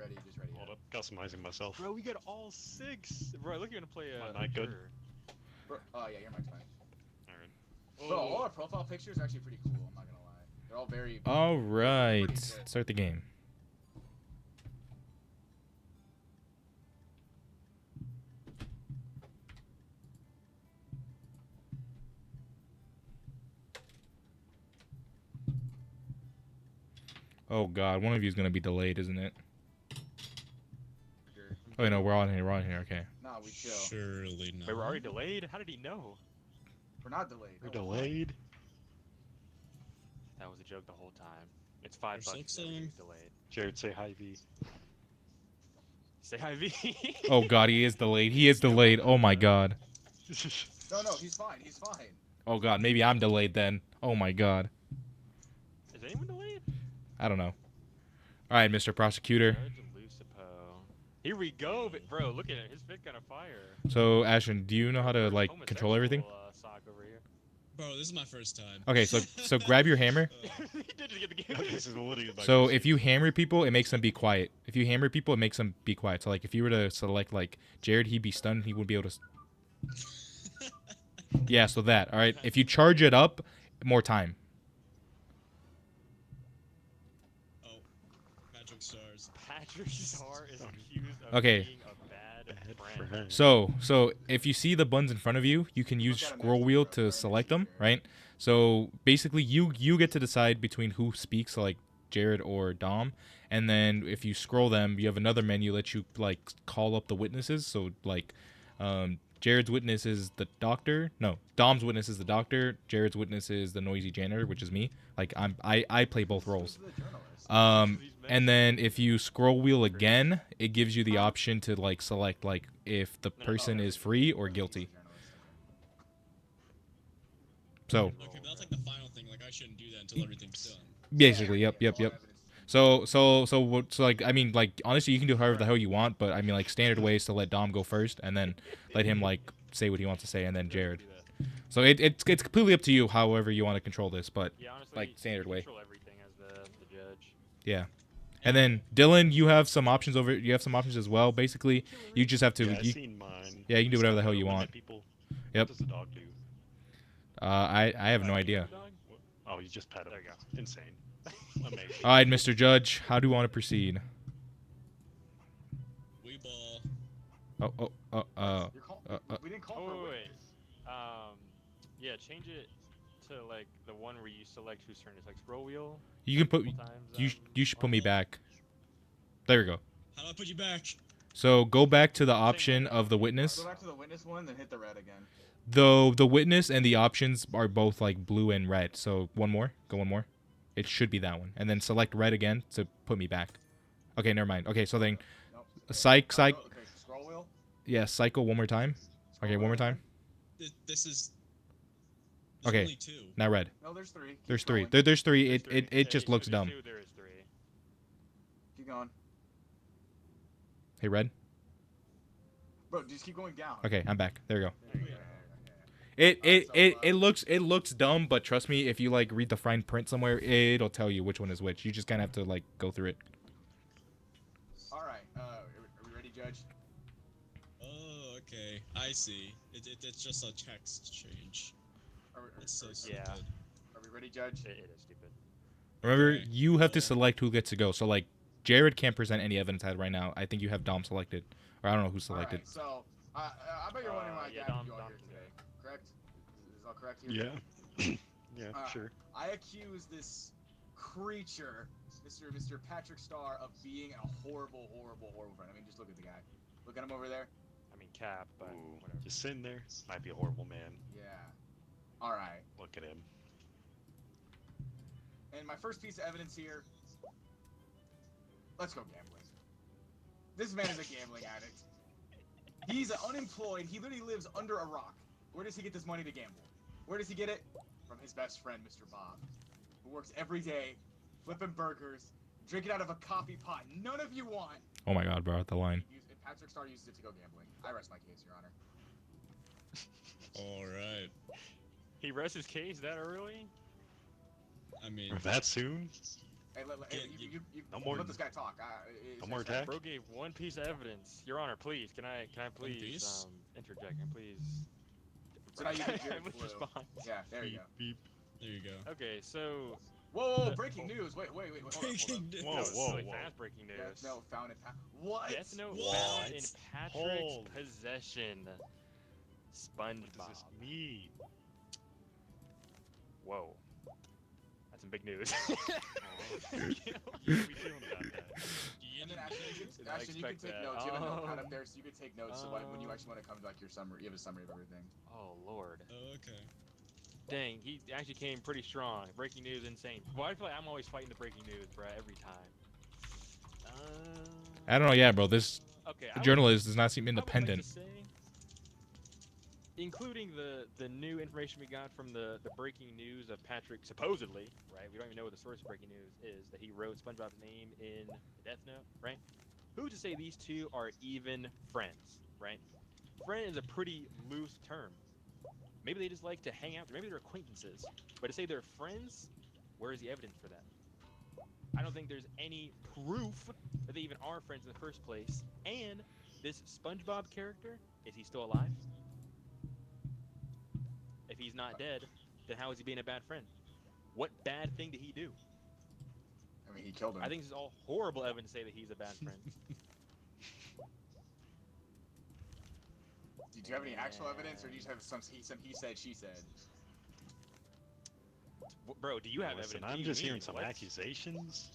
ready. Just ready. Hold up, customizing myself. Bro, we got all 6. Bro, look, you're gonna play My mic good? Bro, oh yeah, your mic's fine. Alright. Bro, all our profile pictures are actually pretty cool. I'm not gonna lie. They're all very. All right, pretty sick. start the game. Oh God, one of you is gonna be delayed, isn't it? Oh no, we're on here. We're on here. Okay. Nah, we chill. Surely not. Wait, we're already delayed? How did he know? We're not delayed. We're No, delayed. That was a joke the whole time. It's $5 We're that so he's delayed. Jared, say hi, V. Say hi, V. Oh God, he is delayed. He is delayed. Oh my God. No, he's fine. He's fine. Oh God, maybe I'm delayed then. Oh my God. Is anyone delayed? I don't know. All right, Mr. Prosecutor. Judge Lucipo. Here we go, bro. Look at it. His fit got a fire. So Ashton, do you know how to like control everything? Sock over here. Bro, this is my first time. Okay, so grab your hammer. He did just get the game. This is literally my So first if you hammer people, it makes them be quiet. If you hammer people, it makes them be quiet. So like if you were to select like Jared, he'd be stunned. He wouldn't be able to. Yeah, so that. All right. If you charge it up, more time. Oh, Patrick Stars. Patrick Star is accused of Okay. being a bad friend. friend. So if you see the buttons in front of you, you can use scroll wheel to select them, right? So basically, you get to decide between who speaks, like Jared or Dom, and then if you scroll them, you have another menu that lets you like call up the witnesses. So like, Jared's witness is the doctor. No, Dom's witness is the doctor. Jared's witness is the noisy janitor, which is me. Like I play both roles. And then if you scroll wheel again, it gives you the option to like select like if the person is free or guilty. So Okay, but that's like the final thing. Like I shouldn't do that until everything's done. basically, yep. So like I mean like honestly you can do however the hell you want, but I mean like standard way is to let Dom go first and then let him like say what he wants to say and then Jared. So it's completely up to you however you want to control this, but Yeah, honestly, like standard way. control everything as the judge. Yeah. And then Dylan, you have some options over. You have some options as well. Basically, you just have to. Yeah, I've you, seen mine. yeah, you can do whatever the hell you Limit want. People. Yep. What does the dog do? I have no idea. Oh, you just pet him. There you go. Insane. Amazing. All right, Mr. Judge, how do you want to proceed? We ball. We didn't call Oh, for a wait. witness. Yeah, change it to like the one where you select whose turn it's like scroll wheel. You can put. Multiple times, You should put me back. There we go. How do I put you back? So go back to the option of the witness. Go back to the witness one, then hit the red again. Though the witness and the options are both like blue and red. So one more. Go one more. It should be that one. And then select red again to put me back. Okay, never mind. Okay, so then Nope. psych. Okay, scroll wheel. Yeah, cycle one more time. Okay, one more time. This is. Okay. Only two. Now red. No, there's three. Keep There's three. scrolling. There's three. There's three. It just Yeah, looks there's dumb. two, there is three. Keep going. Hey, red. Bro, just keep going down. Okay, I'm back. There we go. There you go. It looks dumb, but trust me, if you like read the fine print somewhere, it'll tell you which one is which. You just kind of have to like go through it. All right. Are we ready, Judge? Oh, okay. I see. It's just a text change. It's so stupid. Yeah. Are we ready, Judge? It is stupid. Remember, Okay. you have to select who gets to go. So like, Jared can't present any evidence had right now. I think you have Dom selected, or I don't know who's selected. All right, so I bet you're wondering why I Yeah, gathered Dom- you all Dom here can today. Correct? Is all correct here? Yeah. Yeah, Uh, sure. I accuse this creature, Mr. Patrick Starr, of being a horrible friend. I mean, just look at the guy. Look at him over there. I mean, cap, but Ooh, whatever. just sitting there. Might be a horrible man. Yeah. All right. Look at him. And my first piece of evidence here. Let's go gambling. This man is a gambling addict. He's unemployed. He literally lives under a rock. Where does he get this money to gamble? Where does he get it? From his best friend, Mr. Bob, who works every day, flipping burgers, drinking out of a coffee pot. None of you want. Oh my God, bro, at the line. Patrick Starr uses it to go gambling. I rest my case, Your Honor. All right. He rests his case that early? I mean, That soon? Hey, Get- you No more- let this guy talk. No more attack? Bro gave one piece of evidence. Your Honor, please, can I please piece? interject and please. So now you get Jared Please blue. respond. Yeah, there you Beep, go. beep. There you go. Okay, so Whoa, The- breaking news. Wait. Hold up. Breaking news. Whoa, that was whoa, really whoa. fast breaking news. Death Note found in What? Death Note What? found in Patrick's Holy- possession. What SpongeBob. does this mean? Whoa. That's some big news. How are we feeling about that? And then Ashton, you Did not can take expect that. notes. You have a notepad up Um, there, so you can take notes. So when you actually want to come to like your summary, you have a summary of everything. Oh lord. Oh, okay. Dang, he actually came pretty strong. Breaking news, insane. Well, I feel like I'm always fighting the breaking news, bro, every time. I don't know. Yeah, bro. This Okay. I would- journalist does not seem I would like to independent. say, including the new information we got from the breaking news of Patrick, supposedly, right? We don't even know what the source of breaking news is, that he wrote SpongeBob's name in the Death Note, right? Who's to say these two are even friends, right? Friend is a pretty loose term. Maybe they just like to hang out. Maybe they're acquaintances. But to say they're friends, where is the evidence for that? I don't think there's any proof that they even are friends in the first place. And this SpongeBob character, is he still alive? If he's not dead, then how is he being a bad friend? What bad thing did he do? I mean, he killed him. I think this is all horrible evidence to say that he's a bad friend. Do you have any actual evidence, or do you just have some he said, she said? Bro, do you have Listen, evidence? I'm You just mean hearing some what? accusations.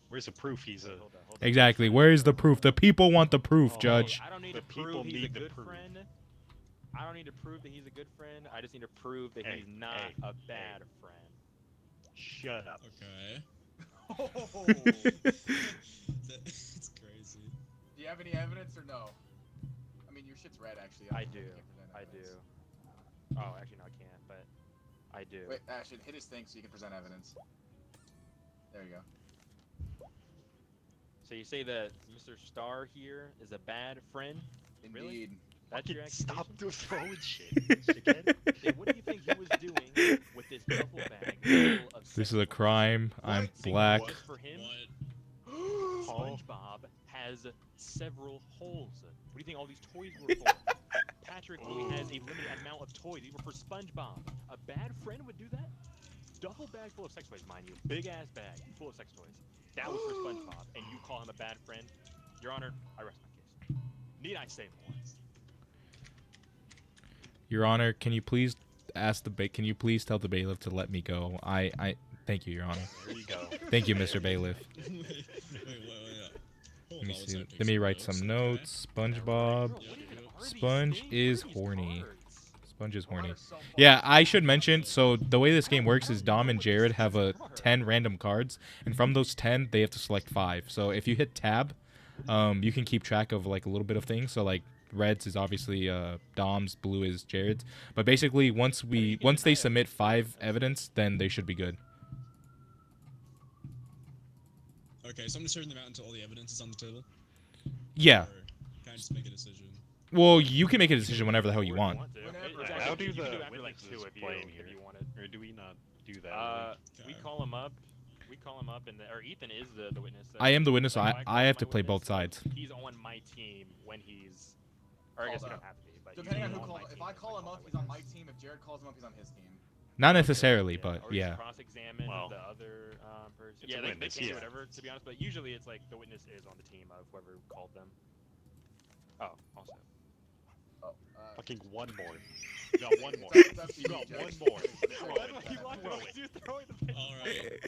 Where's the proof he's a... Hold on, hold on. Exactly. Where is the proof? The people want the proof, Oh, Judge. I don't need The to prove people he's a need the good proof. friend. I don't need to prove that he's a good friend. I just need to prove that Hey, he's not hey, a bad friend. Shut up. Okay. Oh. It's crazy. Do you have any evidence or no? I mean, your shit's red, actually. I don't do. think you can present I do. evidence. Oh, actually, no, I can't, but I do. Wait, Ashton, hit his thing so you can present evidence. There you go. So you say that Mr. Star here is a bad friend? Indeed. Really? That's your Fucking accusation? stop throwing shit, shithead. Then what do you think he was doing with this duffel bag full of This sex is a toys? crime. I'm What? black. Just for him? What? SpongeBob has several holes. What do you think all these toys were for? Patrick only has a limited amount of toys. These were for SpongeBob. A bad friend would do that? Duffel bag full of sex toys, mind you. Big ass bag full of sex toys. That was for SpongeBob, and you call him a bad friend? Your Honor, I rest my case. Need I say more? Your Honor, can you please can you please tell the bailiff to let me go? Thank you, Your Honor. There you go. Thank you, Mr. Bailiff. Wait. Hold Let me on, let's see. not take Let me some write some okay? notes. Bro, SpongeBob. what even are these Sponge things? is What are these horny. cards? Sponge is horny. Water's so much- Yeah, I should mention, so the way this game works is Dom and Jared have 10 random cards, and from those 10, they have to select 5. So if you hit tab, you can keep track of like a little bit of things. So like reds is obviously Dom's, blue is Jared's. But basically once they submit 5 evidence, then they should be good. Okay, so I'm just hearing them out until all the evidence is on the table? Yeah. Or can I just make a decision? Well, you can make a decision whenever the hell you want. to. Whenever. Exactly. How do You can the do after like witnesses 2 play in if here? you wanted. Or do we not do that? We Okay. call him up. We call him up, and or Ethan is the witness. I am the witness, so Like, if I call have my to play witness, both sides. He's on my team when he's, or I guess he Called don't have to be, but Depending on usually who my calls. If team I is, call like, him all up, my he's on my witnesses. team. If Jared calls him up, he's on his team. Not necessarily, but or yeah. cross-examine Well, the other person. it's Yeah, a they witness, can do yeah. whatever, to be honest. But usually it's like the witness is on the team of whoever called them. Oh, also. Oh. Fucking one more. You got one more. It's up to You got Judge. one more. Why do I keep walking away? Dude, throwing the paper. Alright.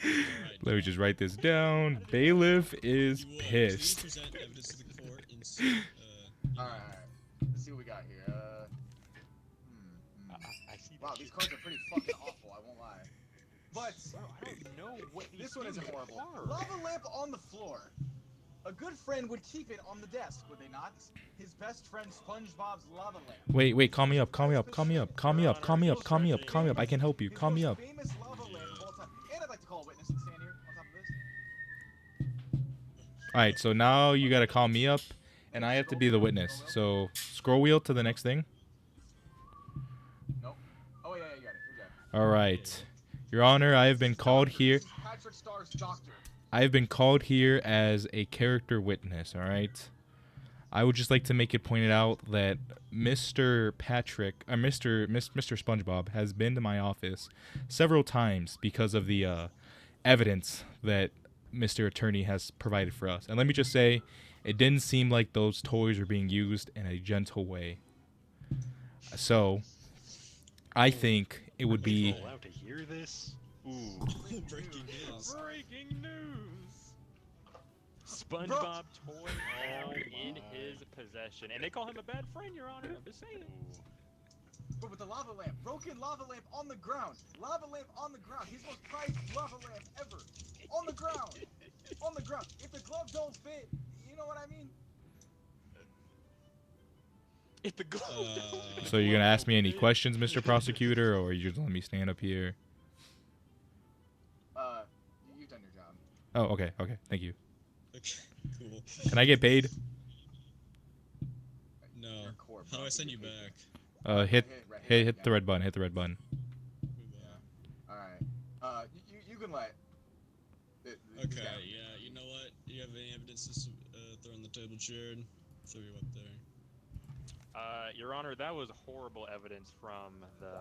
Let me just write this down. Bailiff is You will pissed. please present evidence to the court in All right. Let's see what we got here. I see Wow, that these shit. cards are pretty fucking awful. I won't lie. But Bro, I don't know what these this one isn't things horrible. are. Lava lamp on the floor. A good friend would keep it on the desk, would they not? His best friend SpongeBob's lava lamp. Wait, calm me up, calm me up, calm me up, calm me up, calm me up, calm me up, calm me up. I can help you. His Calm me most up. famous lava lamp of all time. And I'd like to call a witness and stand here on top of this. All right, so now you gotta call me up, and I have to be the witness. So scroll wheel to the next thing. Nope. Oh yeah, you got it. You're good. All right, Your Honor, I have been called here. This is Patrick Starr's doctor. I have been called here as a character witness, all right? I would just like to make it pointed out that Mr. Mr. SpongeBob has been to my office several times because of the evidence that Mr. Attorney has provided for us. And let me just say, it didn't seem like those toys were being used in a gentle way. So, I think it would be... People allowed to hear this? Ooh. Breaking news. Breaking news! SpongeBob toy all in his possession, and they call him a bad friend, Your Honor. I'm just saying. But with the lava lamp, broken lava lamp on the ground, lava lamp on the ground. He's the most prized lava lamp ever. On the ground, on the ground. If the glove don't fit, you know what I mean? If the glove don't So you're going to ask me any questions, Mr. Prosecutor, or you just let me stand up here? You've done your job. Oh, okay, okay. Thank you. Okay, cool. Can I get paid? No. You're a core, How bro. do I send You you get back? Hit the red button. Hit the red button. All right. You can let. Okay, yeah, you know what? You have any evidence to throw on the table, Jared? Throw you up there. Your Honor, that was horrible evidence from the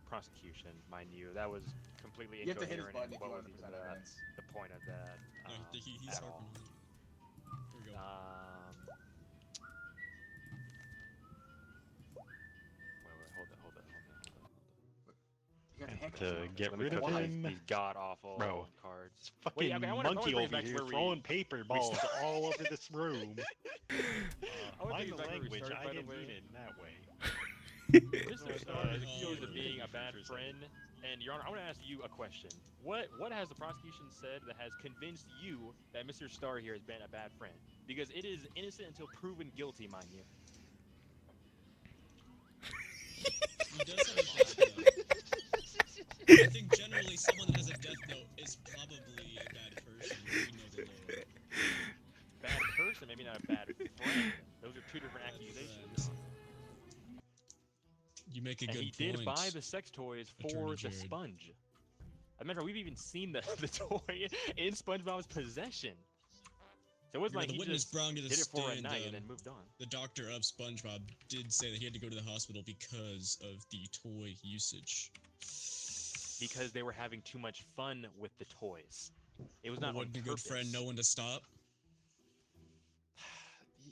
prosecution, mind you. That was completely You have to hit his incoherent. button if you What want was to even present evidence. the point of that? No, he's at harping all. on it. Here we go. Hold it. You have to handcuff To him. get Let me rid of put him? these god awful Bro. cards. It's fucking Wait, okay, I wanna monkey bring it over back to here where we- throwing paper balls all over this room. I wanna Mind bring the it back where we language, started, I by the didn't way. mean it in that way. Mr. Star is accused of being a bad friend, and Your Honor, I want to ask you a question. What has the prosecution said that has convinced you that Mr. Star here has been a bad friend? Because it is innocent until proven guilty, mind you. He does have a death note. I think generally someone that has a death note is probably a bad person. We know the lore. Bad person, maybe not a bad friend. Those are two different Bad accusations. friend. Your Honor. You make a And good he point. did buy the sex toys for Attorney the Jared. sponge. I remember we've even seen the toy in SpongeBob's possession. So it wasn't Yeah, like the he witness just brought to the did it for a stand, night and then moved on. the doctor of SpongeBob did say that he had to go to the hospital because of the toy usage. Because they were having too much fun with the toys. It was not on Wouldn't a good friend purpose. know when to stop?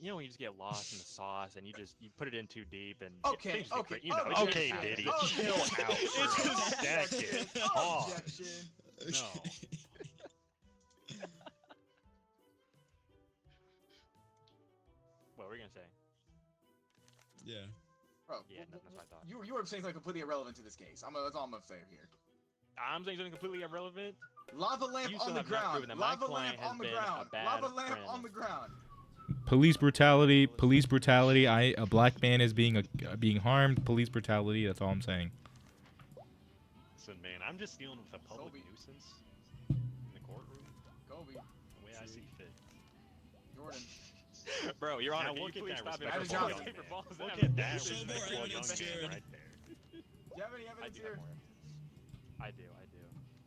You know when you just get lost in the sauce and you put it in too deep and Okay, things get okay, you know, okay, it Okay, just Diddy, happens. chill out for It's a just- second. Pause. Objection. No. What were you gonna say? Yeah. Bro, Yeah, that's what I thought. you were saying something completely irrelevant to this case. That's all I'm gonna say here. I'm saying something completely irrelevant. Lava lamp You on still the have not ground. proven that my Lava client lamp has on the been a ground. bad Lava lamp friend. on the ground. Police brutality. Police brutality. A black man is being harmed. Police brutality. That's all I'm saying. Listen, man, I'm just dealing with a public Kobe. nuisance in the courtroom, Kobe, the way I see fit. Jordan. Bro, Your Honor, Now can look you at please that stop respectable throwing young paper man. balls Look at at me? that This is Show more respectable young evidence, man Jared. right there. Do you have any I evidence do here? have more evidence. I do.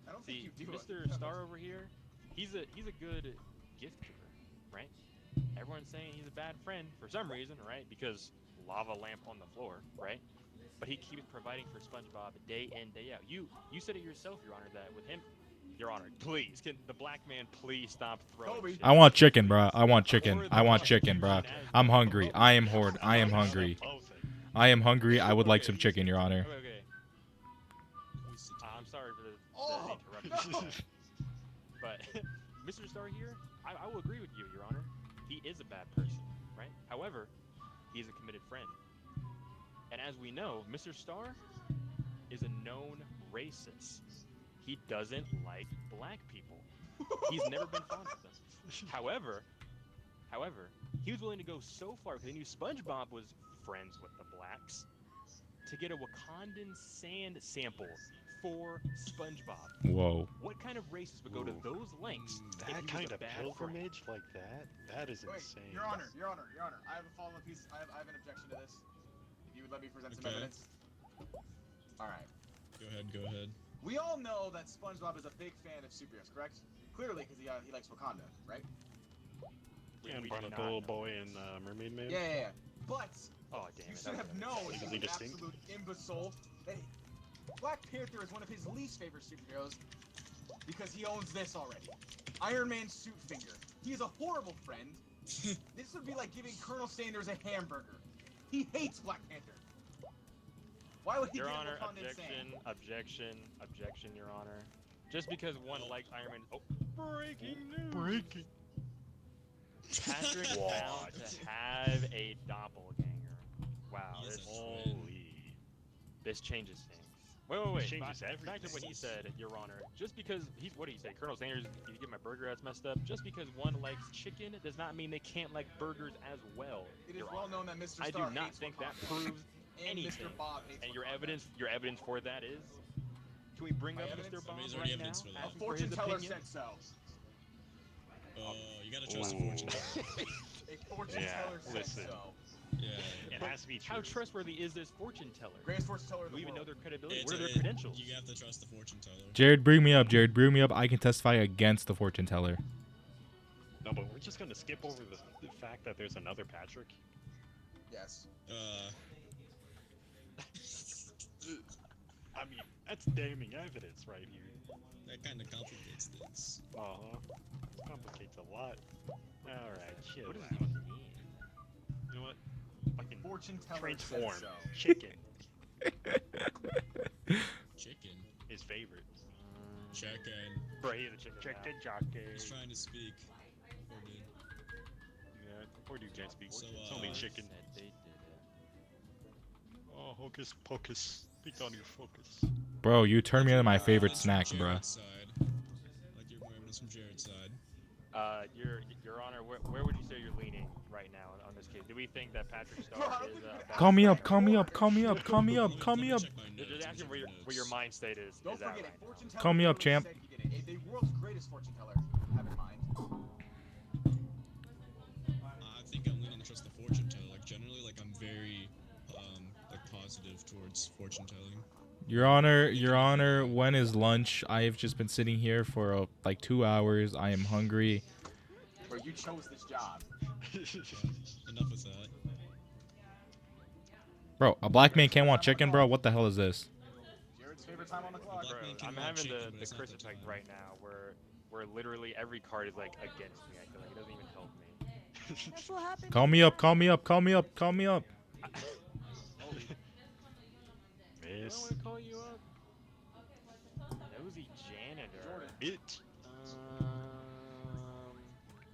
I don't See, think you do. Mr. Star over here, he's a good gift giver, right? Everyone's saying he's a bad friend for some reason, right? Because lava lamp on the floor, right? But he keeps providing for SpongeBob day in, day out. You said it yourself, Your Honor, that with him, Your Honor, please, can the black man please stop throwing Kobe. shit? I want chicken, bro. I want chicken. I want chicken, bro. I'm hungry. I am horde. I am hungry. I am hungry. I would like some chicken, Your Honor. Okay. I'm sorry for the Oh, interruption. no. But Mr. Star here, I will agree with you, Your Honor. He is a bad person, right? However, he's a committed friend. And as we know, Mr. Star is a known racist. He doesn't like black people. He's never been fond of them. However, he was willing to go so far because he knew SpongeBob was friends with the blacks to get a Wakandan sand sample for SpongeBob. Whoa. What kind of racist would go to Ooh. those lengths? if he That was kind a of bad friend? pilgrimage like that? That is Wait, insane. Your Honor. I have a follow-up piece. I have an objection to this. If you would let me present some Okay. evidence. All right. Go ahead. We all know that SpongeBob is a big fan of superheroes, correct? Clearly, because he likes Wakanda, right? And we do brought up not the little know. boy in Mermaid Man. Yeah. But Oh damn you it! should that have would've been known, sick. Legally you distinct? absolute imbecile, that Black Panther is one of his least favorite superheroes because he owns this already. Iron Man suit finger. He is a horrible friend. This would be like giving Colonel Sanders a hamburger. He hates Black Panther. Why would he Your get Honor, Wakanda insane? objection, Your Honor. Just because one likes Iron Man. Oh, breaking news! Breaking. Patrick found What? to have a doppelganger. Wow, He is this a friend. Holy. this changes things. Wait. Changes Back to what he said, Your Honor. Just because what did he say? Colonel Sanders, you get my burger that's messed up. Just because one likes chicken does not mean they can't like burgers as well. It is Your well Honor. known that Mr. I Starr do not hates think that Wakanda. proves And anything. Mr. Bob hates And Wakanda. your evidence for that is. Can we bring My up evidence? Mr. Bob There's right already now? evidence for that. A Asking for fortune his teller opinion? said so. You gotta trust the fortune teller. A fortune Yeah, teller said listen. so. Yeah. It has to be true. How trustworthy is this fortune teller? Greatest fortune teller in Do the we even know world. their credibility? It's What are their a- credentials? You have to trust the fortune teller. Jared, bring me up. Jared, bring me up. I can testify against the fortune teller. No, but we're just gonna skip over the fact that there's another Patrick. Yes. I mean, that's damning evidence right here. That kind of complicates things. Uh-huh. Complicates a lot. Alright, chill What does out. he mean? You know what? Fucking Fortune teller transform. said so. Chicken. Chicken. His favorite. Chicken. Bray the chicken jockey. He's trying to speak. Poor dude. Yeah, poor dude can't speak. So, it's only chicken. Said they did it. Oh, hocus pocus. Pick on your focus. Bro, you turned me into my favorite Evidence snack, from bro. Jared's side. Like your evidence from Jared's side. Your Honor, where would you say you're leaning right now on this case? Do we think that Patrick Starr is a bad Call me up, player? call me up, call me up, call me up, call me up. Check my notes. Just asking where your mind state is. Don't is at forget right it. Fortune now. teller Call me up, literally champ. said he did it. The world's greatest fortune teller. Have in mind. I think I'm leaning to trust the fortune teller. Like generally, like I'm very, like positive towards fortune telling. Your Honor, when is lunch? I have just been sitting here for like 2 hours. I am hungry. Bro, you chose this job. Enough with that. Bro, a black man can't want chicken, bro? What the hell is this? Jared's favorite time on the clock. Black Bro, man can I'm want having chicken, the but it's not Chris the effect time. right now, where literally every card is like against me. I feel like it doesn't even help me. That's what happened. Call me up, call me up, call me up, call me up. I Miss. want to call you up. Nosy janitor. It.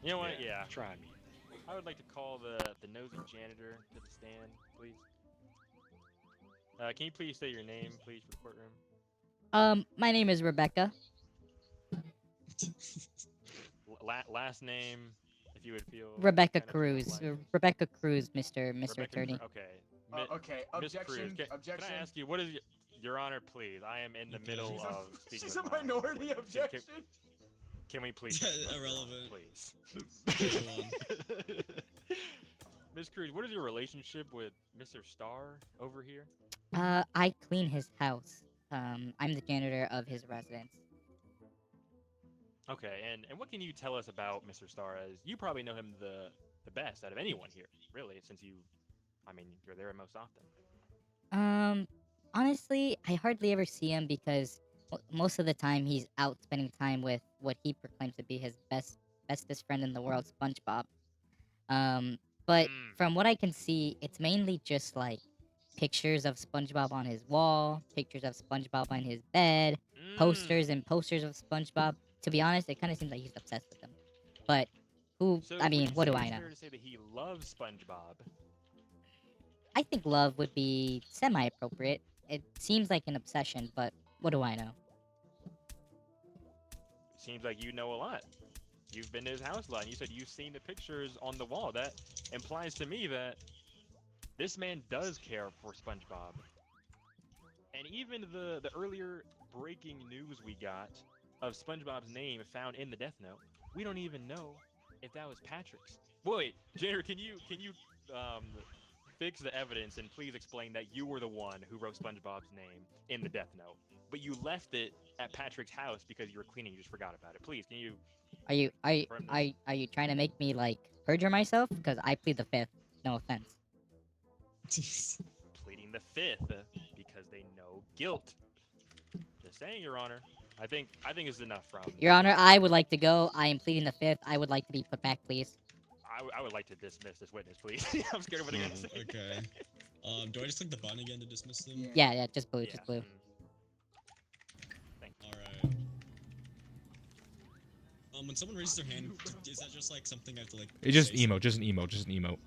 You know what? Yeah. Try me. I would like to call the nosy janitor to the stand, please. Can you please say your name, please, for the courtroom? My name is Rebecca. Last name, if you would feel. Rebecca kind of Cruz. like- Rebecca Cruz, Mr. Rebecca Attorney. Okay. Okay, Miss Cruz, objection, can objection. I ask you, what is your Honor, please? I am in the Okay. middle She's of a, speaking she's with a my minority witness. objection. Can we please? Irrelevant. Please. Go on. Miss Cruz, what is your relationship with Mr. Starr over here? I clean his house. I'm the janitor of his residence. Okay, and what can you tell us about Mr. Starr? As you probably know him the best out of anyone here, really, since you're there most often. Honestly, I hardly ever see him because most of the time he's out spending time with what he proclaims to be his bestest friend in the world, SpongeBob. But Mm. from what I can see, it's mainly just like pictures of SpongeBob on his wall, pictures of SpongeBob on his bed, posters and posters of SpongeBob. To be honest, it kind of seems like he's obsessed with them. But So I would mean, you what do say I it's know? fair to say that he loves SpongeBob? I think love would be semi-appropriate. It seems like an obsession, but what do I know? Seems like you know a lot. You've been to his house a lot, and you said you've seen the pictures on the wall. That implies to me that this man does care for SpongeBob. And even the earlier breaking news we got of SpongeBob's name found in the Death Note, we don't even know if that was Patrick's. Wait, Janitor, can you fix the evidence and please explain that you were the one who wrote SpongeBob's name in the death note, but you left it at Patrick's house because you were cleaning. You just forgot about it. Please, can you? Are you are you, Confirm this. are you trying to make me like perjure myself? Because I plead the fifth. No offense. Pleading the fifth because they know guilt. Just saying, Your Honor. I think it's enough from. Your Honor, I would like to go. I am pleading the fifth. I would like to be put back, please. I would like to dismiss this witness, please. I'm scared of what they're gonna say. Okay. Do I just click the button again to dismiss them? Yeah, just blue, Yeah, just blue. Thank you. Alright. When someone raises their hand, is that just like something I have to like? It's just say emote, just an emote, just an emote.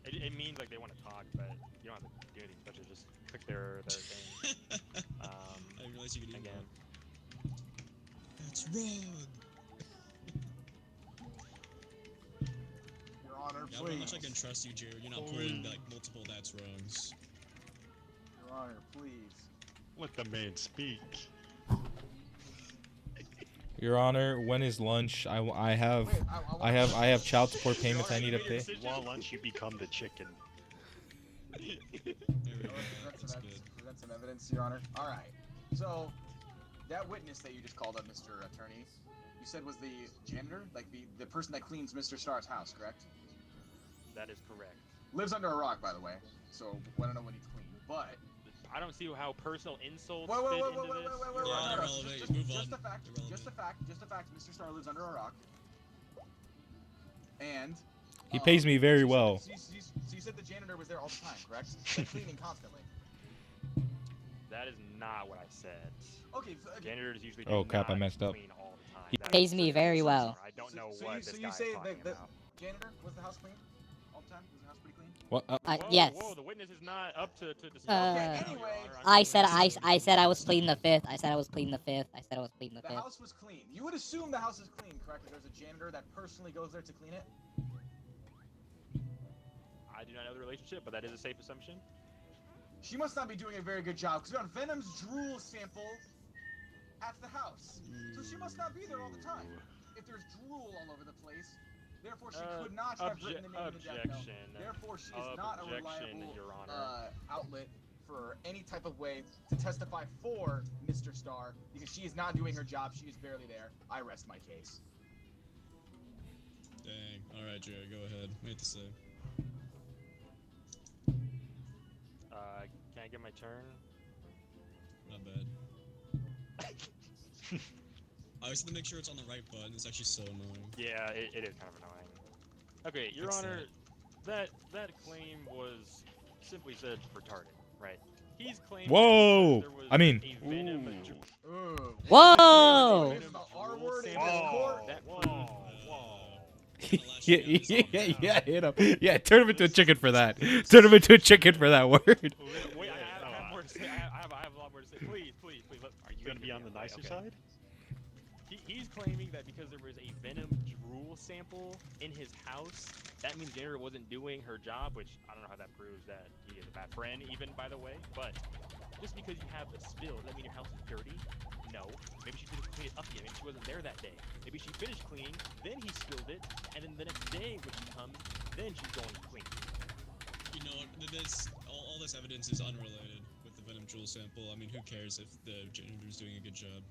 It means like they want to talk, but you don't have to do anything special. Just click their thing. something? I didn't realize you could Again. That's wrong. Your Honor, Yeah, how please. much I can trust you, Jared. You're not pulling like multiple that's wrongs. Your Honor, please. Let the man speak. Your Honor, when is lunch? I have Wait, I have child support payments I need to pay. You want lunch, you become the chicken. There we go. That's good. Present some evidence, Your Honor. All right. So, that witness that you just called up, Mr. Attorney, you said was the janitor, like the person that cleans Mr. Starr's house, correct? That is correct. Lives under a rock, by the way. So, I don't know when he's clean, but. I don't see how personal insults Wait, fit wait, wait, into wait, wait, this. wait, wait, Yeah, wait, they're wait, relevant. just, Move just on. the fact, They're just the fact, Mr. Starr lives under a rock. And. He pays me very so you said- well. So you said the janitor was there all the time, correct? Like cleaning constantly. That is not what I said. Okay, so, okay. Janitors usually Oh, do crap, I not messed up. clean all the time. He That pays is- me very well. I don't know So what you, this so you guy say is talking the about. janitor was the house clean all the time? Was the house pretty clean? What? Whoa, Yes. Whoa, the witness is not up to discuss Uh, that now, Your Anyway, Honor. I'm I really said sorry. I said I was pleading the fifth. I said I was pleading the fifth. I said I was pleading the The fifth. house was clean. You would assume the house is clean, correct? If there's a janitor that personally goes there to clean it. I do not know the relationship, but that is a safe assumption. She must not be doing a very good job because we found Venom's drool sample at the house. So she must not be there all the time. If there's drool all over the place, therefore she could not have written the name of the death note. Objection. Therefore, she is not a Objection, reliable Your Honor. outlet for any type of way to testify for Mr. Starr because she is not doing her job. She is barely there. I rest my case. Dang. Alright, Jared, go ahead. What do you have to say? Can I get my turn? Not bad. I always have to make sure it's on the right button. It's actually so annoying. Yeah, it is kind of annoying. Okay, Your Fix Honor, that claim was simply said retarded, right? He's claiming Whoa! there was I mean- a venom Ooh. Ooh. Whoa! There's the R word in this Whoa. court. That Whoa. Yeah, hit him. Yeah, turn him into a chicken for that. Turn him into a chicken for that word. Wait, I have more to say. I have a lot more to say. Please, look, Are you gonna be on the nicer side? He's claiming that because there was a venom drool sample in his house, that means janitor wasn't doing her job, which I don't know how that proves that he is a bad friend, even, by the way. But just because you have a spill, does that mean your house is dirty? No. Maybe she didn't clean it up yet. Maybe she wasn't there that day. Maybe she finished cleaning, then he spilled it, and then the next day when she comes, then she's going to clean. You know, all this evidence is unrelated with the Venom Jewel sample. I mean, who cares if the janitor's doing a good job?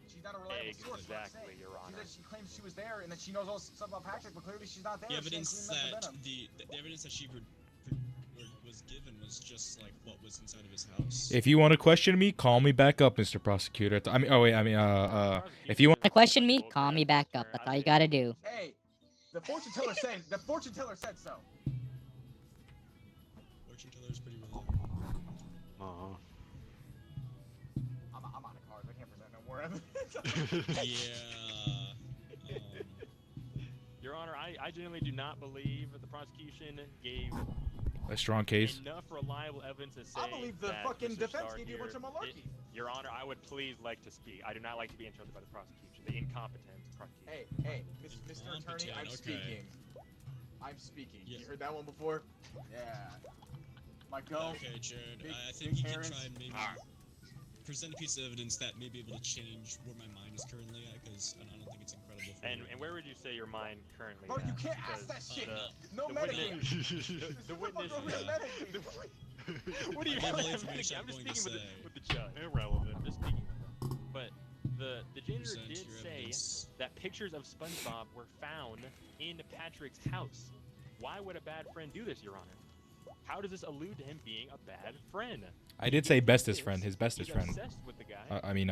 She's not a reliable source. what I'm Exactly, saying. Your Honor. She claims she was there and that she knows all this stuff about Patrick, but clearly she's not there. The She ain't evidence cleaning up that the venom. the evidence that she was given was just like what was inside of his house. If you want to question me, call me back up, Mr. Prosecutor. If you want To question me, call me back up. That's all you gotta do. Hey, the fortune teller said so. Fortune teller's pretty reliable. I'm out of cards. I can't present no more evidence. Yeah. Your Honor, I genuinely do not believe that the prosecution gave a strong case. enough reliable evidence to say I believe the that fucking Mr. defense Starr gave you a bunch of here- malarkey. Your Honor, I would please like to speak. I do not like to be interrupted by the prosecution. The incompetent prosecution. Hey, Mr. Attorney, I'm Okay. speaking. I'm speaking. Yeah. You heard that one before? Yeah. My go. Okay, Jared. Big- I think big you can parents. try and maybe present a piece of evidence that may be able to change where my mind is currently at, because I don't think it's incredible. compatible for And you right where now. would you say your mind currently Bro, you at? can't ask that Because shit. no. No the metagame. witness- the witness. What do you I gave all the I'm information speaking- I'm going to speaking say. with the judge. Irrelevant. I'm just speaking with them. But the janitor Present did your say evidence. that pictures of SpongeBob were found in Patrick's house. Why would a bad friend do this, Your Honor? How does this allude to him being a bad friend? I did He say gave him bestest friend, gifts. his bestest He's friend. obsessed with the guy. I mean,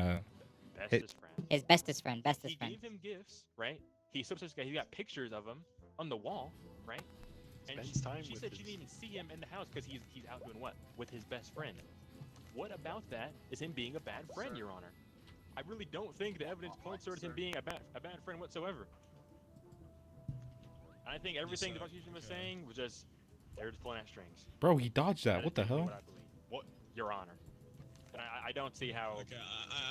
bestest friend. His bestest friend, He bestest friend. gave him gifts, right? He's so obsessed with this guy. He got pictures of him on the wall, right? And Spends time she with said she his- didn't even see him in the house because he's out doing what? With his best friend. What about that is him being a bad friend, Sir. Your Honor? I really don't think the evidence points towards him Sir. being a bad friend whatsoever. I think everything the sir. prosecution was Okay. saying was just they're just pulling at strings. bro, he dodged That that. is What the basically hell? What I believe. What, Your Honor? And I don't see how. Okay,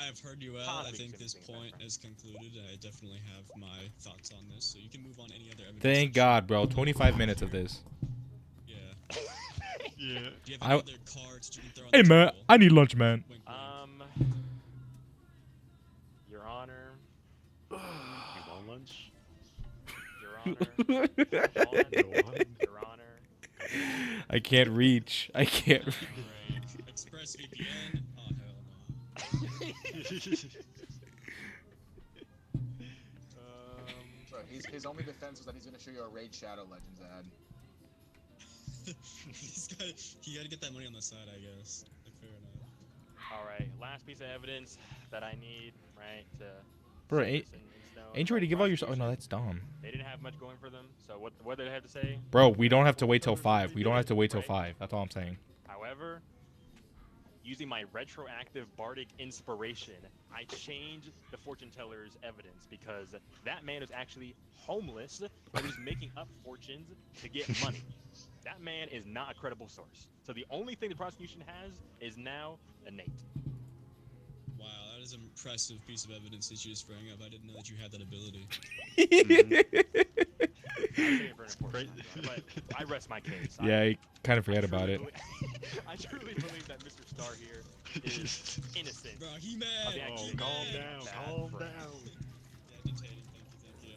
I've heard you out. I Possibly think this something point different. is concluded. I definitely have my thoughts on this, so you can move on any other evidence. Thank that you- God, bro. 25 minutes of this. Yeah. Yeah. Do you have I- any other cards that you can throw on Hey, the man, table? I need lunch, man. Wink, wink. Your Honor. You want lunch? Your Honor. Go on. Your Honor. I can't reach. I can't. Alright. ExpressVPN? Oh, hell no. Bro, his only defense was that he's gonna show you a Raid Shadow Legends ad. He gotta get that money on the side, I guess. Like, fair enough. All right, last piece of evidence that I need, right, to. Bro, set ain't this in stone. you ready to give all your? Oh Prosecution, no, that's Dom. They didn't have much going for them, so what did they have to say? Bro, we don't have to wait till Others 5. really We don't did have it, to wait till right? 5. That's all I'm saying. However, using my retroactive bardic inspiration, I changed the fortune teller's evidence because that man is actually homeless and he's making up fortunes to get money. That man is not a credible source. So the only thing the prosecution has is now a Nate. Wow, that is an impressive piece of evidence that you just bring up. I didn't know that you had that ability. I'll save it for an important time, but I rest my case. Yeah, I kind of forget I about truly it. belie- I truly believe that Mr. Star here is innocent. Bro, he mad! Of the Oh, actual calm bad down, friend. calm down. Yeah, dictating. Thank you.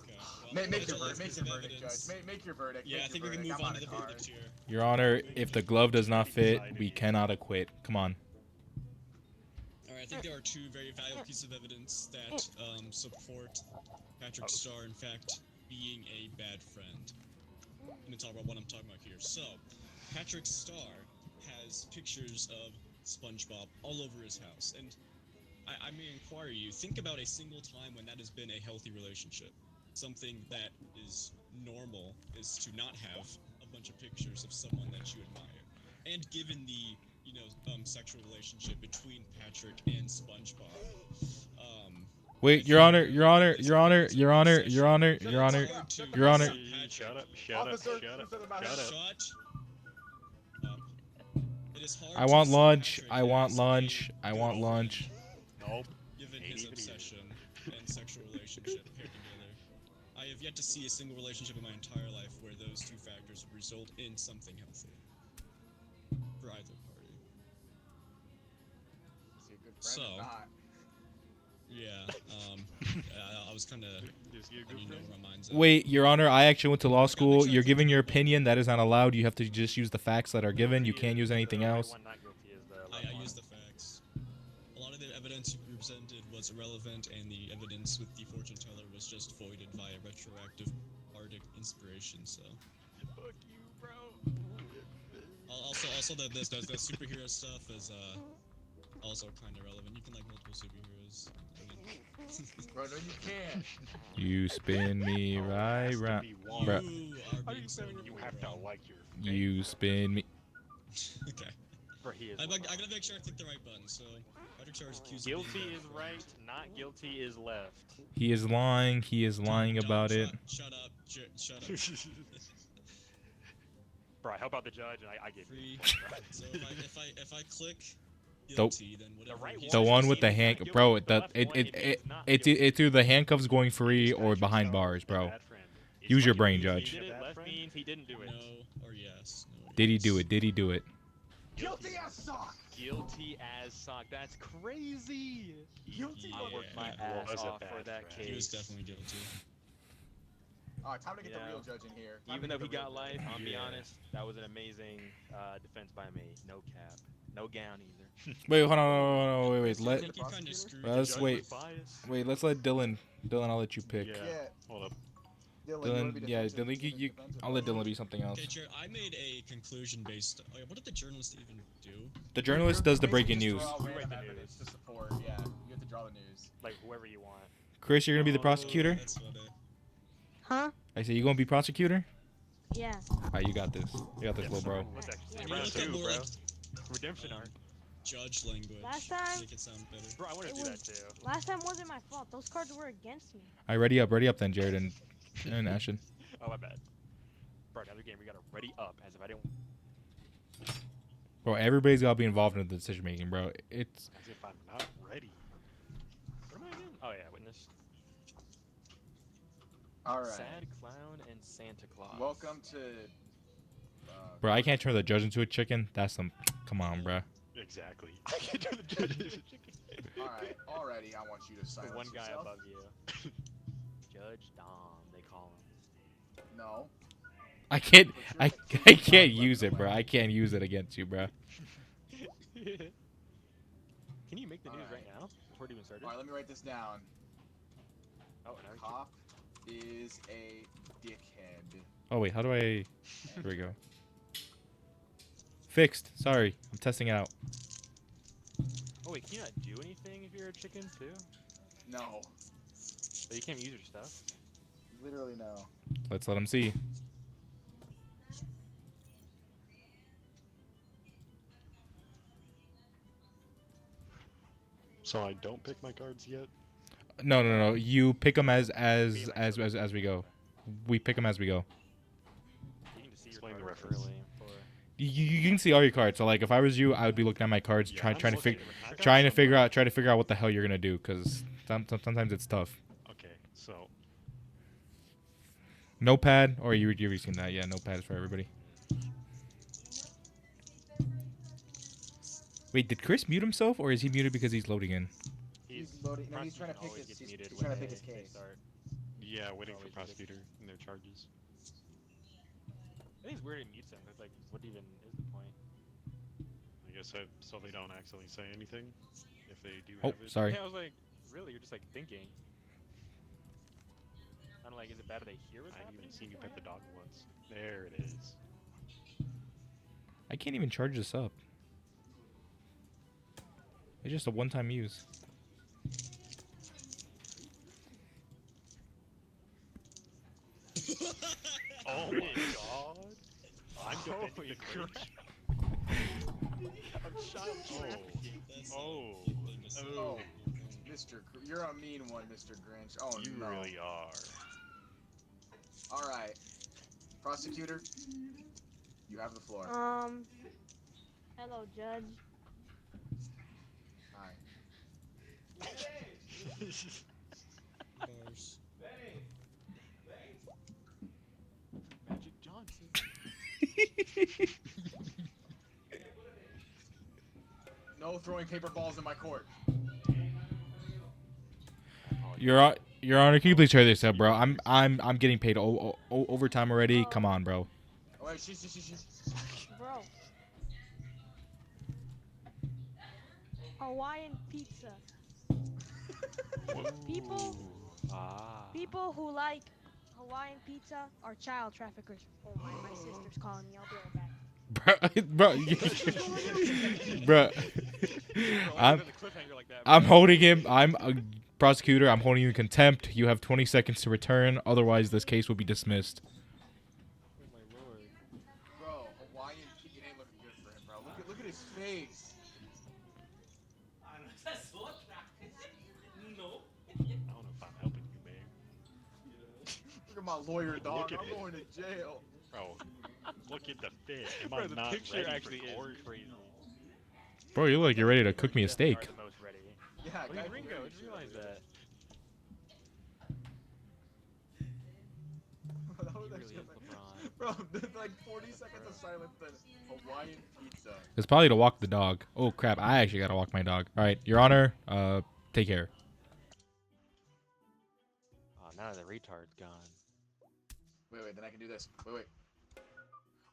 Okay. Well, Make that's your all verdict. piece Make your of verdict, evidence. Judge. Make your verdict. Yeah, make I think your we can verdict. move I'm on to out the of verdict cards. here. Your Honor, if the glove does not fit, we cannot acquit. Come on. Alright, I think there are two very valuable pieces of evidence that support Patrick Star, in fact, being a bad friend. I'm gonna talk about what I'm talking about here. So, Patrick Star has pictures of SpongeBob all over his house, and I may inquire you, think about a single time when that has been a healthy relationship. Something that is normal is to not have a bunch of pictures of someone that you admire. And given the, sexual relationship between Patrick and SpongeBob, Wait, Your Honor, Your Honor, Your Honor, Your Honor, Your Honor, Your Honor, Your Honor. Shut up, shut up, Officer, shut up, please let him shut out. up. Shut up. It is hard I to want see lunch. Patrick I want as lunch. a I good want friend, lunch. Nope. Given Ain't his even here. obsession and sexual relationship paired together. I have yet to see a single relationship in my entire life where those two factors would result in something healthy. For either party. Is he a good friend So, or not? Yeah, I was kind of, Is he a I good didn't know friend? where my mind's at. Wait, Your Honor, I actually went to law school. sure You're it's giving your legal. opinion. That is not allowed. You have to just use the facts that are given. You can't use anything else. One not guilty is the I left one. used the facts. A lot of the evidence you presented was irrelevant, and the evidence with the fortune teller was just voided via retroactive bardic inspiration. So, Fuck you, bro. also the superhero stuff is also kind of relevant. You can like multiple superheroes. I mean, Bro, no, you can't. You spin me Oh, it right has to round. be one. Bruh. you How are do being you so say You have to wrong. like your. You spin me. Okay. For he is I one. gotta make sure I click the right button. So, Patrick Star is accused Guilty of being is right, not guilty is left. He is lying. He is lying about it. Shut up. Shut up. Bro, I help out the judge and I gave you. Free. So if I click Dope. guilty, then whatever. right he one The is says one is with the guilty, hand, not guilty. bro. The The left it one, it it it means not it's guilty. it's either the handcuffs going free Is or Patrick behind Star bars, a bro. bad friend? Is Use your right brain, means Judge. He did it, Bad left friend? means he didn't do it. No or yes. No or Did he yes. do it? Did he do it? Guilty as suck. Guilty as sock. That's crazy. Guilty I worked my Yeah. ass Was a off for bad that friend. He was case. definitely guilty. All right, time to get the Yeah. real judge in here. Time to Even get though he the real got judge. life, I'll be Yeah. honest, that was an amazing defense by me. No cap. No gown either. Wait, hold on, wait. Chris, you Let gonna be the You kind of prosecutor? screwed. The let's judge wait. was biased. Wait, let's let Dylan. Dylan, I'll let you pick. Yeah. Yeah. Hold up. Dylan, you wanna be Dylan, yeah, defensive? Dylan, You wanna you, defensive I'll let or- Dylan be something else. Okay, Jared, I made a conclusion based. Oh, yeah, what did the journalist even do? The journalist does the breaking Basically news. just throw out You write random the evidence news. to support. Yeah, you have to draw the news. Like whoever you want. Chris, you're gonna be the Oh, prosecutor. That's what Huh? I say you gonna be prosecutor. Yeah. Alright, you got this. You got this, Yes, little bro. Let's actually Yeah. say I round looked at 2, more bro. like Redemption um, arc. judge language Last to time- make it sound better. Bro, I want to It do that was- too. Last time wasn't my fault. Those cards were against me. Alright, ready up then, Jared and Ashton. Oh, my bad. Bro, another game, we gotta ready up as if I didn't. Bro, everybody's gotta be involved in the decision making, bro. It's As if I'm not ready. What am I again? Oh, yeah, witness. All right. Sad Clown and Santa Claus. Welcome to. bro, I can't turn the judge into a chicken. That's some. Come on, bro. Exactly. I can do the judges. All right. Already, I want you to The silence one guy yourself. above you. Judge Dom, they call him. No. I can't. But I you're- I can't use it, bro. I can't use it against you, bro. Can you make the news right Alright. now before it even started? All right. Let me write this down. Oh, now you Cop is a dickhead. Oh wait, how do I? There we go. Fixed. Sorry, I'm testing it out. Oh wait, can you not do anything if you're a chicken too? No. So you can't use your stuff. Literally no. Let's let him see. So I don't pick my cards yet. No. You pick them as we go. We pick them as we go. You can just see Explain your the cards reference. early for. You can see all your cards. So like, if I was you, I would be looking at my cards, Yeah, trying I'm to looking figure, at it. I got trying to some, figure out, try to figure out what the hell you're gonna do, because sometimes it's tough. Okay, so Notepad, or you already seen that? Yeah, notepad is for everybody. Wait, did Chris mute himself, or is he muted because he's loading in? He's loading- no, he's trying to pick always his- gets he's muted trying when to pick his they case. start. yeah, waiting for Always prosecutor and their charges. I think it's weird it mutes them. It's like, what even is the point? I guess so they don't accidentally say anything if they do Oh, have it. sorry. Yeah, I was like, really? You're just like thinking. I'm like, is it bad that they hear what's I haven't happening? even seen you pet the dog once. There it is. I can't even charge this up. It's just a one-time use. Oh my god! I'm defending Holy the crap. Grinch. I'm child trafficking. That's Oh. Oh, you're a mean one, Mr. Grinch. Oh You no. really are. All right, prosecutor, you have the floor. Hello, Judge. Hi. Bars. Magic Johnson. No throwing paper balls in my court. Your Honor, can you please try this up, bro? I'm getting paid overtime already. Come on, bro. Oh, wait, shh. Bro. Hawaiian pizza. People Ah. people who like Hawaiian pizza are child traffickers. Oh my sister's calling me. I'll be right back. Bro, I'm holding him. I'm a prosecutor. I'm holding you in contempt. You have 20 seconds to return. Otherwise, this case will be dismissed. Oh my lord. Bro, Hawaiian, it ain't looking good for him, bro. Look at his face. I don't know if I'm helping you, man. Look at my lawyer, dog. Look at I'm it. going to jail. Bro, look at the fit. Am Bro, I the not picture ready actually for court? is crazy. Bro, you look like you're ready to cook me a Definitely steak. are the most ready. Yeah, Look guys, at Ringo. I just realized that. that was He really actually is LeBron. Bro, like 40 seconds of silence, then Hawaiian pizza. It's probably to walk the dog. Oh crap! I actually gotta walk my dog. All right, Your Honor. Take care. Oh, now the retard's gone. Wait, then I can do this.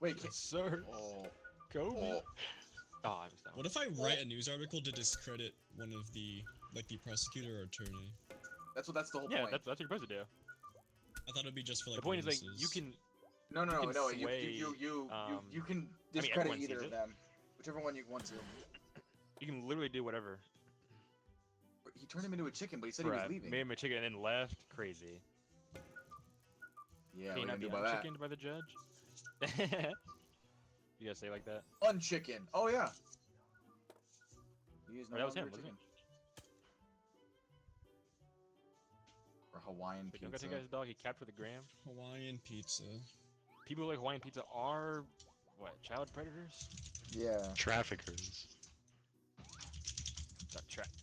Wait, Yes, sir. Oh. Kobe. Oh. Oh, I missed that one. What if I write a news article to discredit one of the, like the prosecutor or attorney? That's the whole Yeah, point. that's what you're supposed to do. I thought it'd be just for like The point is like witnesses. you can. No, you can no. sway, You can I mean, discredit everyone either sees of it. them, whichever one you want to. You can literally do whatever. He turned him into a chicken, but he said he was Bruh, leaving. made him a chicken and then left. Crazy. Yeah, Can you what are not you be gonna do about that? unchickened by the judge? You guys say it like that? Unchicken. Oh yeah. He is no Oh, that was him, longer a wasn't chicken. Or Hawaiian Wait, don't pizza. got you guys' dog. He capped for the gram. Hawaiian pizza. People who like Hawaiian pizza are what? Child predators? Yeah. Traffickers.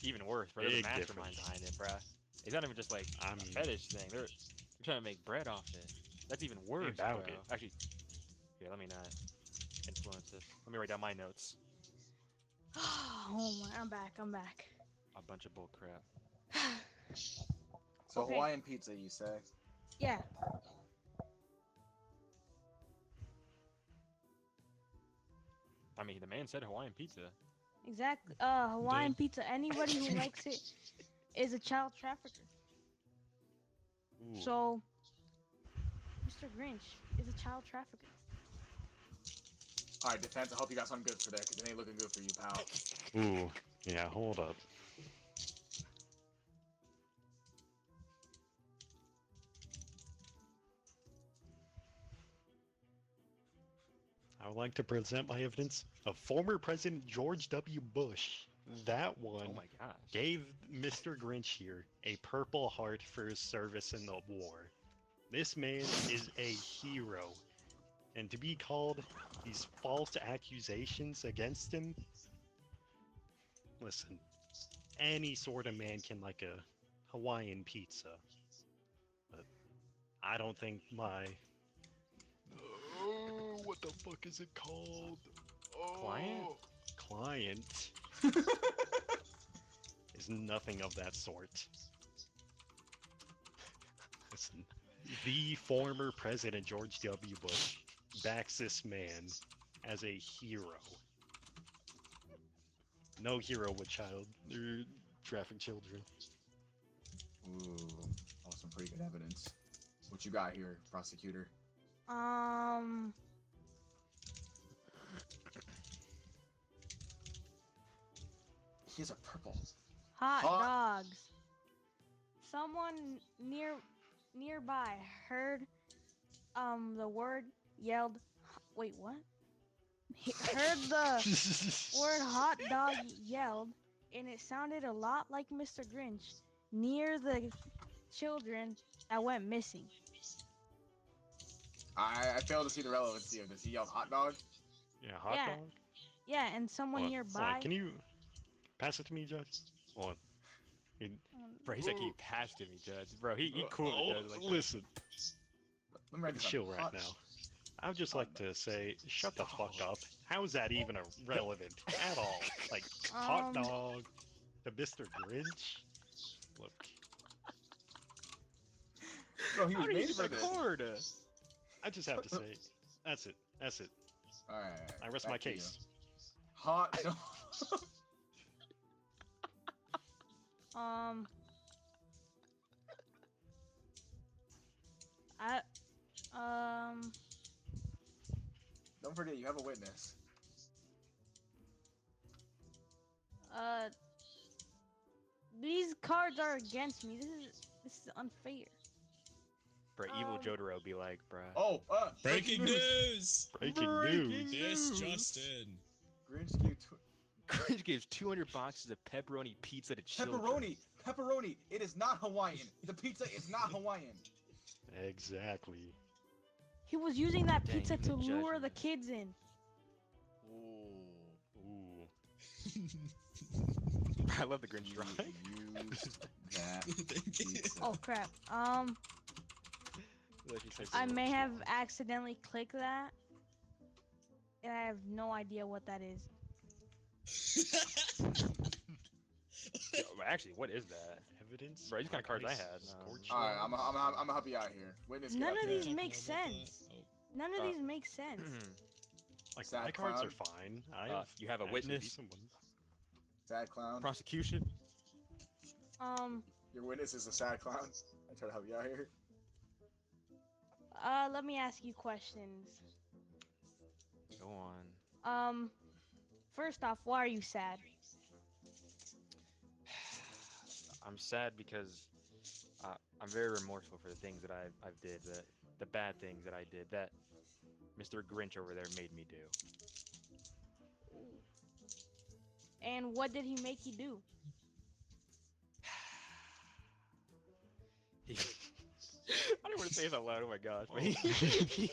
Even worse, bro. There's a Big mastermind difference. behind it, bruh. It's not even just like I a mean, fetish thing. They're trying to make bread off it. That's even worse, about bro. it. Actually, here, let me not influence this. Let me write down my notes. Oh my, I'm back. A bunch of bull crap. So Okay. Hawaiian pizza, you say? Yeah. I mean, the man said Hawaiian pizza. Exactly. Hawaiian pizza. Anybody who likes it is a child trafficker. Ooh. So, Mr. Grinch is a child trafficker. All right, defense. I hope you got something good for that, because it ain't looking good for you, pal. ooh, yeah, hold up. I would like to present my evidence of former President George W. Bush. That one Oh my gosh. gave Mr. Grinch here a Purple Heart for his service in the war. This man is a hero. And to be called these false accusations against him, listen, any sort of man can like a Hawaiian pizza. But I don't think my... what the fuck is it called? Client? Client is nothing of that sort. Listen, the former President George W. Bush backs this man as a hero. No hero with traffic children. Ooh, that was some pretty good evidence. What you got here, prosecutor? He has a purple. Hot Hot- dogs. Someone nearby heard the word yelled. Wait, what? He heard the word hot dog yelled, and it sounded a lot like Mr. Grinch near the children that went missing. I fail to see the relevancy of this. He yelled hot dog. Yeah, hot Yeah. dog? Yeah, and someone Hold on, nearby. can you pass it to me, Judge? Hold on. Bro, he's like, he passed to me, Judge. Bro, he cool with Oh, Judge like that. listen, Let me write this chill down. right Hot- now. I would just hot like to say, shut the fuck up. How is that even relevant at all? Like, hot dog to Mr. Grinch? Look, Bro, he How was did made he for this. record? I just have to say, that's it. That's it. All right. I rest back my to you. case. Hot dog. I Don't forget, you have a witness. these cards are against me. This is unfair. Bro, evil Jotaro be like, bro. Oh, Breaking news! Breaking news. This just in. Grinch gave Grinch gives 200 boxes of pepperoni pizza to children. pepperoni. It is not Hawaiian. The pizza is not Hawaiian. Exactly. He was using that Dang, pizza even to the judge lure the knows. kids in. Ooh. I love the Grinch drawing. He used that Thank you. pizza. Oh crap. Let you say I something. may have accidentally clicked that, and I have no idea what that is. Yo, actually, what is that? Evidence. Bro, these kind of cards I ice, had. scorch All right, logs. I'm gonna help you out here. Witness, get None up of here. these Talk make more about that. sense. Oh, None of Uh, these make sense. Like Sad my cards clown. are fine. I have you have a actually witness. decent ones. Sad clown. Prosecution. Your witness is a sad clown. I try to help you out here. Let me ask you questions. Go on. First off, why are you sad? I'm sad because I'm very remorseful for the things that I've did, the bad things that I did, that Mr. Grinch over there made me do. And what did he make you do? He, I don't want to say this out loud. Oh my gosh! But he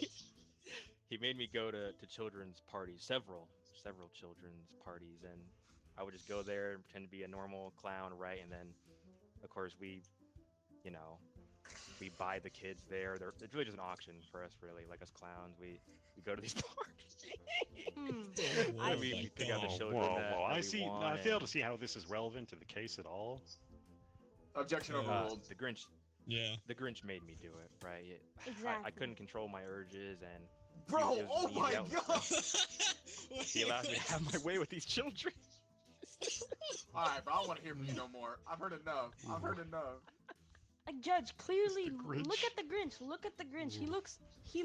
made me go to children's parties, several children's parties, and I would just go there and pretend to be a normal clown, right? And then, of course, you know, we buy the kids there. It's really just an auction for us, really, like us clowns. We go to these parties. Hmm. whoa, I We see. pick out the Oh, children whoa, that, whoa! that I we see. want. I fail and, to see how this is relevant to the case at all. Objection Uh, overruled. the Grinch. yeah. The Grinch made me do it, right? I Exactly. couldn't control my urges, and Bro, it was oh an easy my outlet. god! He allows me to have my way with these children. Alright, bro, I don't want to hear from you no more. I've heard enough. I've heard enough. Like, Judge, clearly, Grinch. look at the Grinch. Look at the Grinch. He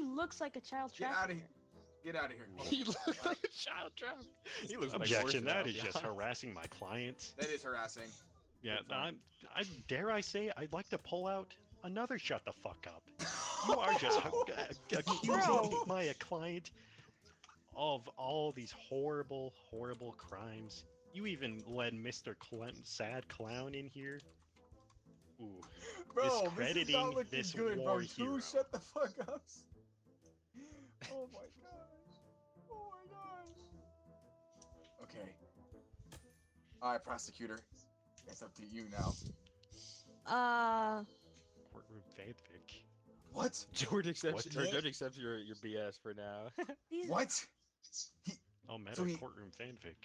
looks like a child Get out of trafficker. here. Get out of here. He looks like a child trafficker. He looks like Objection. a horse, That is I'll be just honest. harassing my client. That is harassing. Yeah, Good point. I dare I say I'd like to pull out another shut the fuck up. You are just accusing Bro. my client of all these horrible, horrible crimes. You even let Mr. Sad Clown in here. Ooh, Bro, this is discrediting not looking this good, war bro. hero. Two shut the fuck ups. Oh my gosh. Oh my gosh. Okay. Alright, prosecutor. It's up to you now. Courtroom fanfic. What? George accepts, What? or Judge accepts your BS for now. These What? Oh, meta So he- courtroom fanfic.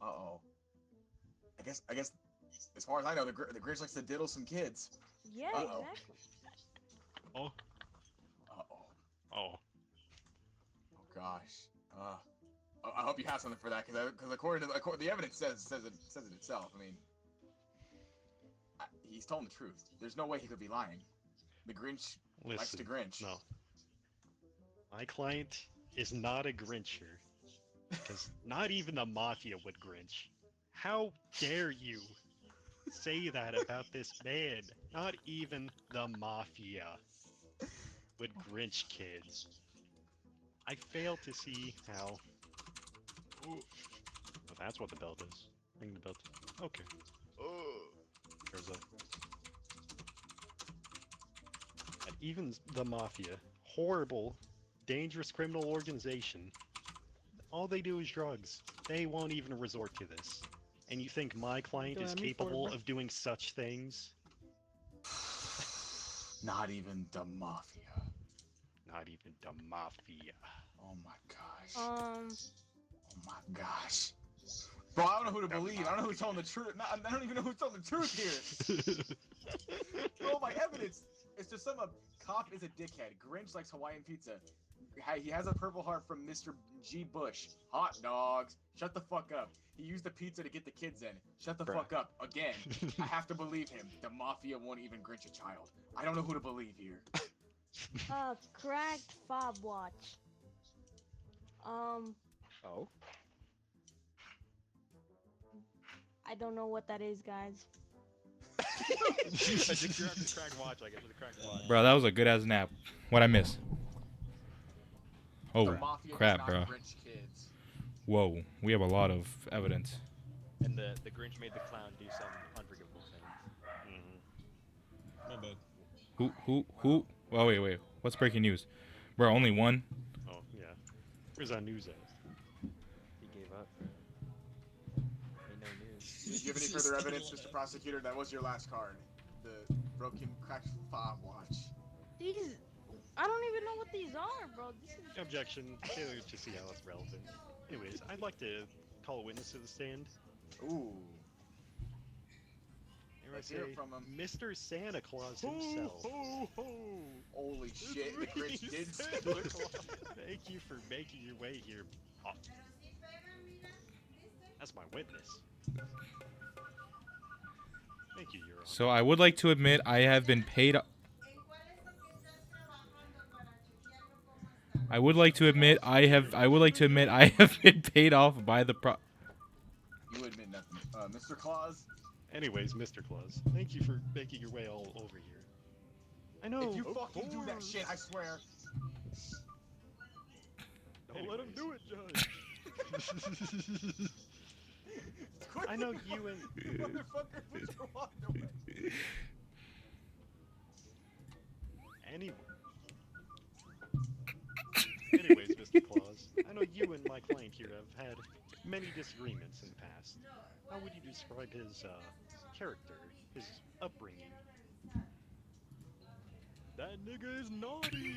Uh-oh. I guess, as far as I know, the Grinch likes to diddle some kids. Yeah, Uh-oh. exactly. Oh, Uh-oh. oh. Oh gosh. I hope you have something for that, because according to the evidence says it itself. I mean, he's telling the truth. There's no way he could be lying. The Grinch likes to Listen, Grinch. no. My client is not a Grincher. Because not even the Mafia would Grinch. How dare you say that about this man? Not even the Mafia would Grinch kids. I fail to see how... Ooh. Oh, that's what the bell does. Ring the bell. Okay. There's a... And even the Mafia, horrible, dangerous criminal organization, all they do is drugs. They won't even resort to this. And you think my client Don't is have me for it, capable bro. of doing such things? Not even the Mafia. Not even the Mafia. Oh my gosh. Um, Oh my gosh. Bro, I don't know who to believe. I don't know who's telling the truth. I don't even know who's telling the truth here. Bro, my evidence is just some cop is a dickhead. Grinch likes Hawaiian pizza. He has a Purple Heart from Mr. G. Bush. Hot dogs. Shut the fuck up. He used the pizza to get the kids in. Shut the Bruh. fuck up. Again, I have to believe him. The Mafia won't even Grinch a child. I don't know who to believe here. cracked fob watch. Oh. I don't know what that is, guys. It's a crack watch, I guess. It's a crack watch. Bro, that was a good ass nap. What'd I miss? The Oh, Mafia crap, does bro. not Grinch kids. Whoa. We have a lot of evidence. And the Grinch made the clown do some unforgivable things. Mhm. My bad. Who? Oh, wait. What's breaking news? Bro, only one? Oh, yeah. Where's our news at? He gave up. Ain't no news. Do you have any further evidence, Mr. Prosecutor? That was your last card. The broken, cracked fob watch. These I don't even know what these are, bro. This is Objection. Failure to see how it's relevant. Anyways, I'd like to call a witness to the stand. Ooh. And I Let's hear it say, from him. Mr. Santa Claus Ho, himself. ho, ho. Holy It's shit, the me, Grinch did Santa say it. Claus. Thank you for making your way here. Oh, that's my witness. Thank you, Your Honor. So I would like to admit I have been paid. I would like to admit I have. I would like to admit I have been paid off by the pro. You admit nothing. Mr. Claus, Anyways, Mr. Claus, thank you for making your way all over here. I know. if you of fucking do that course. shit, I swear. Don't let him Anyways. do it, Judge. Quit I know the you and motherfucker put your wand away. Anyways, Mr. Claus, I know you and my client here have had many disagreements in the past. How would you describe his character, his upbringing? That nigga is naughty.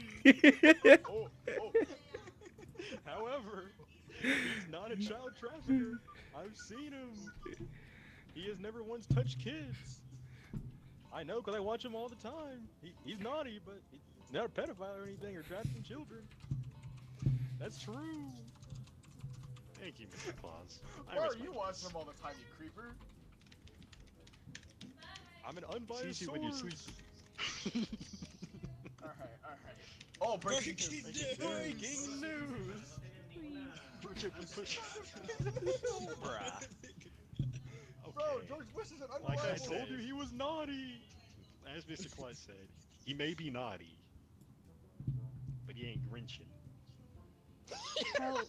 Oh, oh. However, he's not a child trafficker. I've seen him. He has never once touched kids. I know because I watch him all the time. He's naughty, but he's not a pedophile or anything or trafficking children. That's true. Thank you, Mr. Claus. I Why are rest my you case. watching him all the time, you creeper? I'm an Sees unbiased you when you're source. sleeping. Alright, alright. Oh, breaking Breaking news. news. Breaking news. Push it, push it. Bruh. Bro, Okay. George Bush is an Like I I unreliable. told you he was naughty. As Mr. Claus said, he may be naughty, but he ain't Grinchin'. help.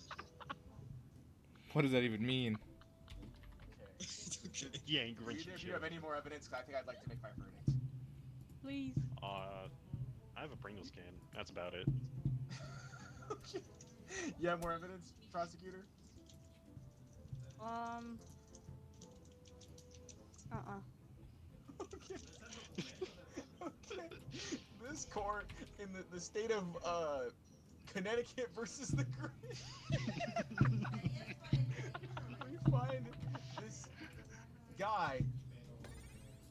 What does that even mean? Okay. Okay. He ain't Do either Grinchin'. of you have any more evidence? 'Cause I think I'd like to make my verdict. Please. I have a Pringles can. That's about it. Okay. You have more evidence, prosecutor? Okay. Okay. This court in the state of Connecticut versus the Grinch. We find this guy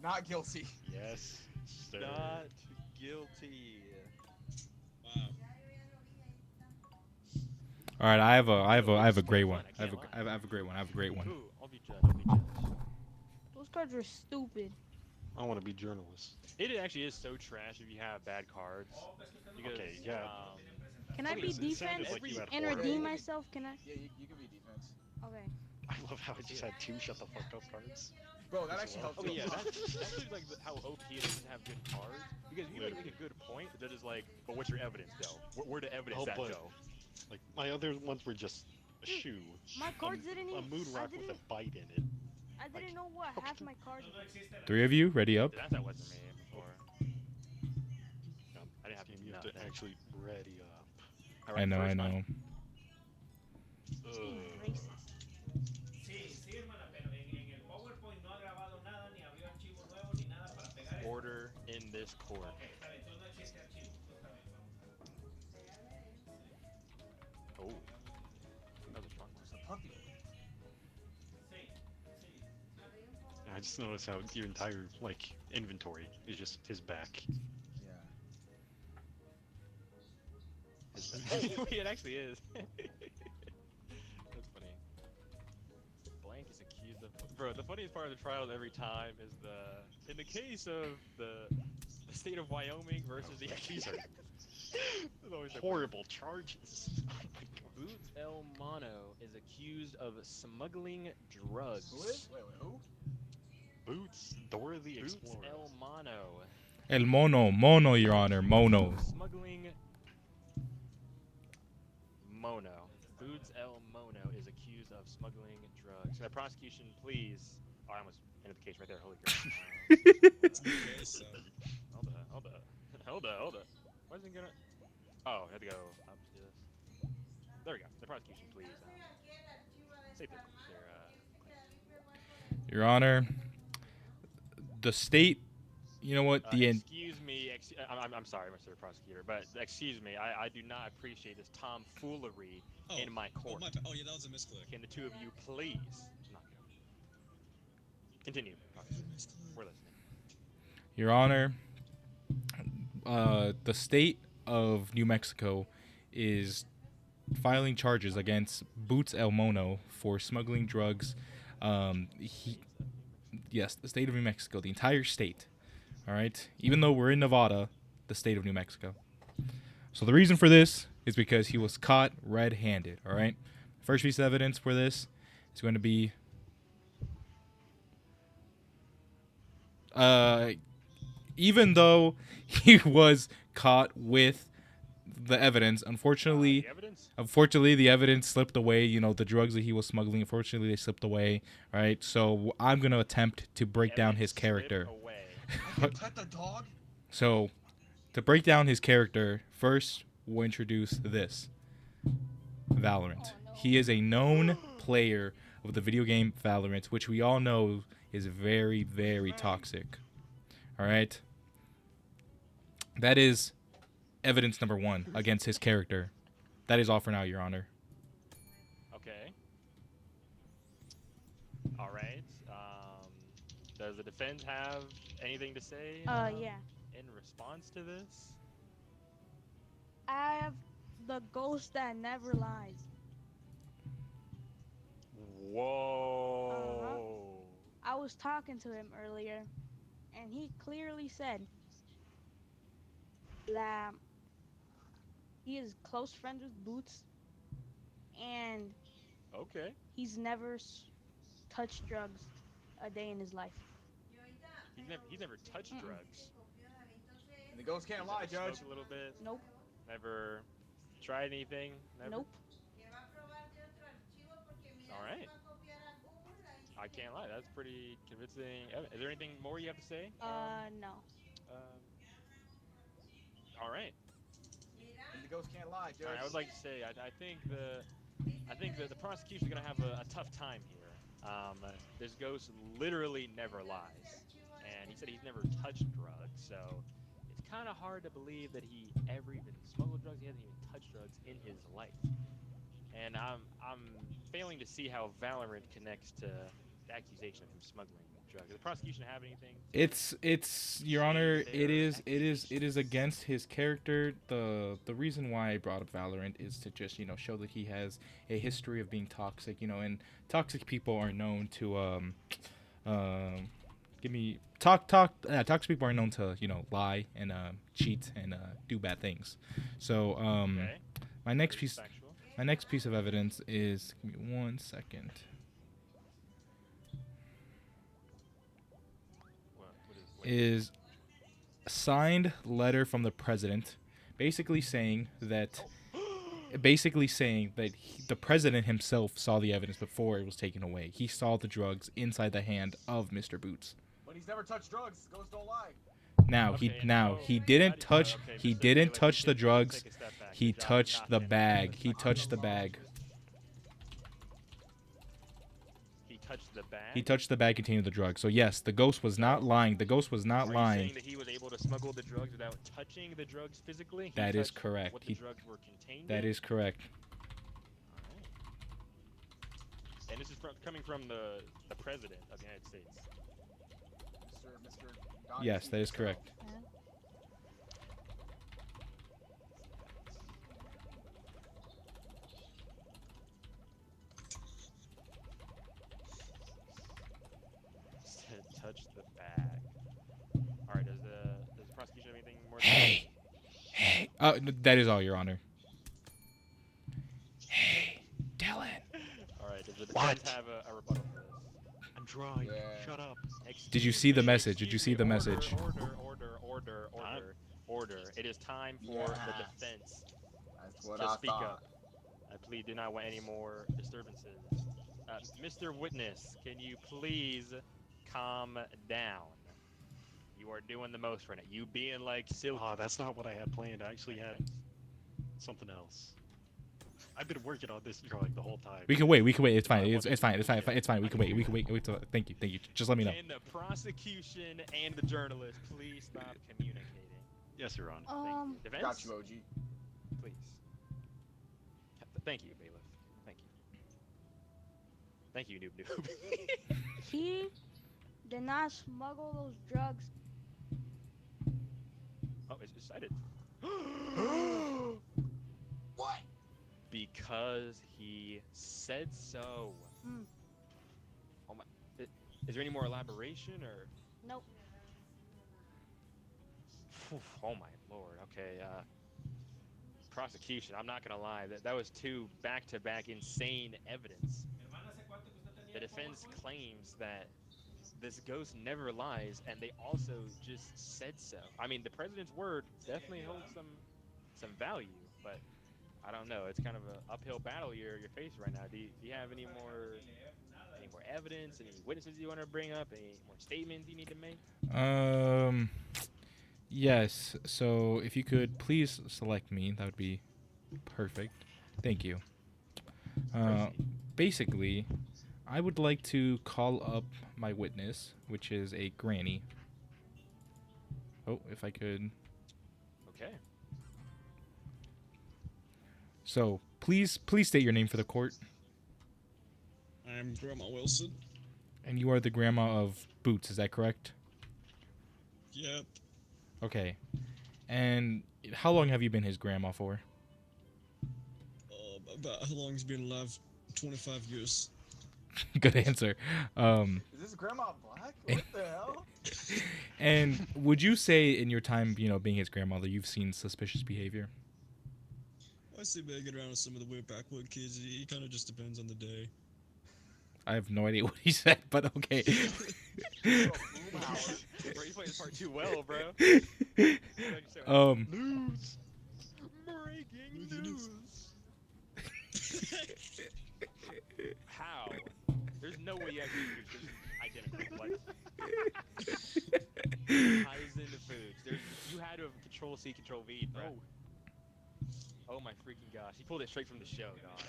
not guilty. Yes, sir. Not guilty. Wow. All right, I have a great one. I I have can't a, I have a great one. I have a great one. Ooh, I'll be judge. I'll be judge. Those cards are stupid. I want to be journalist. It actually is so trash if you have bad cards. Because, Okay, yeah. Can I Okay, be so it sounded defense like you had and horrible- redeem myself? Can I? Yeah, you can be defense. Okay. I love how I just had two shut the fuck up cards. Bro, that As actually well. helps. okay, you a yeah, lot. that's like how OP it is to have good cards. Because you make a good point, but they're just like, but what's your evidence though? Where the evidence Oh, that but- go? Like my other ones were just a shoe, My cards didn't a even. moon I rock with a didn't. bite in it. I didn't know what half my cards. were. 3 of you, ready up. That's not what's the name before. I didn't have Damn, to you have nothing. to actually ready up. I know, I know. Just being racist. Order in this court. Oh, that was a strong one. It's a puppy. I just noticed how your entire like inventory is just his back. Yeah. It actually is. That's funny. Blank is accused of. Bro, the funniest part of the trial every time is in the case of the state of Wyoming versus the. These are It's always like, horrible charges. Oh my God. Boots El Mono is accused of smuggling drugs. Who is? Wait, who? Boots, Dora the Boots Explorer. El Mono. El mono, Your Honor, mono. Smuggling. Mono. Boots El Mono is accused of smuggling drugs. The prosecution, please. Oh, I almost ended the case right there. Holy crap. Okay, so Hold up. Why isn't it gonna? Oh, I had to go up to this. There we go. The prosecution, please. State their Your Honor, the state. You know what? The end. excuse me. I'm sorry, Mr. Prosecutor, but excuse me, I do not appreciate this tomfoolery Oh, in my oh, court. oh yeah, that was a misclick. Can the two of you please knock it off? Continue, Prosecutor. We're listening. Your Honor, the state of New Mexico is filing charges against Boots El Mono for smuggling drugs. Yes, the state of New Mexico, the entire state. All right, even though we're in Nevada, the state of New Mexico. So the reason for this is because he was caught red-handed. All right, first piece of evidence for this is going to be even though he was caught with the evidence, unfortunately, The evidence? the evidence slipped away. You know, the drugs that he was smuggling, unfortunately, they slipped away. All right, so I'm gonna attempt to break down his Evidence slipped character. away. I can pet the dog. So, to break down his character, first we'll introduce this Valorant. He is a known player of the video game Valorant, which we all know is very, very toxic. All right, that is evidence number one against his character. That is all for now, Your Honor. Okay. All right. Does the defense have anything to say? Yeah. In response to this? I have the ghost that never lies. Whoa. I was talking to him earlier, and he clearly said that he is close friends with Boots, and Okay. he's never touched drugs a day in his life. He's never touched drugs. And the ghost can't lie, Never Judge. smoked a little bit. Nope. Never tried anything. Never. Nope. All right. I can't lie. That's pretty convincing. Is there anything more you have to say? No. Um, all right. And the ghost can't lie, Judge. All right. I would like to say I think the prosecution is gonna have a tough time here. This ghost literally never lies, and he said he's never touched drugs, so it's kind of hard to believe that he ever even smuggled drugs. He hasn't even touched drugs in his life, and I'm failing to see how Valorant connects to the accusation of him smuggling drugs. Does the prosecution have anything? It's Your Honor, it is against his character. The reason why I brought up Valorant is to just, show that he has a history of being toxic, and toxic people are known to toxic people are known to, lie and cheat and do bad things. So Okay. my next piece Factual. of evidence is, give me 1 second. What Is a signed letter from the president basically saying that the president himself saw the evidence before it was taken away. He saw the drugs inside the hand of Mr. Boots. But he's never touched drugs. Ghosts don't lie. Now Okay, he no. didn't touch Okay, he Mr. didn't Bailiff, touch you the can drugs. take a step back. He Your job is touched not the to answer bag. this He question. touched the bag. He touched the bag. He touched the bag containing the drugs. So yes, the ghost was not lying. The ghost was not Are lying. you saying that he was able to smuggle the drugs without touching the drugs physically? He That is touched correct. What the He- drugs were contained That in? is correct. Alright. And this is coming from the president of the United States. Mr. Don Yes, that is himself. correct. Said touch the bag. Alright, does the prosecution have anything more to say? Hey. That is all, Your Honor. Hey, Dylan. Alright, does the What? defense have a rebuttal for this? I'm drawing. Yeah. Shut up. Did you see the message? Did you see the message? Order. It is time for the Yes. defense That's what to I speak thought. up. I plead do not want any more disturbances. Mr. Witness, can you please calm down? You are doing the most right now. You being like silly. Oh, that's not what I had planned. I actually had something else. I've been working on this drawing the whole time. We can wait. It's fine. I It's wasn't- fine. It's fine. We can wait. Thank you. Just let me know. Can the prosecution and the journalist please stop communicating? Yes, You're on. Defense? Got you, OG. Please. Thank you, bailiff. Thank you. Thank you, noob noob. He did not smuggle those drugs. Oh, it's decided. What? Because he said so. Hmm. Oh my. i- Is there any more elaboration or? Nope. Oh my lord. Okay. Prosecution. I'm not gonna lie. That was two back-to-back insane evidence. The defense claims that this ghost never lies, and they also just said so. I mean, the president's word definitely holds some value, but I don't know. It's kind of an uphill battle you're facing right now. Do you have any more evidence, any witnesses you want to bring up, any more statements you need to make? Um. Yes. So if you could please select me, that would be perfect. Thank you. Uh, Proceed. basically, I would like to call up my witness, which is a granny. Oh, if I could. Okay. So please state your name for the court. I'm Grandma Wilson. And you are the grandma of Boots, is that correct? Yep. Okay. And how long have you been his grandma for? About how long he's been alive? 25 years. Good answer. Is this Grandma Black? What the hell? And would you say in your time, being his grandmother, you've seen suspicious behavior? I see I get around with some of the weird backwood kids. It kind of just depends on the day. I have no idea what he said, but okay. Bro, boom hour. Bro, you played this part too well, bro. um, News. Breaking news. How? There's no way you actually identical. What? Kaizen Foods. You had to have Control C, Control V, bro. Oh my freaking gosh! He pulled it straight from the show, dog.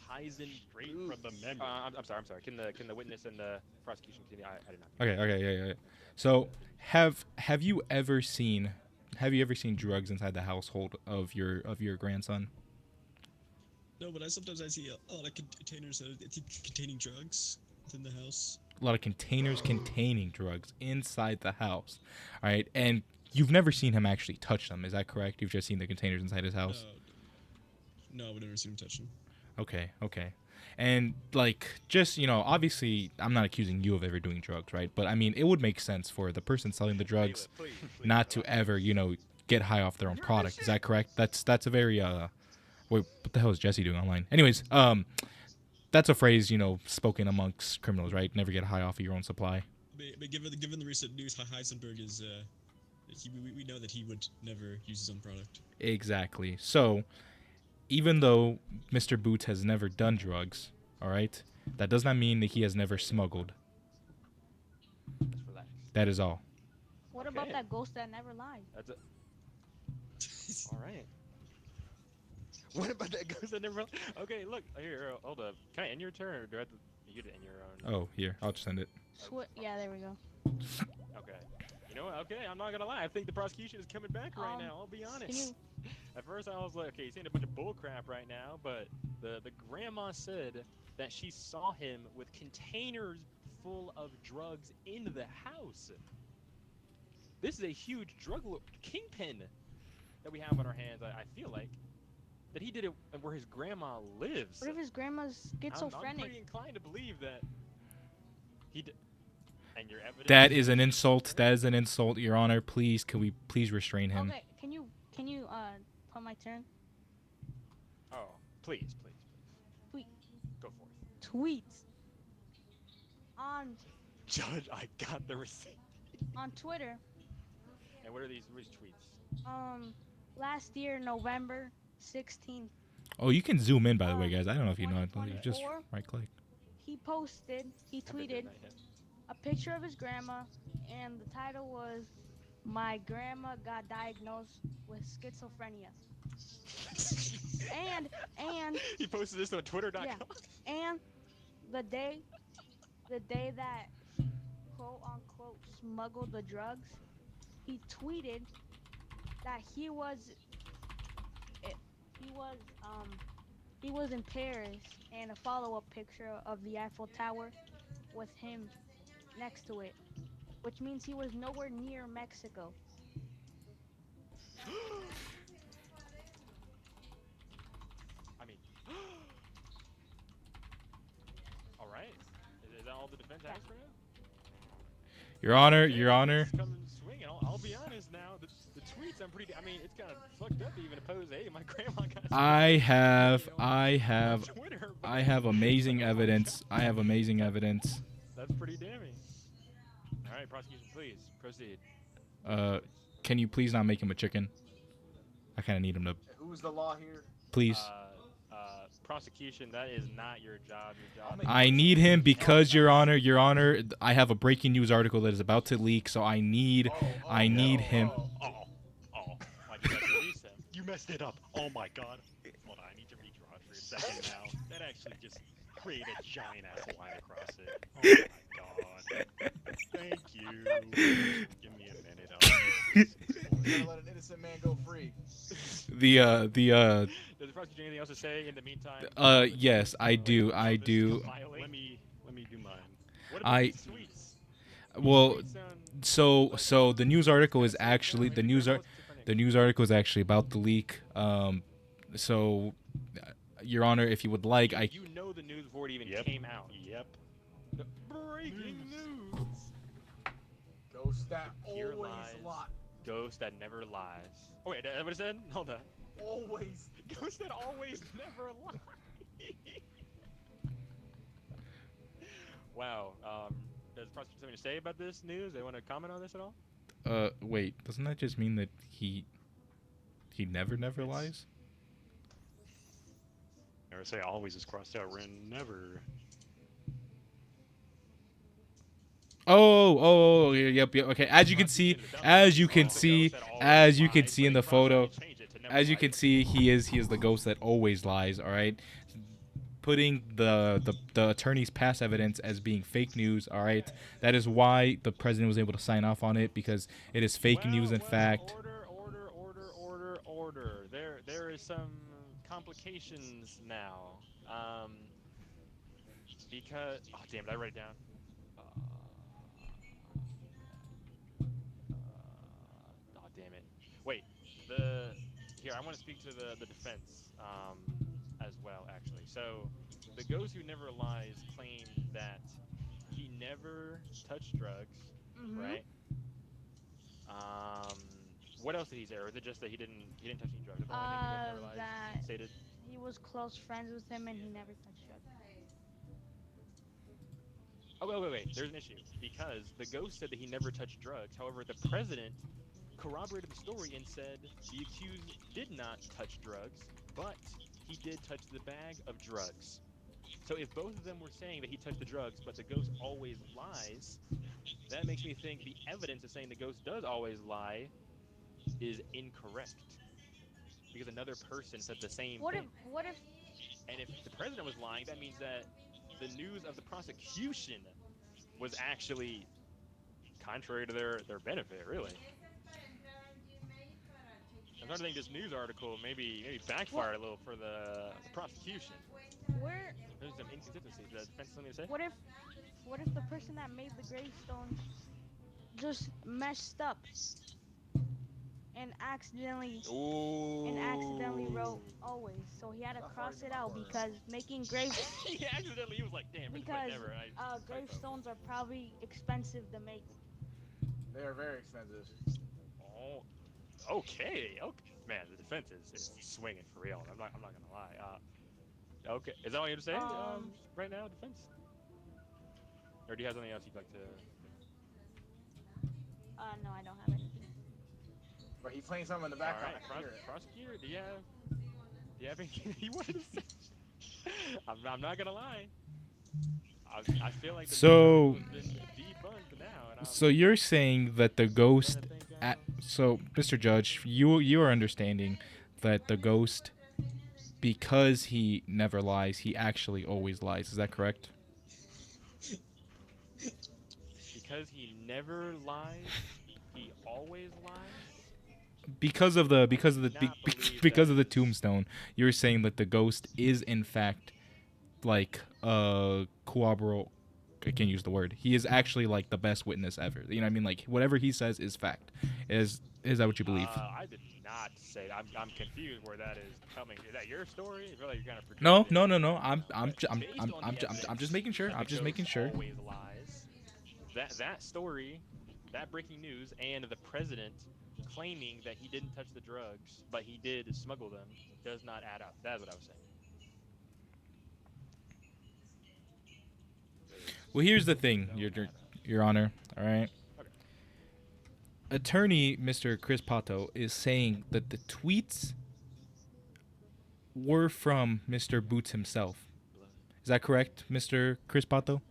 Kaizen Straight from the menu. I'm sorry. Can the witness and the prosecution continue? I did not. okay, yeah. So, have you ever seen drugs inside the household of your grandson? No, but sometimes I see a lot of containers containing drugs within the house. A lot of containers containing drugs inside the house. All right, and you've never seen him actually touch them. Is that correct? You've just seen the containers inside his house. No, I've never seen him touch them. Okay. And just obviously, I'm not accusing you of ever doing drugs, right? But I mean, it would make sense for the person selling the drugs Please, not to ever, get high off their own product. Is that correct? That's a very wait, what the hell is Jesse doing online? Anyways, that's a phrase spoken amongst criminals, right? Never get high off of your own supply. But given the recent news, Heisenberg is we know that he would never use his own product. Exactly. So, even though Mr. Boots has never done drugs, all right, that does not mean that he has never smuggled. Just relax. That is all. What about Okay. that ghost that never lied? That's it. All right. What about that ghost that never? Okay, look here. Hold up. Can I end your turn, or do I have to? You get to end your own. Oh, here, I'll just send it. Yeah, there we go. Okay. You know what? Okay, I'm not gonna lie. I think the prosecution is coming back right Um, now. I'll be Can honest. you? At first, I was like, okay, he's saying a bunch of bull crap right now, but the grandma said that she saw him with containers full of drugs in the house. This is a huge kingpin that we have on our hands. I feel like that he did it where his grandma lives. What if his grandma's I'm schizophrenic? pretty inclined to believe that he did. And your evidence. That is an insult. That is an insult, Your Honor. Please, can we please restrain him? Okay, can you put my turn? Oh, please. Tweet. Go forth. Tweets. On Judge, I got the receipt. on Twitter. And what are these tweets? Last year November 16th, Oh, you can zoom in, by the way, guys. I don't know if you know it. You just 2024. right click. he tweeted a picture of his grandma, and the title was, "My grandma got diagnosed with schizophrenia." and He posted this on Twitter.com. Yeah. and the day that he quote unquote smuggled the drugs, he tweeted that it, he was he was in Paris, and a follow-up picture of the Eiffel Tower with him next to it, which means he was nowhere near Mexico. I mean, all right. Is that all the defense Yeah. has for now? Your Honor, Okay, Your defense Honor. is coming swinging. I'll be honest now. The tweets, I'm pretty. I mean, it's kind of fucked up to even oppose. Hey, my grandma got I stabbed, have, you know, I on have, Twitter, but I have it's like, amazing oh my god, evidence. I have amazing evidence. that's pretty damning. All right, prosecution, please proceed. Uh, can you please not make him a chicken? I kind of need him to. Who's the law here? Please. Prosecution, that is not your job. Your job make is you I a need chicken. him because, Your Nice. Honor, Your Honor, I have a breaking news article that is about to leak, so I need, I need him. Oh, like you guys release him. You messed it up. Oh my god. Hold on, I need to redraw it for a second now. That actually just created a giant ass line across it. Oh my god. Thank you. Give me a minute. I'll get this Gotta boy. let an innocent man go free. The Does the prosecutor anything else to say in the meantime? yes, I do, I This is do. compiling? Let me do mine. What about I, these tweets? These well, tweets sound so the news article is kinda actually maybe grandma was schizophrenic. the news article is actually about the leak. So, Your Honor, if you would like, I You know the news before it even Yep. came out. Yep. The breaking news. Ghost that Here always lies lie. Ghost that never lies. Oh wait, that what it said? Hold on. Always. Ghost that always never lie. Wow. Does the prosecutor have something to say about this news? They want to comment on this at all? wait, doesn't that just mean that he never It's- lies? Never say always is crossed out. Ren never. Oh, yep, okay. As you can see, as you can see, as you can see in the photo, as you can see, he is the ghost that always lies. All right, putting the attorney's past evidence as being fake news. All right, that is why the president was able to sign off on it, because it is fake news in fact. Order. There is some complications now. Because oh damn it, I write it down. Oh damn it. Wait, the here I want to speak to the defense as well actually. So the ghost who never lies claimed that he never touched drugs, Mm-hmm. right? Um, what else did he say? Or is it just that he didn't touch any drugs? Is that the only thing the ghost never lies That stated? he was close friends with him and he never touched drugs. Oh wait. There's an issue because the ghost said that he never touched drugs. However, the president corroborated the story and said the accused did not touch drugs, but he did touch the bag of drugs. So if both of them were saying that he touched the drugs, but the ghost always lies, that makes me think the evidence of saying the ghost does always lie is incorrect. Because another person said the same What if thing. what if And if the president was lying, that means that the news of the prosecution was actually contrary to their benefit, really. I'm starting to think this news article maybe backfired a little for the prosecution. where There's some inconsistencies. Does the defense have something to say? what if the person that made the gravestones just messed up and accidentally wrote always, so he had to Not cross hard it to out remember. because making grave He accidentally was like, damn, it's because never. Typo. gravestones are probably expensive to make. They are very expensive. Oh, okay. Man, the defense is swinging for real. I'm not gonna lie. Okay, is that all you have to say right now, defense? Or do you have something else you'd like to? No, I don't have anything. But he's playing something in the All background. right, I can hear it. prosecutor, do you have anything you wanted to say? I'm not gonna lie. I feel like the So- news article's been debunked now, and So you're saying that the ghost, starting to think, so Mr. Judge, you are understanding that the ghost, because he never lies, he actually always lies. Is that correct? because he never lies, he always lies. not believe because that of the is tombstone, you're saying that the ghost is in fact like corroborate. I can't use the word. He is actually like the best witness ever. You know what I mean? Like whatever he says is fact. Is that what you believe? I did not say. I'm confused where that is coming. Is that your story? I feel like you're kind of No, projecting. no, no, no. I'm I'm But ju- based on the I'm just evidence making sure. that I'm the just ghost making sure. always lies, that story, that breaking news, and the president claiming that he didn't touch the drugs but he did smuggle them does not add up. That's what I was saying. Well, here's the Those thing, don't add up. Your Honor. All right. Okay. Attorney Mr. Chris Pato is saying that the tweets were from Mr. Boots himself. Blood. Is that correct, Mr. Chris Pato?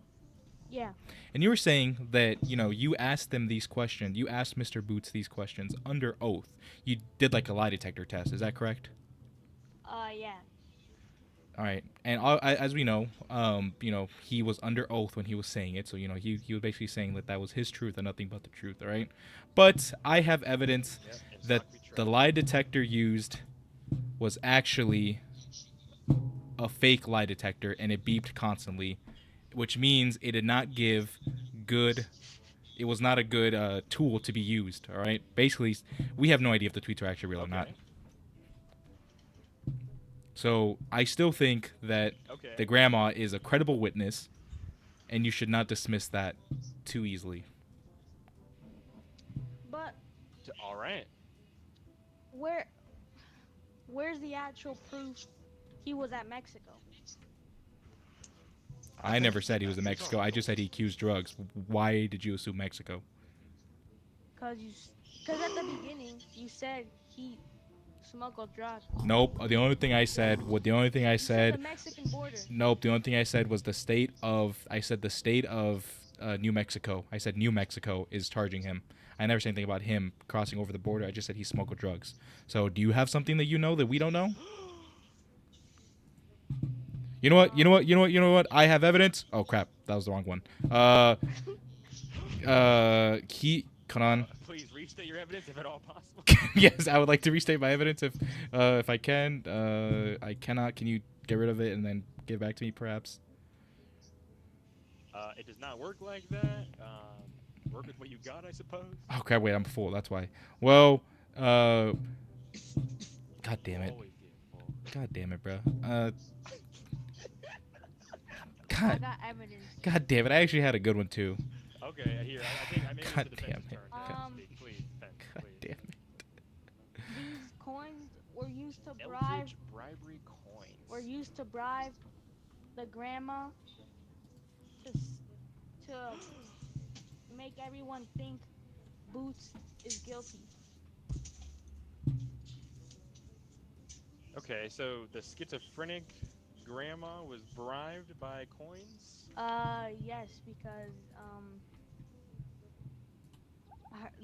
Yeah. And you were saying that, you asked them these questions. You asked Mr. Boots these questions under oath. You did like a lie detector test. Is that correct? Yeah. All right. And as we know, he was under oath when he was saying it. So, he was basically saying that that was his truth and nothing but the truth. All right. But I have evidence Yep. And that stock we the trust. lie detector used was actually a fake lie detector and it beeped constantly, which means it did not give good. It was not a good tool to be used. All right. Basically, we have no idea if the tweets are actually real or not. Okay. So I still think that Okay. the grandma is a credible witness, and you should not dismiss that too easily. But All right. where where's the actual proof he was at Mexico? I never said he was in That's his Mexico. I just said he articles. accused drugs. Why did you assume Mexico? Cause at the beginning you said he smuggled drugs. Nope. The only thing I said. The only thing I You said the said. Mexican border. Nope. The only thing I said was the state of. I said the state of New Mexico. I said New Mexico is charging him. I never said anything about him crossing over the border. I just said he smuggled drugs. So do you have something that you know that we don't know? You know what? You know what? You know what? You know what? I have evidence. Oh crap! That was the wrong one. Come on. Please restate your evidence if at all possible. Yes, I would like to restate my evidence if I can. I cannot. Can you get rid of it and then give it back to me, perhaps? It does not work like that. Work with what you got, I suppose. Oh crap! Wait, I'm full. That's why. Well, God damn it. Always get full. God damn it, bro. I God, got evidence. God damn it. I actually had a good one too. Okay, here. I think maybe God it's the damn defense's it. turn to speak. Please, defense, God please. damn it. These coins were used to bribe Eldritch bribery coins. the grandma to make everyone think Boots is guilty. Okay, so the schizophrenic grandma was bribed by coins? Yes, because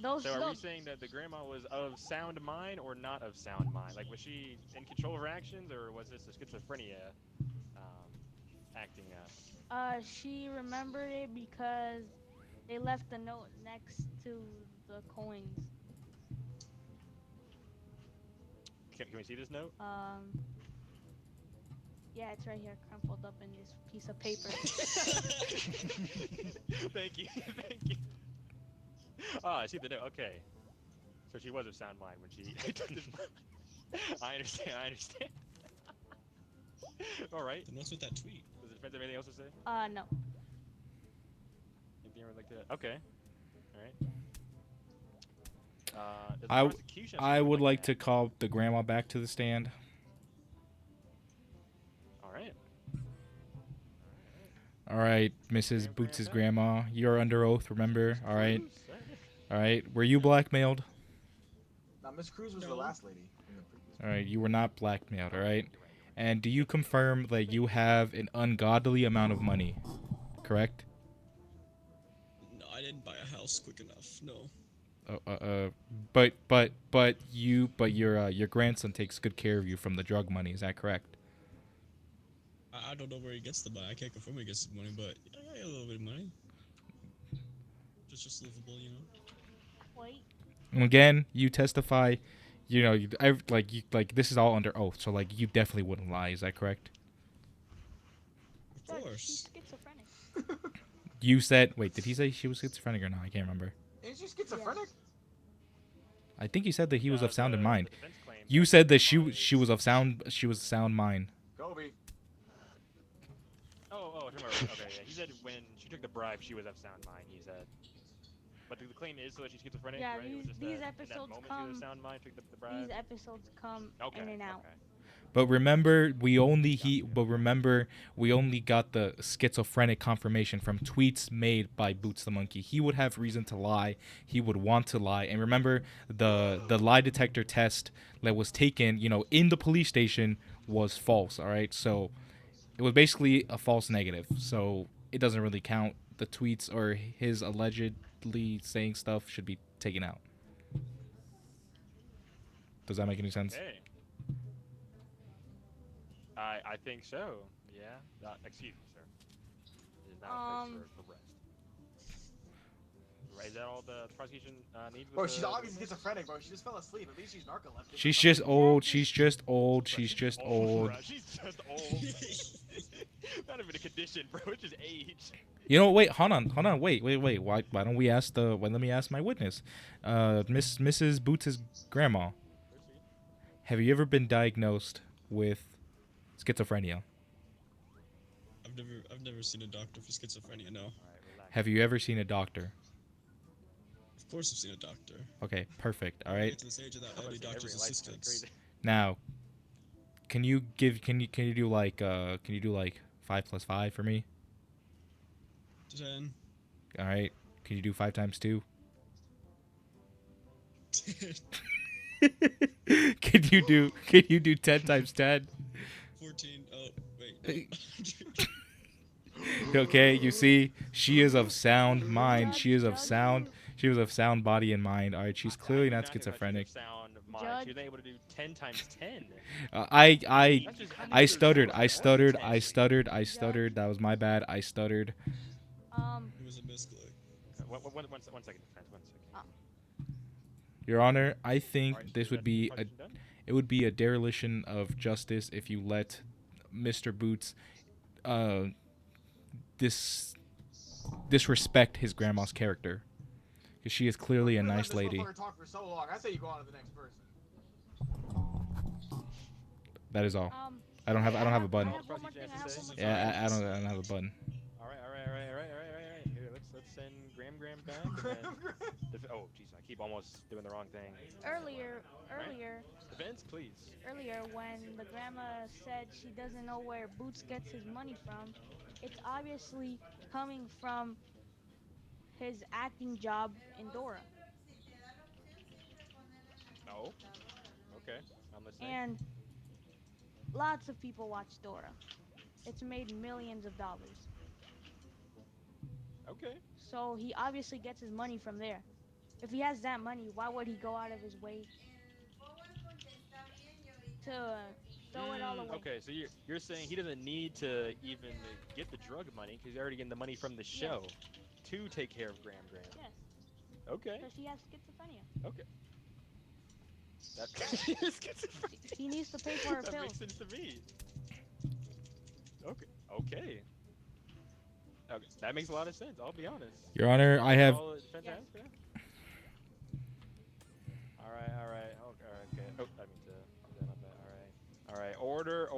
those So are we those saying that the grandma was of sound mind or not of sound mind? Like, was she in control of her actions, or was this a schizophrenia acting up? she remembered it because they left the note next to the coins. Can we see this note? Yeah, it's right here, crumpled up in this piece of paper. Thank you, thank you. Oh, I see the note. Okay. So she was of sound mind when she took this. I understand, I understand. Alright. Then what's with that tweet? Does the defense have anything else to say? No. Anything you would like to... Okay. Alright. Does the I prosecution have I something would they'd like to add? call the grandma back to the stand. Alright. All right, Mrs. Boots' grandma, you're under oath, remember? All right. All right. Were you blackmailed? Now, Miss Cruz was the No. last lady in the previous. All right, you were not blackmailed, all right? And do you confirm that you have an ungodly amount of money? Correct? No, I didn't buy a house quick enough. No. But your grandson takes good care of you from the drug money. Is that correct? I don't know where he gets the money. I can't confirm where he gets the money, but yeah, I got a little bit of money. Just livable, you know. Wait. Again, you testify. You know, like this is all under oath, so like you definitely wouldn't lie. Is that correct? Of Judge, course. she's schizophrenic. You said. Wait, did he say she was schizophrenic or not? I can't remember. Ain't she schizophrenic? I think he said that he was of sound in The mind. defense claims You that said that Grandma she is- was of sound mind. Kobe. Okay, yeah. He said when she took the bribe, she was of sound mind. He said, but the claim is so that she's schizophrenic, Yeah, right? It was just these that in that episodes moment she was come. of sound mind, took the bribe. These episodes come Okay, in and out. okay. But remember, we only Gotcha. but remember, we only got the schizophrenic confirmation from tweets made by Boots the Monkey. He would have reason to lie. He would want to lie. And remember, the lie detector test that was taken, in the police station was false. All right, so it was basically a false negative. So it doesn't really count. The tweets or his allegedly saying stuff should be taken out. Does that make any sense? Okay. I think so. Yeah. Excuse me, sir. It is now a place for rest. Right, is that all the prosecution needs? With Bro, she's the obviously witness? schizophrenic, bro. She just fell asleep. At least she's narcoleptic. She's just old. She's just old. Bro, She's just old, old. bro. She's just old. Not even a condition, bro. It's just age. Wait, hold on, wait. Why don't we ask let me ask my witness, Mrs. Boots' grandma. Proceed. Have you ever been diagnosed with schizophrenia? I've never seen a doctor for schizophrenia. No. All right, relax. Have you ever seen a doctor? Of course, I've seen a doctor. Okay, perfect. All I right. get to this age without I'm any gonna say doctor's every life's kinda assistance. crazy. Now, can you do like 5 + 5 for me? 10. All right. Can you do 5 × 2? Can you do 10 × 10? 14. Oh, wait. No. Okay, you see, she is of sound mind. Judge, She is of judge, sound. She was of sound body and mind. All right, she's clearly not I do schizophrenic. think sound mind. Judge. She was able to do 10 times 10. I That's just I stuttered. Or I stuttered. I 10. stuttered. I stuttered. That was my bad. I stuttered. It was a misclick. One second, defense. 1 second. Your Honor, I think Alright, this is would that be a prosecution done? it would be a dereliction of justice if you let Mr. Boots disrespect his grandma's character, because she is clearly a You've let nice this lady. motherfucker talk for so long. I say you go on to the next person. That is all. I don't have a button. I have one more thing. I have one more thing. Yeah, I don't have a button. All right. Here, let's send Graham back. And then oh, jeez, I keep almost doing the wrong thing. Earlier, Defense, please. when the grandma said she doesn't know where Boots gets his money from, it's obviously coming from his acting job in Dora. Oh, okay. I'm listening. And lots of people watch Dora. It's made millions of dollars. Okay. So he obviously gets his money from there. If he has that money, why would he go out of his way to throw it all away? Okay, so you're saying he doesn't need to even get the drug money because he's already getting the money from the show to take care of Graham. Yes, Okay. because he has schizophrenia. Okay. That He needs to pay for her that pills. makes sense to me. Okay. That makes a lot of sense. I'll be honest. Your Honor, I have. All the defense Yes. has, yeah? All right. Okay. Oh, I mean to. Not that. All right. Order. I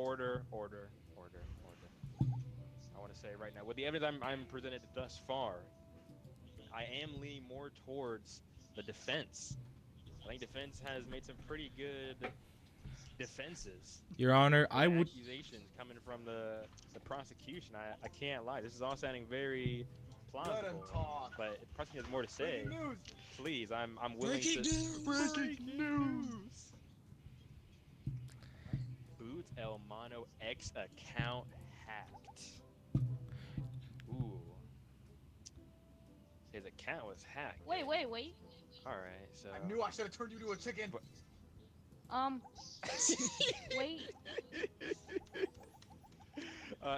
want to say right now, with the evidence I'm presented thus far, I am leaning more towards the defense. I think defense has made some pretty good defenses. Your Honor, The I would. accusations coming from the prosecution. I can't lie. This is all sounding very Let him plausible. talk. But if the prosecution has more to say, Breaking news. please, I'm willing Breaking to. news! Breaking news! Boots El Mono X account hacked. Ooh. His account was hacked. Wait. Alright, so. I knew I should have turned you to a chicken. Wait.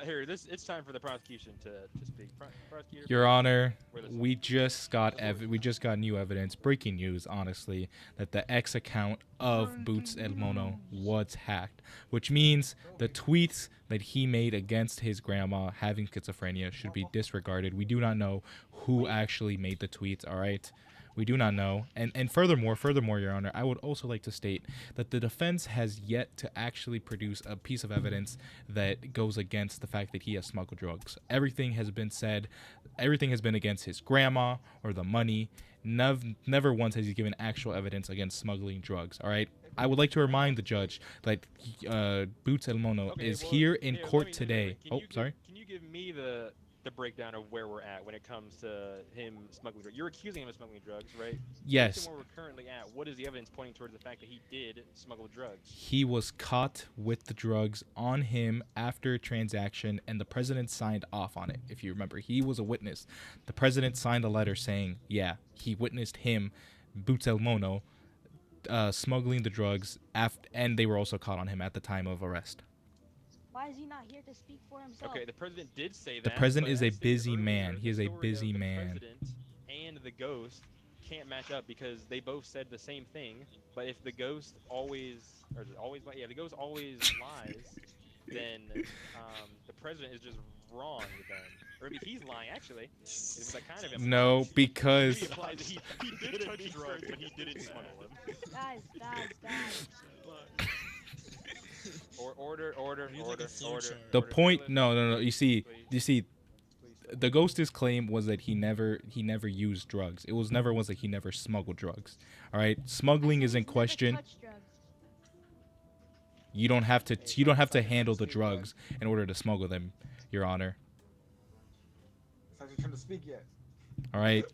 Here, it's time for the prosecution to speak. Prosecutor, Your please Honor, wear this one. we just got new evidence, breaking news, honestly, that the X account of Boots El Mono was hacked, which means the tweets that he made against his grandma having schizophrenia should be disregarded. We do not know who actually made the tweets, all right? We do not know. And furthermore, Your Honor, I would also like to state that the defense has yet to actually produce a piece of evidence that goes against the fact that he has smuggled drugs. Everything has been said, everything has been against his grandma or the money. Never once has he given actual evidence against smuggling drugs, all right? I would like to remind the judge that Boots El Mono Okay, is well, here in here, court let me today. Can Oh, you sorry. Can you give me the breakdown of where we're at when it comes to him smuggling drugs? You're accusing him of smuggling drugs, right? Yes. Based on where we're currently at, what is the evidence pointing towards the fact that he did smuggle drugs? He was caught with the drugs on him after a transaction, and the president signed off on it. If you remember, he was a witness. The president signed a letter saying, yeah, he witnessed him, Boots El Mono, smuggling the drugs, and they were also caught on him at the time of arrest. Why is he not here to speak for himself? Okay, the president did say that. The president but is as a stated busy earlier, man. He the is a story of busy the man. president and the ghost can't match up because they both said the same thing. But if the ghost the ghost always lies, then the president is just wrong then. Or maybe he's lying actually. Is what that kind of implies. No, because Maybe implies that he did touch drugs, but he didn't smuggle them. Guys. Order. We need like a flow chart. the order. point. Please, No. You see, please. the ghost's claim was that he never used drugs. It was never was that he never smuggled drugs. All right, smuggling is in He's never question. touched drugs. You don't have to handle the drugs in order to smuggle them, Your Honor. It's not your turn to speak yet. All right.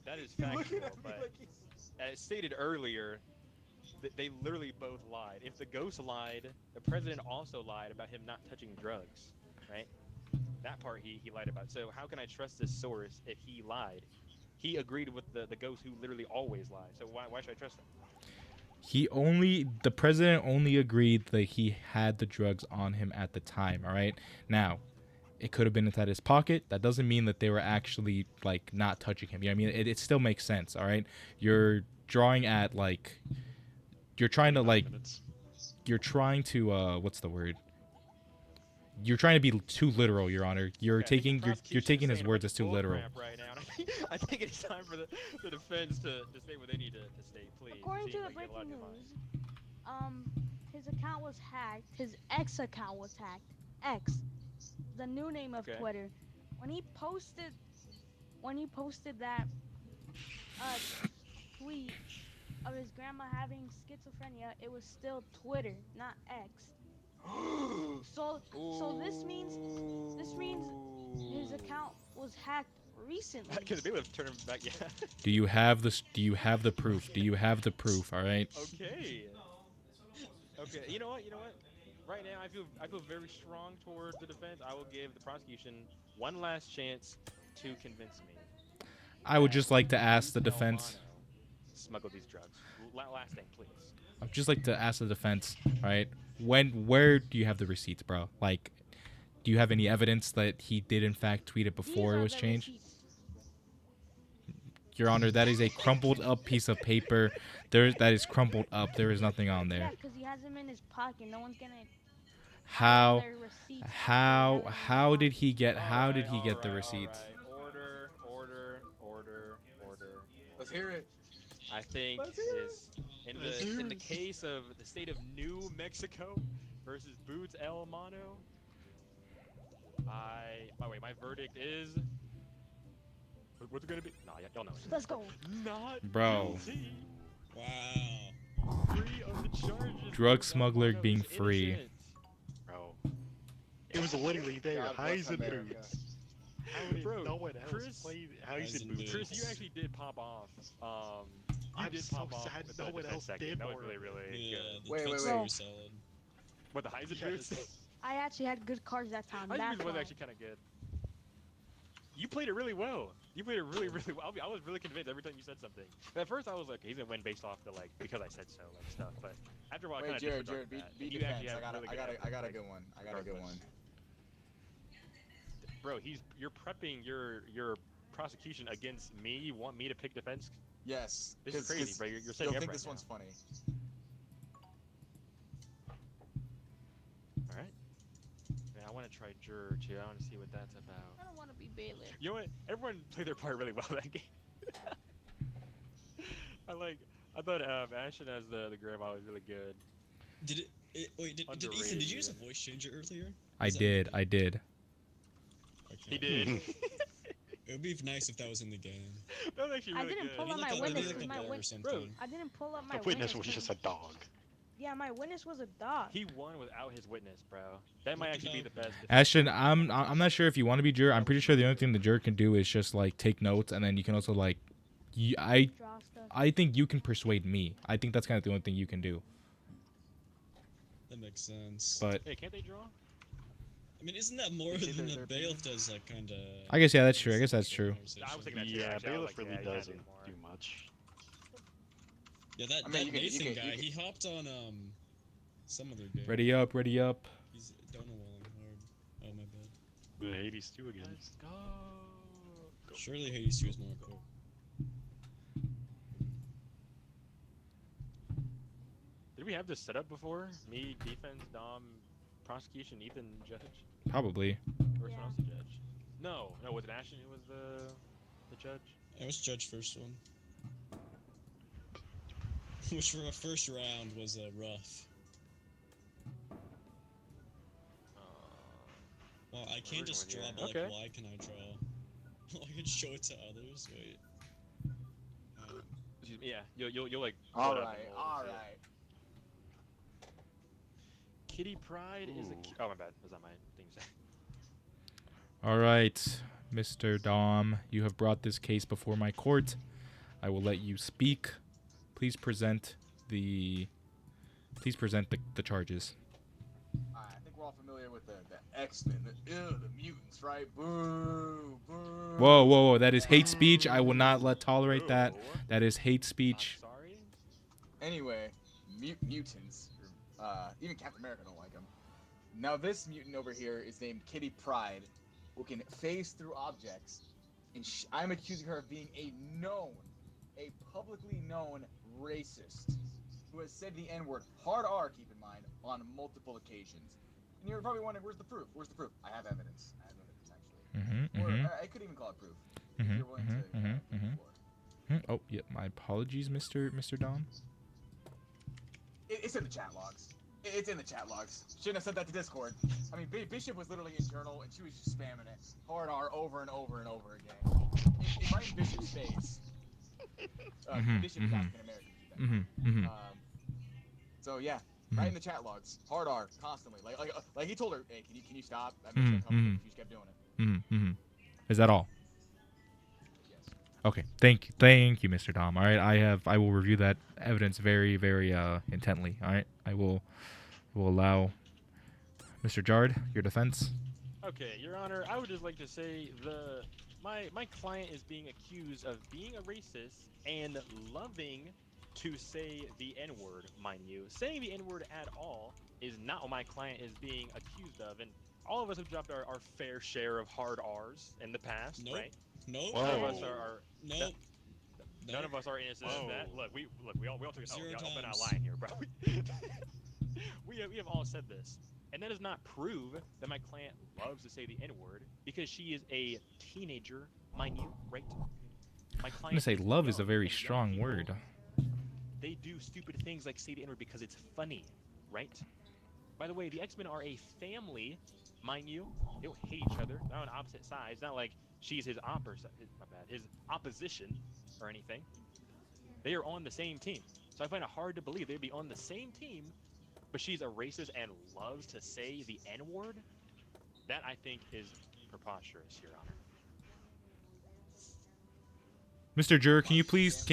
That is You're looking factual, at me but like he's... as stated earlier, they literally both lied. If the ghost lied, the president also lied about him not touching drugs, right? That part he lied about. So how can I trust this source if he lied? He agreed with the ghost who literally always lies. So why should I trust him? The president only agreed that he had the drugs on him at the time. All right. Now, it could have been inside his pocket. That doesn't mean that they were actually like not touching him. You know what I mean? It still makes sense. All right. You're drawing at like, you're trying to what's the word? You're trying to be too literal, Your Honor. You're taking his words as too literal. Right now. I think it's time for the defense to state what they need to state, please. According to Seems the like you have a lot breaking on your news, mind. his account was hacked. His X account was hacked. X, the new name of Okay. Twitter. When he posted that tweet of his grandma having schizophrenia, it was still Twitter, not X. So this means his account was hacked recently. Because they would have turned him back. Yeah. Do you have the proof? Do you have the proof? All right. Okay. You know what? Right now, I feel very strong towards the defense. I will give the prosecution one last chance to convince me. I would just like to ask the defense. Smuggle these drugs. Last thing, please. I'd just like to ask the defense. All right. Where do you have the receipts, bro? Like, do you have any evidence that he did in fact tweet it before it was changed? Your Honor, that is a crumpled up piece of paper. That is crumpled up. There is nothing on there. Yeah, because he has them in his pocket. No one's gonna. How their receipts after how they have them in how his did pocket. he get All the right, receipts? Order. Let's hear it. I think Let's hear is in the case of the state of New Mexico versus Boots El Mono. My verdict is. What's it gonna be? Nah, y'all know. Let's go. Not Bro. guilty. Wow. Free of the charges. Drug Boots El smuggler Mono being is free. innocent. Bro. It was literally there. God Highs bless and America. boots. How did Bro, no one else Chris- play highs and boots? Chris, you actually did pop off. You I'm did so pop off sad with no the one defense else second. did That was more. really Yeah, good. the Wait, defense wait, is wait. very solid. What, the Heisen Yes. boots? I actually had good cards that time. Heisen That's boots was why. actually kind of good. You played it really well. You played it really well. I was really convinced every time you said something. At first, I was like, he's gonna win based off the because I said so stuff. But after a while, I Wait, kind of Jared, disregarded be that. be And you defense. actually have really good I got a evidence, good one. I got a good regardless. one. Bro, you're prepping your prosecution against me. You want me to pick defense? Yes. This is crazy, bro. You're setting You'll me up think right this now. one's funny. All right. Man, I want to try juror too. I want to see what that's about. I don't want to be bailiff. You know what? Everyone played their part really well that game. I like. I thought Ashton as the grandma was really good. Did wait, did Ethan, Underrated did you use a even. voice changer earlier? I Was that did. me? I did. He Okay. did. It would be nice if that was in the game. That was actually I really didn't good. pull Maybe up like my a, witness maybe like because a my bear or witness. something. I didn't pull up my The witness was 'cause- just a dog. Yeah, my witness was a dog. He won without his witness, bro. That might What actually be the about- best. defense Ashton, ever. I'm not sure if you want to be juror. I'm pretty sure the only thing the juror can do is just like take notes, and then you can also like, Draw stuff. I think you can persuade me. I think that's kind of the only thing you can do. That makes sense. But Hey, can't they draw? I mean, isn't that more Is than there- the bailiff does? Like, kind of. I guess, yeah, that's true. I guess that's true. I was thinking that too, Yeah, actually. I was bailiff like, really yeah, you gotta do doesn't more. do much. Yeah, that, I mean, that you can- you Nathan can- guy, you he hopped on some other game. Ready up, ready up. He's don't know while I'm hard. Oh my bad. The Hades 2 again. Let's go. Surely Hades 2 is more cool. Did we have this set up before? Me, defense, Dom, prosecution, Ethan, judge? Probably. Or Yeah. someone else the judge? No, was it Ashton who was the judge? I was judge first one. Which for a first round was rough. Well, I can't just working draw, with but like, you. why can I draw? I can show it to others. Wait. Excuse me, yeah, you'll like. All put up right, and we'll all see it. right. Kitty Pride is a. Ooh. Oh my bad, that's not my thing to say. All right, Mr. Dom, you have brought this case before my court. I will let you speak. Please present the charges. I think we're all familiar with the X-Men, the mutants, right? Boo, boo. Whoa, whoa, whoa! That is hate speech. I will not tolerate that. Ooh. That is hate I'm speech. sorry. Anyway, mutants. Even Captain America don't like them. Now this mutant over here is named Kitty Pride, who can phase through objects, and I'm accusing her of being a publicly known racist, who has said the N-word, hard R, keep in mind, on multiple occasions. And you're probably wondering, where's the proof? Where's the proof? I have evidence. I have evidence, actually. Mm-hmm. Or I could even call it proof. If Mhm, you're willing to mhm, put mhm, it on the mhm. floor. Oh, yeah. My apologies, Mr. Dom. It's in the chat logs. It's in the chat logs. Shouldn't have sent that to Discord. I mean, Bishop was literally internal, and she was just spamming it. Hard R over and over and over again. It right in Bishop's face. Mhm, Bishop is mhm. African American. Mm-hmm. Mm-hmm. So yeah, Mhm. right in the chat logs. Hard R constantly. Like he told her, hey, can you stop? I made sure Mhm, come. mhm. She just kept doing it. Mm-hmm. Mm-hmm. Is that all? Yes. Okay. Thank you, Mr. Dom. All right. I will review that evidence very, very intently. All right. I will allow Mr. Jard your defense. Okay, Your Honor, I would just like to say my client is being accused of being a racist and loving to say the N-word, mind you. Saying the N-word at all is not what my client is being accused of, and all of us have dropped our fair share of hard R's in the past, Nope. right? Nope. Whoa. None of us are Nope. none of us are innocent of that. Whoa. Look, we all took it. Oh, Zero yeah, we're not times. lying here, bro. we have all said this. And that does not prove that my client loves to say the N-word because she is a teenager, mind you, right? My client I'm gonna say is love is a young, very and young strong people, word. They do stupid things like say the N-word because it's funny, right? By the way, the X-Men are a family, mind you. They don't hate each other. They're on opposite sides. Not like she's his his opposition or anything. They are on the same team. So I find it hard to believe they'd be on the same team, but she's a racist and loves to say the N-word. That I think is preposterous, Your Honor. Mr. Juror, can you please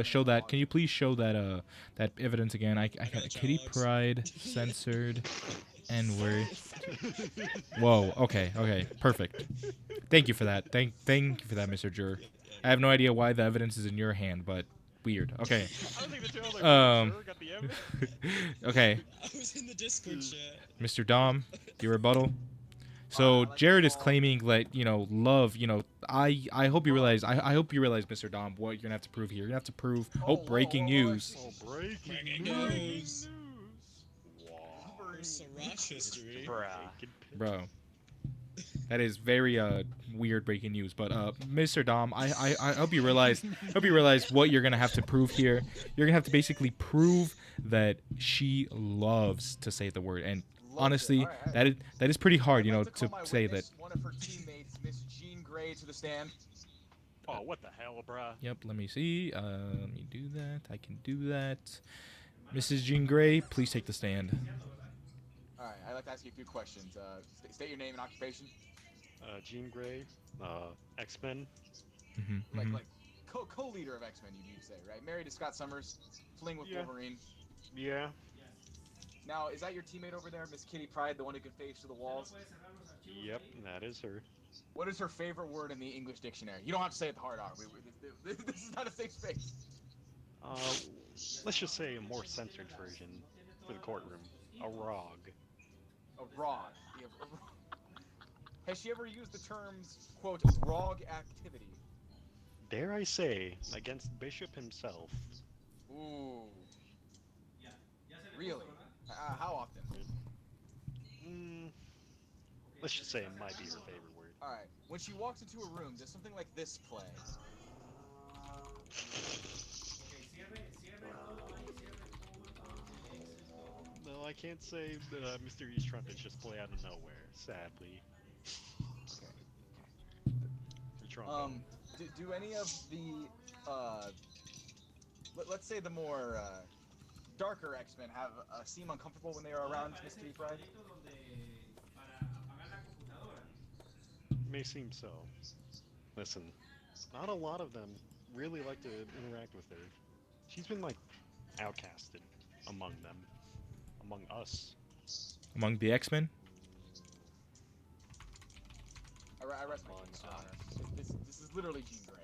show that? Can you please show that that evidence again? I got got the Kitty chat logs. Pride censored N-word. Whoa. Okay. Perfect. Thank you for that. Thank you for that, Mr. Juror. I have no idea why the evidence is in your hand, but weird. Okay. I was thinking the two, I was like, sure, got the evidence. Okay. I was in the Discord chat. Mr. Dom, your rebuttal. So like Jared that is ball. claiming that love. I hope you realize. I hope you realize, Mr. Dom, what you're gonna have to prove here. You're gonna have to prove. Oh, Whoa, breaking whoa, whoa, news. Oh, breaking Breaking news. news. Wow. Breaking Sriracha history. Bruh. Bacon pit. Bro. That is very weird breaking news. But Mr. Dom, I hope you realize what you're gonna have to prove here. You're gonna have to basically prove that she loves to say the word. And Loves it. honestly, All right. that is pretty hard, I'd like to to call my say that. witness, one of her teammates, Miss Jean Grey, to the stand. Oh, what the hell, bruh? Yep, let me see. Let me do that. I can do that. Mrs. Jean Grey, please take the stand. All right, I'd like to ask you a few questions. State your name and occupation. Jean Grey, X-Men. Like co-leader of X-Men, you'd say, right? Married to Scott Summers, fling with Yeah. Wolverine. Yeah. Now, is that your teammate over there, Miss Kitty Pryde, the one who can phase through the walls? Yep, that is her. What is her favorite word in the English dictionary? You don't have to say it the hard R. This is not a safe space. Uh, let's just say a more censored version for the courtroom. A rog. A rod. Has she ever used the terms, quote, "rog activity"? Dare I say, against Bishop himself. Ooh. Really? How often? Mm, let's just say it might be her favorite word. All right. When she walks into a room, does something like this play? No, I can't say Mr. East Trumpets just play out of nowhere, sadly. Okay. The trombone. Do any of the let's say the more darker X-Men seem uncomfortable when they are around Miss Kitty Pryde? May seem so. Listen, not a lot of them really like to interact with her. She's been, like, outcasted among them. Among us. Among the X-Men? I rest my case, Your Honor. This is literally Jean Grey.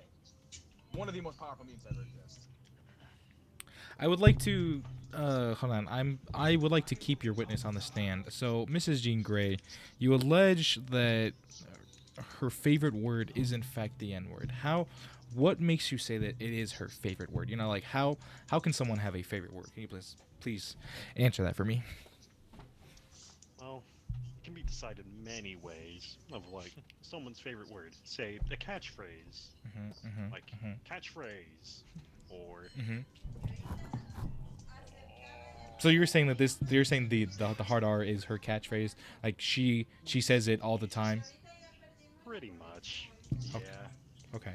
One of the most powerful mutants ever exist. I would like to hold on. I would like to keep your witness on the stand. So, Mrs. Jean Grey, you allege that her favorite word is in fact the N-word. What makes you say that it is her favorite word? Like how can someone have a favorite word? Can you please answer that for me? Well, it can be decided many ways of, like, someone's favorite word. Say, a catchphrase. Like, catchphrase. Or... So you're saying that you're saying the hard R is her catchphrase? Like she says it all the time? Pretty much. Yeah. Okay.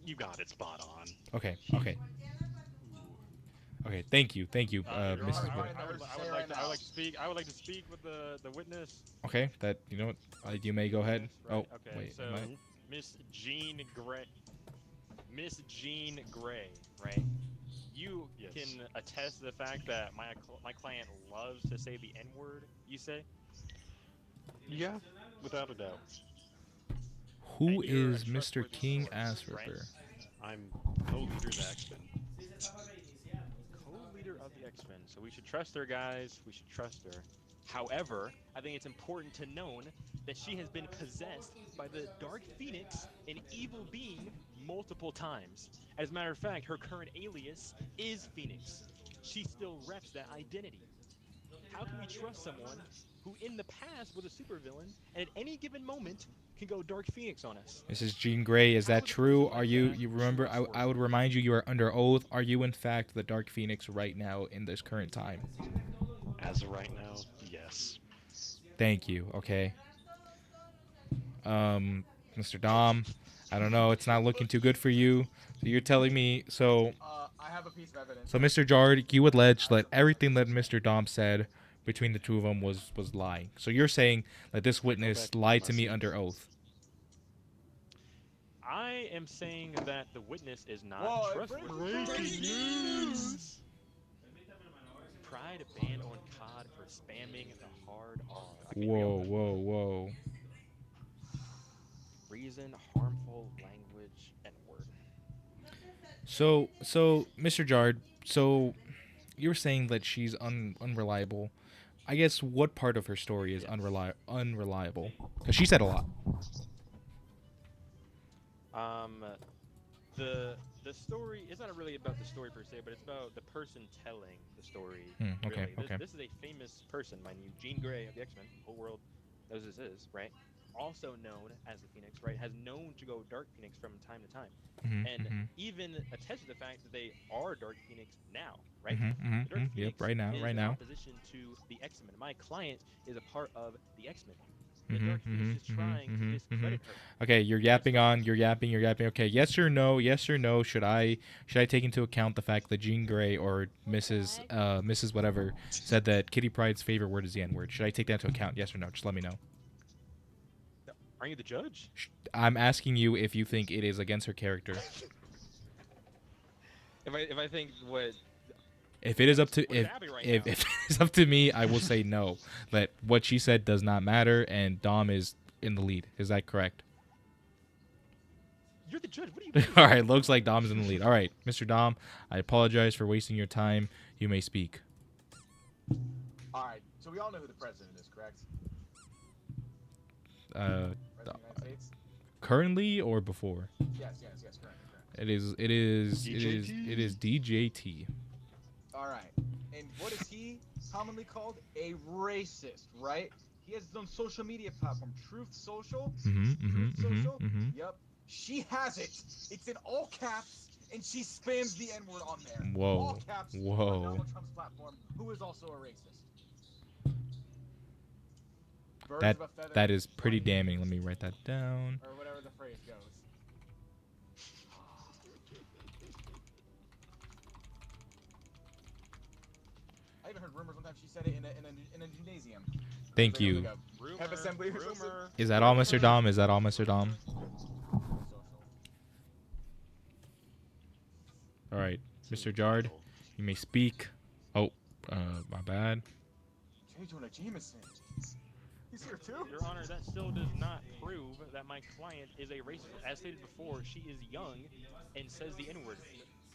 You got it spot on. Okay. She- Okay. Ooh. Okay. Thank you, Your Honor, Mrs. Honor, Grey. I would like to speak. I would like to speak with the witness. Okay. That what? You may go ahead. Right, Oh, okay. wait. So, am I- Miss Jean Grey. Miss Jean Grey, right? You Yes. can attest to the fact that my client loves to say the N word. You say? Yeah, without a doubt. Who And you're a is Mr. trustworthy King source, Ass right? Ripper? I'm co-leader of the X-Men. Co-leader of the X-Men. So we should trust her, guys. We should trust her. However, I think it's important to known that she has been possessed by the Dark Phoenix, an evil being, multiple times. As a matter of fact, her current alias is Phoenix. She still reps that identity. How can we trust someone who in the past was a supervillain and at any given moment can go Dark Phoenix on us? Mrs. Jean Grey, is How that would a true? person Are like you that you remember? trust I would worthy? remind you are under oath. Are you in fact the Dark Phoenix right now in this current time? As of right now, yes. Thank you. Okay. Mr. Dom, I don't know. It's not looking too good for you. So you're telling me so. I have a piece of evidence. So, Mr. Jard, you allege that everything that Mr. Dom said between the two of them was lying. So you're saying that this Go witness back lied my to me seat. under oath. I am saying that the witness is not Whoa, trustworthy. Breaking news! Pride ban on COD for spamming the hard R. That can be Whoa, open. whoa, whoa. Reason, harmful language, and word. So, Mr. Jard, so you're saying that she's unreliable, I guess what part of her story is unreliable? Because she said a lot. Um, the story is not really about the story per se, but it's about the person telling the story. Okay, Really, okay. this is a famous person, mind you, Jean Grey of the X Men. Whole world knows this is right. Also known as the Phoenix, right? Has known to go Dark Phoenix from time to time, and even attested to the fact that they are Dark Phoenix now, right? The Dark Yep, Phoenix right now, is right in now. opposition to the X Men. My client is a part of the X Men. The Dark Phoenix is trying to discredit her. Okay, you're That's yapping right. on. You're yapping. Okay, yes or no? Yes or no? Should I take into account the fact that Jean Grey or Mrs. whatever said that Kitty Pryde's favorite word is the N word? Should I take that into account? Yes or no? Just let me know. Aren't you the judge? I'm asking you if you think it is against her character. If I think what If it is up to what's happening right now? if it is up to me, I will say no. That what she said does not matter, and Dom is in the lead. Is that correct? You're the judge. What are you doing? All right, looks like Dom's in the lead. All right, Mr. Dom, I apologize for wasting your time. You may speak. All right. So we all know who the president is, correct? Uh, President of the United States. currently or before? Yes. Correct. It is DJT. All right. And what is he commonly called? A racist, right? He has his own social media platform, Truth Social. Truth Social. Yep. She has it. It's in all caps, and she spams the N-word on there. Whoa. All caps. On Whoa. Donald Trump's platform, who is also a racist. Birds of a feather That is pretty fly together. damning. Let me write that down. Or whatever the phrase goes. I even heard rumors one time she said it in a gymnasium. Thank Like you. a pep assembly or something. Rumor. Is that all, Mr. Dom? Is that all, Mr. Dom? All right, Mr. Jard, you may speak. Oh, my bad. J. Jonah Jameson. He's here too? Your Honor, that still does not prove that my client is a racist. As stated before, she is young and says the N-word.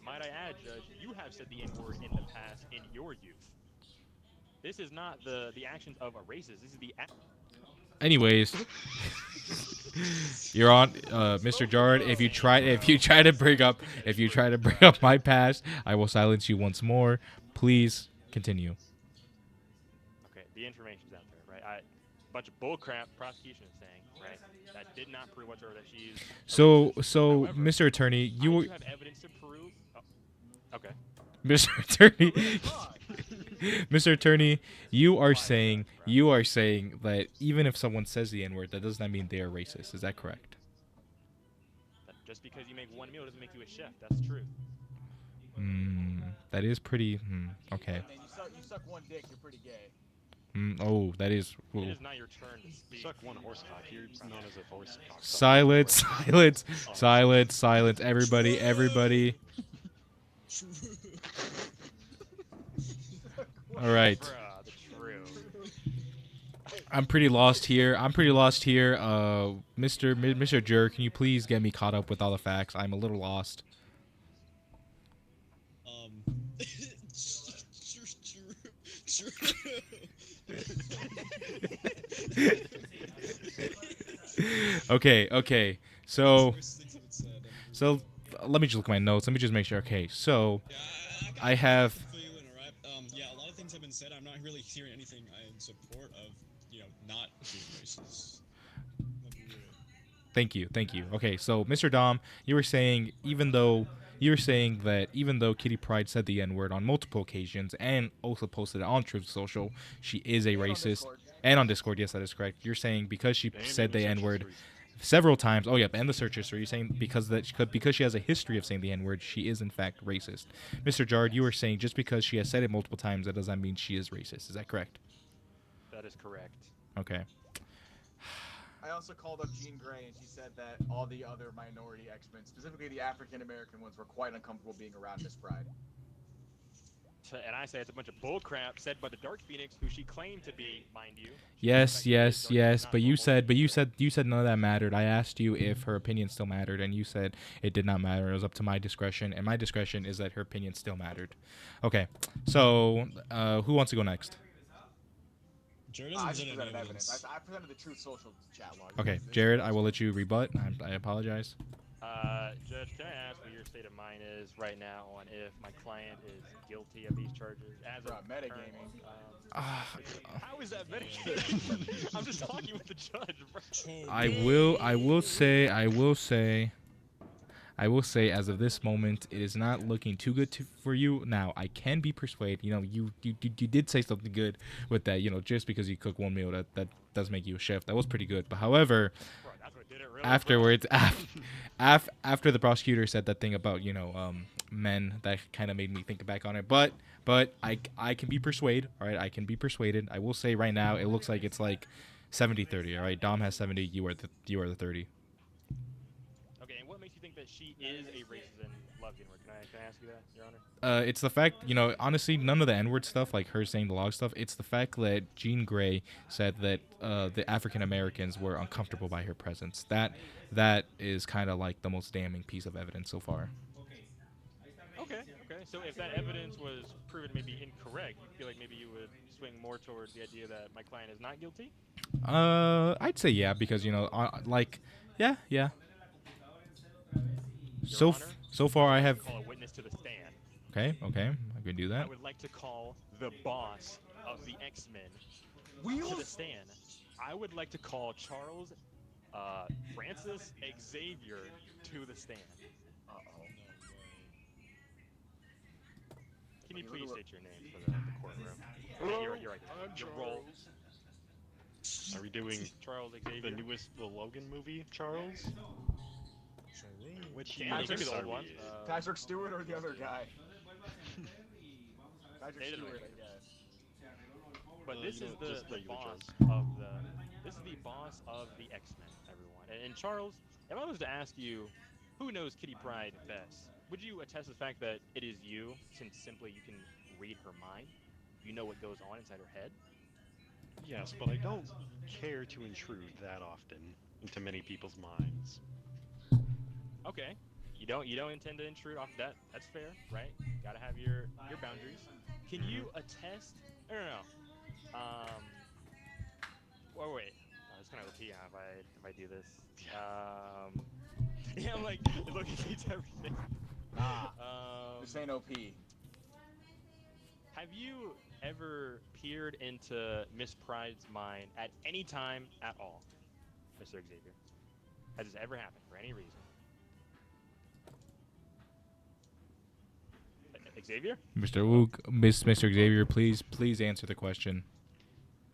Might I add, Judge, you have said the N-word in the past in your youth. This is not the actions of a racist. This is the Anyways, you're on, Mr. Jard. If you try to bring up my past, I will silence you once more. Please continue. Okay, the information's out there, right? A bunch of bullcrap prosecution is saying, right? That did not prove whatsoever that she is. So, However, Mr. Attorney, I you do have evidence to prove. Oh, okay. Mr. Attorney, Mr. Attorney, you are saying that even if someone says the N-word, that does not mean they are racist. Is that correct? Just because you make one meal doesn't make you a chef. That's true. That is pretty. Okay. Man, you suck one dick, you're pretty gay. Oh, that is. It Ooh. is not your turn to speak. Suck one horse cock. You're known as a horse cock. Silence. Everybody. All right. Bruh, the true. I'm pretty lost here. Mr. Jur, can you please get me caught up with all the facts? I'm a little lost. Okay. So let me just look at my notes. Let me just make sure. Okay, so I have. Yeah, a lot of things have been said. I'm not really hearing anything in support of, not being racist. Thank you. Okay, so Mr. Dom, you were saying that even though Kitty Pryde said the N-word on multiple occasions and also posted it on Truth Social, she is a racist. And on Discord, yes, that is correct. You're saying because she said the N-word several times. Oh, yep, and the search history. You're saying because she has a history of saying the N-word, she is in fact racist. Mr. Jard, you were saying just because she has said it multiple times, that does not mean she is racist. Is that correct? That is correct. Okay. I also called up Jean Grey, and she said that all the other minority X-Men, specifically the African-American ones, were quite uncomfortable being around Miss Pride. And I say it's a bunch of bullcrap said by the Dark Phoenix, who she claimed to be, mind you. Yes. But you said none of that mattered. I asked you if her opinion still mattered, and you said it did not matter. It was up to my discretion, and my discretion is that her opinion still mattered. Okay. So, who wants to go next? Jared I doesn't just present any presented evidence. evidence. I presented the true social chat log. Okay, It's Jared, I bullshit. will let you rebut. I apologize. Judge, can I ask what your state of mind is right now on if my client is guilty of these charges as of Bruh, current, metagaming. Ah, how is that mitigating? I'm just talking with the judge, bro. I will say, as of this moment, it is not looking too good for you. Now, I can be persuaded. You know, you did say something good with that. You know, just because you cook one meal, that does make you a chef. That was pretty good. But however, Bro, that's what did it really, afterwards, after the prosecutor said that thing about men, that kind of made me think back on it. But I can be persuaded. All right, I can be persuaded. I will say right now, it looks like it's like 70-30. All right, Dom has 70. You are the 30. Okay, and what makes you think that she is a racist and loves the N-word? Can I ask you that, Your Honor? It's the fact, honestly, none of the N-word stuff, like her saying the log stuff. It's the fact that Jean Grey said that the African Americans were uncomfortable by her presence. That is kind of like the most damning piece of evidence so far. Okay, okay. So if that evidence was proven maybe incorrect, you feel like maybe you would swing more towards the idea that my client is not guilty? I'd say yeah, because yeah. Your Honor, So I far would I like have. to call a witness to the stand. Okay, I can do I that. would like to call the boss of the X-Men to the Wheels? stand. I would like to call Charles Francis Xavier to the stand. Uh-oh. No way. Can you Okay, please look- state your name for the courtroom? You're right. Your role, Are we doing Charles the Xavier. newest Logan movie, Charles? Charlie. Which Can you give me universe the are old one? we in? Patrick Stewart or the other guy? Patrick They didn't Stewart, really. I guess. But this is the just regular boss Charles. of the X-Men, everyone. And Charles, if I was to ask you, who knows Kitty Pryde best? Would you attest to the fact that it is you, since simply you can read her mind? You know what goes on inside her head? Yes, but I don't care to intrude that often into many people's minds. Okay. You don't intend to intrude off that. That's fair, right? Gotta have your boundaries. Can you attest? No. Well, wait. It's kind of OP if I do this. Yeah, I'm like, it looking hates everything. Nah, Um, this ain't OP. have you ever peered into Miss Pride's mind at any time at all, Mr. Xavier? Has this ever happened for any reason? Xavier? Mr. Xavier, please answer the question.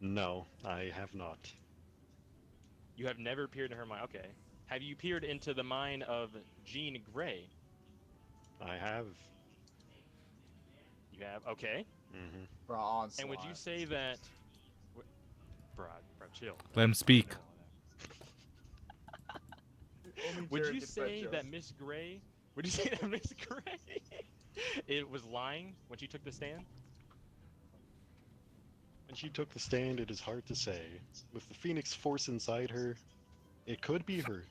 No, I have not. You have never peered into her mind. Okay. Have you peered into the mind of Jean Grey? I have. You have. Okay. Mm-hmm. Bro, onslaught. And would you say that? Bro, chill. Let him speak. No, no. Only Would Jared you gets that say joke. that Miss Grey? Would you say that Miss Grey it was lying when she took the stand? When she took the stand, it is hard to say. With the Phoenix Force inside her, it could be her.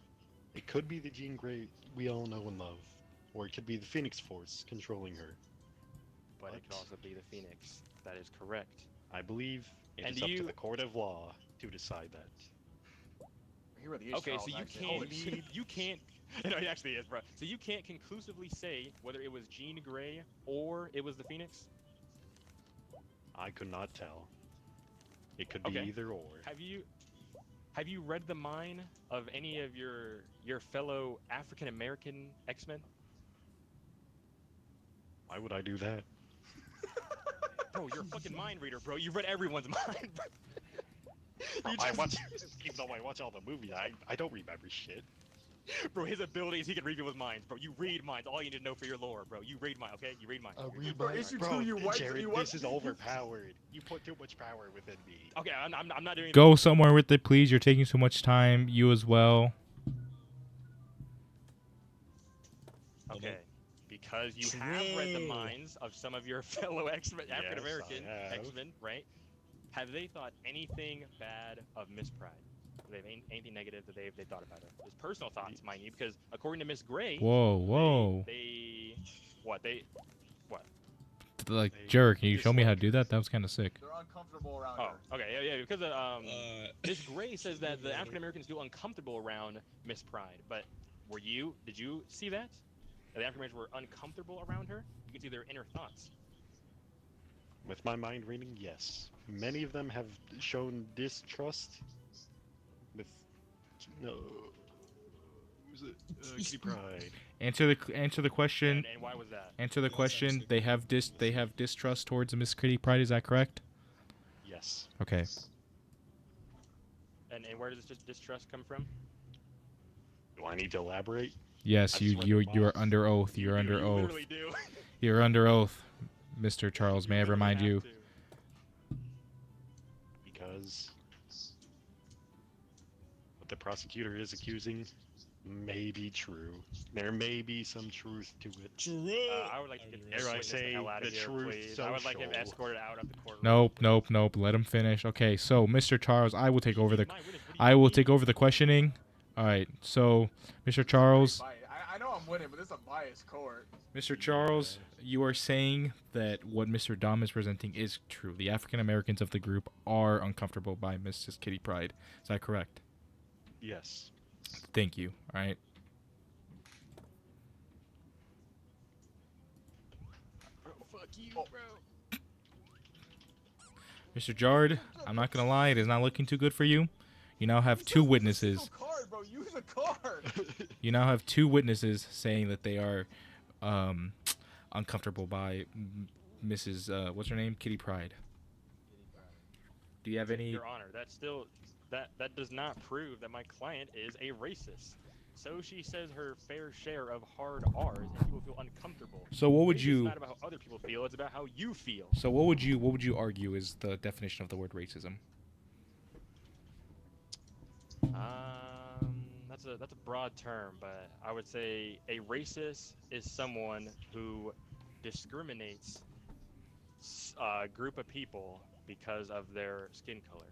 It could be the Jean Grey we all know and love. Or it could be the Phoenix Force controlling her. But it could also be the Phoenix. That is correct. I believe it And is up to you- the court of law to decide that. He really is Okay, Charles, so you actually. can't. Holy shit. You can't. No, it actually is, bro. So you can't conclusively say whether it was Jean Grey or it was the Phoenix. I could not tell. It could be Okay. either or. Have you read the mind of any of your fellow African American X-Men? Why would I do that? Bro, you're a fucking mind reader, bro. You read everyone's mind. You I just- watch, even though I watch all the movies, I don't remember shit. Bro, his ability is he can read people's minds, bro. You read minds. All you need to know for your lore, bro. You read minds, okay? You read minds. You read Bro, minds. issue Bro, two, you wiped- Jared, you wiped- this is overpowered. You put too much power within me. Okay, I'm not doing. Go somewhere with it, please. You're taking so much time. You as well. Okay, because you have read the True. minds of some of your fellow X-Men, Yes, African American I have. X-Men, right? Have they thought anything bad of Miss Pride? Do they have anything negative that they thought about her? His personal thoughts, mind you, because according to Miss Gray, Whoa. they what? like, They Jerk, can you show me how to dislike do that? That was kind of sick. They're uncomfortable around Oh, her. okay, yeah, because Miss Gray says that the Yeah. African Americans feel uncomfortable around Miss Pride. But did you see that? That the African Americans were uncomfortable around her? You can see their inner thoughts. With my mind reading, yes. Many of them have shown distrust with no. Was it Kitty Pride? Answer the question. And why was that? Answer the That's question. actually They good. have distrust towards Miss Kitty Pride. Is that correct? Yes. Okay. And where does this distrust come from? Do I need to elaborate? Yes, I you just read the you are box. under oath. You You're do, under you oath. literally do. You're under oath, Mr. Charles. May I literally remind have you? to. Because what the prosecutor is accusing may be true. There may be some truth to it. True. I would like to get Alright, this Everyone witness the say hell out of the here, truth please. I would like him social. escorted out of the courtroom. Nope. Let him finish. Okay, so Mr. Charles, I will take over the My witness, what do you I will mean? take over the questioning. All right. So, Mr. Charles, I know I'm winning, but this is a biased court. Mr. Charles, you are saying that what Mr. Dom is presenting is true. The African Americans of the group are uncomfortable by Mrs. Kitty Pride. Is that correct? Yes. Thank you. All right. Bro, fuck you, Oh. bro. Mr. Jard, I'm not gonna lie, it is not looking too good for you. You now have two witnesses. Card, bro. Use a card. You now have two witnesses saying that they are uncomfortable by Mrs. What's her name? Kitty Pride. Do you have any? Your Honor, that does not prove that my client is a racist. So she says her fair share of hard R's, and people feel uncomfortable. So what would It's you? not about how other people feel; it's about how you feel. So what would you argue is the definition of the word racism? That's a broad term, but I would say a racist is someone who discriminates a group of people because of their skin color.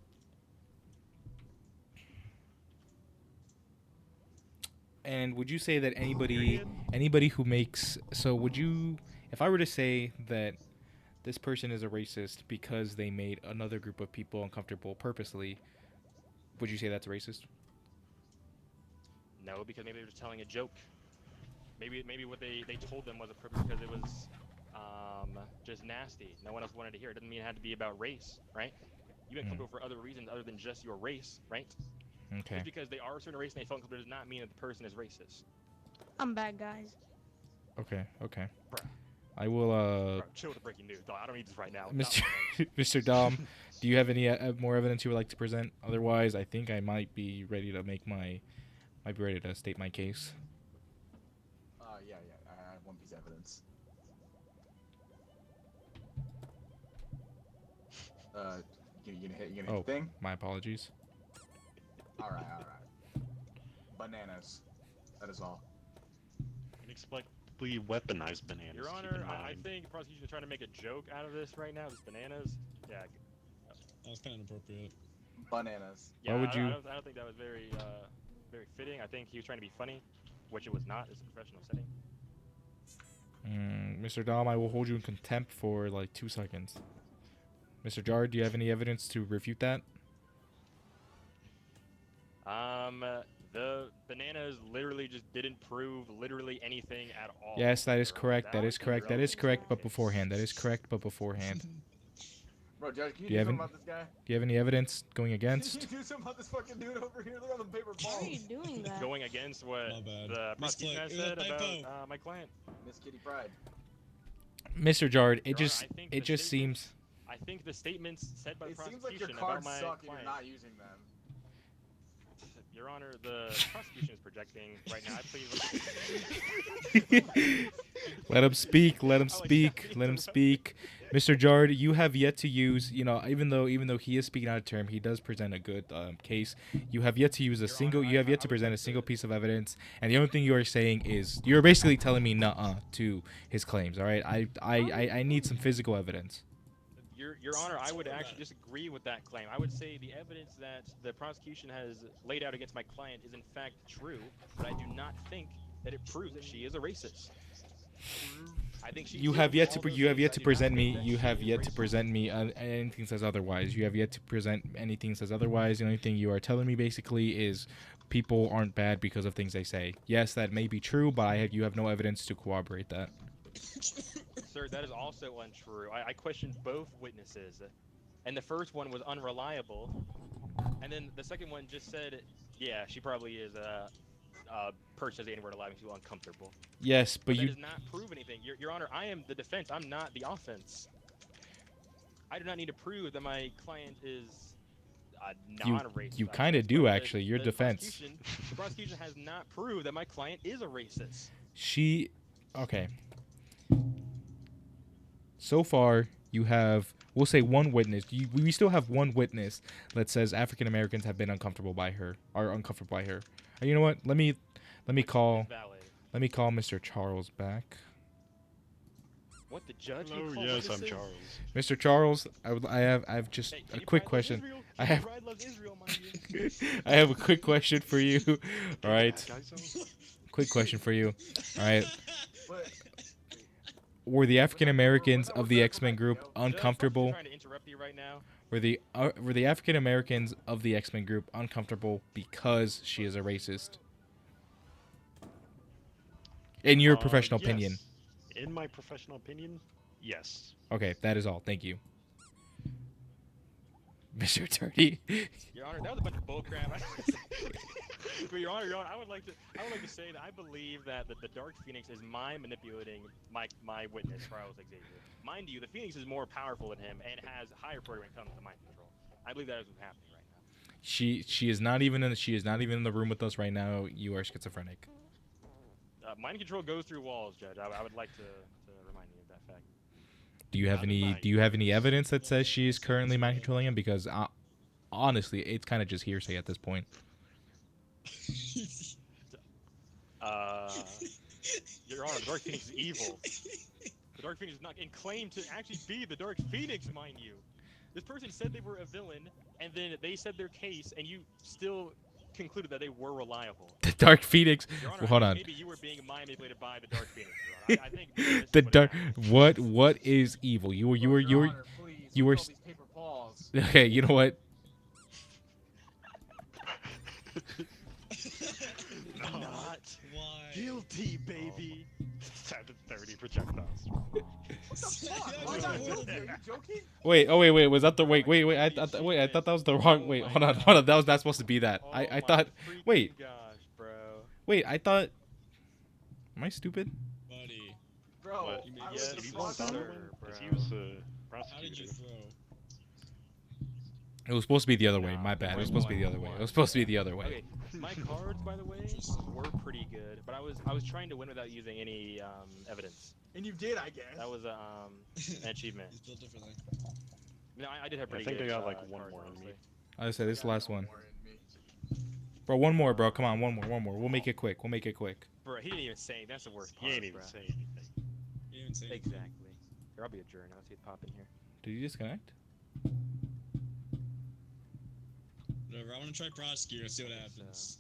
And would you say that anybody who makes would you, if I were to say that this person is a racist because they made another group of people uncomfortable purposely, would you say that's racist? No, because maybe they were just telling a joke. Maybe what they told them was a purpose because it was just nasty. No one else wanted to hear it. Doesn't mean it had to be about race, right? You get comfortable for other reasons other than just your race, right? Okay. Just because they are a certain race and they felt comfortable does not mean that the person is racist. I'm back, guys. Okay. Bruh. I will Bro, chill with the breaking news. Dog, I don't need this right now. Mr. Dog. Mr. Dom, do you have any more evidence you would like to present? Otherwise, I think I might be ready to state my case. Yeah. I have one piece of evidence. You gonna hit Oh. the thing? My apologies. All right. Bananas. That is all. Inexplicably weaponized bananas. Your keep Honor, in I mind. think the prosecution is trying to make a joke out of this right now. Just bananas. Yeah. That was kind of inappropriate. Bananas. Yeah. would I you- don't think that was very fitting. I think he was trying to be funny, which it was not. It's a professional setting. Mr. Dom, I will hold you in contempt for like 2 seconds. Mr. Jard, do you have any evidence to refute that? The bananas literally just didn't prove literally anything at all. Yes, that is Bro. correct. That is was correct. That is irrelevant. correct. But beforehand. Bro, Judge, can you Do you do have something any- about this guy? Do you have any evidence going Can against? you do something about this fucking dude over here? Look at all the paper Why are balls. you doing that? Going against what My bad. the prosecution has said Typo. about my client. Miss Kitty Pride. Mr. Jard, Your Honor, I think it the just seems. statements- I think the statements said by the It seems like your prosecution about cards my suck and client. you're not using them. Your Honor, the prosecution is projecting right now. I please. Let him speak. Let him I like speak. that. Let him speak. Mr. Jard, you have yet to use. Even though he is speaking out of term, he does present a good case. You have yet to use a Your single. Honor, You have I yet to would present a like single to- piece of evidence, and the only thing you are saying is you're basically telling me nuh-uh to his claims. All right, I need some physical evidence. Your Honor, I would actually disagree with that claim. I would say the evidence that the prosecution has laid out against my client is in fact true, but I do not think that it proves that she is a racist. I think she. You did have yet all to those you have things. yet I to do not present think me. that You she have is yet to racist. present me anything says otherwise. You have yet to present anything says otherwise. The only thing you are telling me basically is people aren't bad because of things they say. Yes, that may be true, but you have no evidence to corroborate that. Sir, that is also untrue. I questioned both witnesses, and the first one was unreliable, and then the second one just said, "Yeah, she probably is purchased anywhere to lie me too uncomfortable." Yes, but But that you does not prove anything. Your Honor, I am the defense. I'm not the offense. I do not need to prove that my client is non-racist. you I kind of guess, do but actually. Your defense. the prosecution has not proved that my client is a racist. She okay. So far, you have, we'll say, one witness. We still have one witness that says African Americans have been uncomfortable by her, are uncomfortable by her. And you know what? Let me Which call is valid. Mr. Charles back. What, the judge? Hello, You call yes, I'm witnesses? Charles. Mr. Charles, I have just Hey, a Kenny quick Pride loves question. Israel. I Kenny have Pride loves Israel, mind you. I have a quick question for you. All right, Guys, quick question for you. All right, But were the African Americans we're of the back, X-Men group yo. Judge, I'm uncomfortable? trying to interrupt you right now. Were the African Americans of the X-Men group uncomfortable because she is a racist? In your professional opinion. Yes. In my professional opinion, yes. Okay, that is all. Thank you. Mr. Attorney. Your Honor, that was a bunch of bullcrap. But Your Honor, I would like to say that I believe that the Dark Phoenix is mind manipulating my witness, Charles Xavier. Mind you, the Phoenix is more powerful than him and has higher priority when it comes to mind control. I believe that is what's happening right now. She is not even in the room with us right now. You are schizophrenic. Mind control goes through walls, Judge. I would like to remind you of that fact. Do you have any evidence that says she is currently mind controlling him? Because honestly, it's kind of just hearsay at this point. Your Honor, the Dark Phoenix is evil. The Dark Phoenix is not and claimed to actually be the Dark Phoenix, mind you. This person said they were a villain, and then they said their case, and you still concluded that they were reliable. The Dark Phoenix. Your Honor, Well, hold I on. think maybe you were being mind manipulated by the Dark Phoenix. Your Honor. I think maybe this The is what dark. happened. What is evil? You were Your Honor, please, you look were at all these paper balls. okay. You know what? Not Why? guilty, baby. 730 projectiles. What the fuck? Why not guilty? Are you joking? Wait. Oh wait. Was that the wait? I thought that was the wrong. Wait. Hold on. That was not supposed to be that. Oh I my thought. freaking Wait. Gosh, bro. Wait. I thought. Am I stupid? Buddy, Bro, What? I Yes, was Did he just want sir, watching. Donovan? bro. Because he was the how did you prosecutor. throw? It was supposed to be the other way. Nah, My bad. It was one, supposed to be the other way. one. It was supposed to be the other way. Okay, my cards, by the way, were pretty good, but I was trying to win without using any evidence. And you did, I guess. That was an achievement. It's built differently. You know, I did have I pretty think good. they got like cards, one more in honestly. me. I said this is the last one. More in me. Bro, one more, bro. Come on, one more. We'll make it quick. Bro, he didn't even say. That's the worst He part. ain't even bro. say anything. You didn't say anything. Exactly. Here, I'll be a juror now. Let's see it pop in here. Did you disconnect? Whatever, I want to try prosecutor and see what Yes, happens.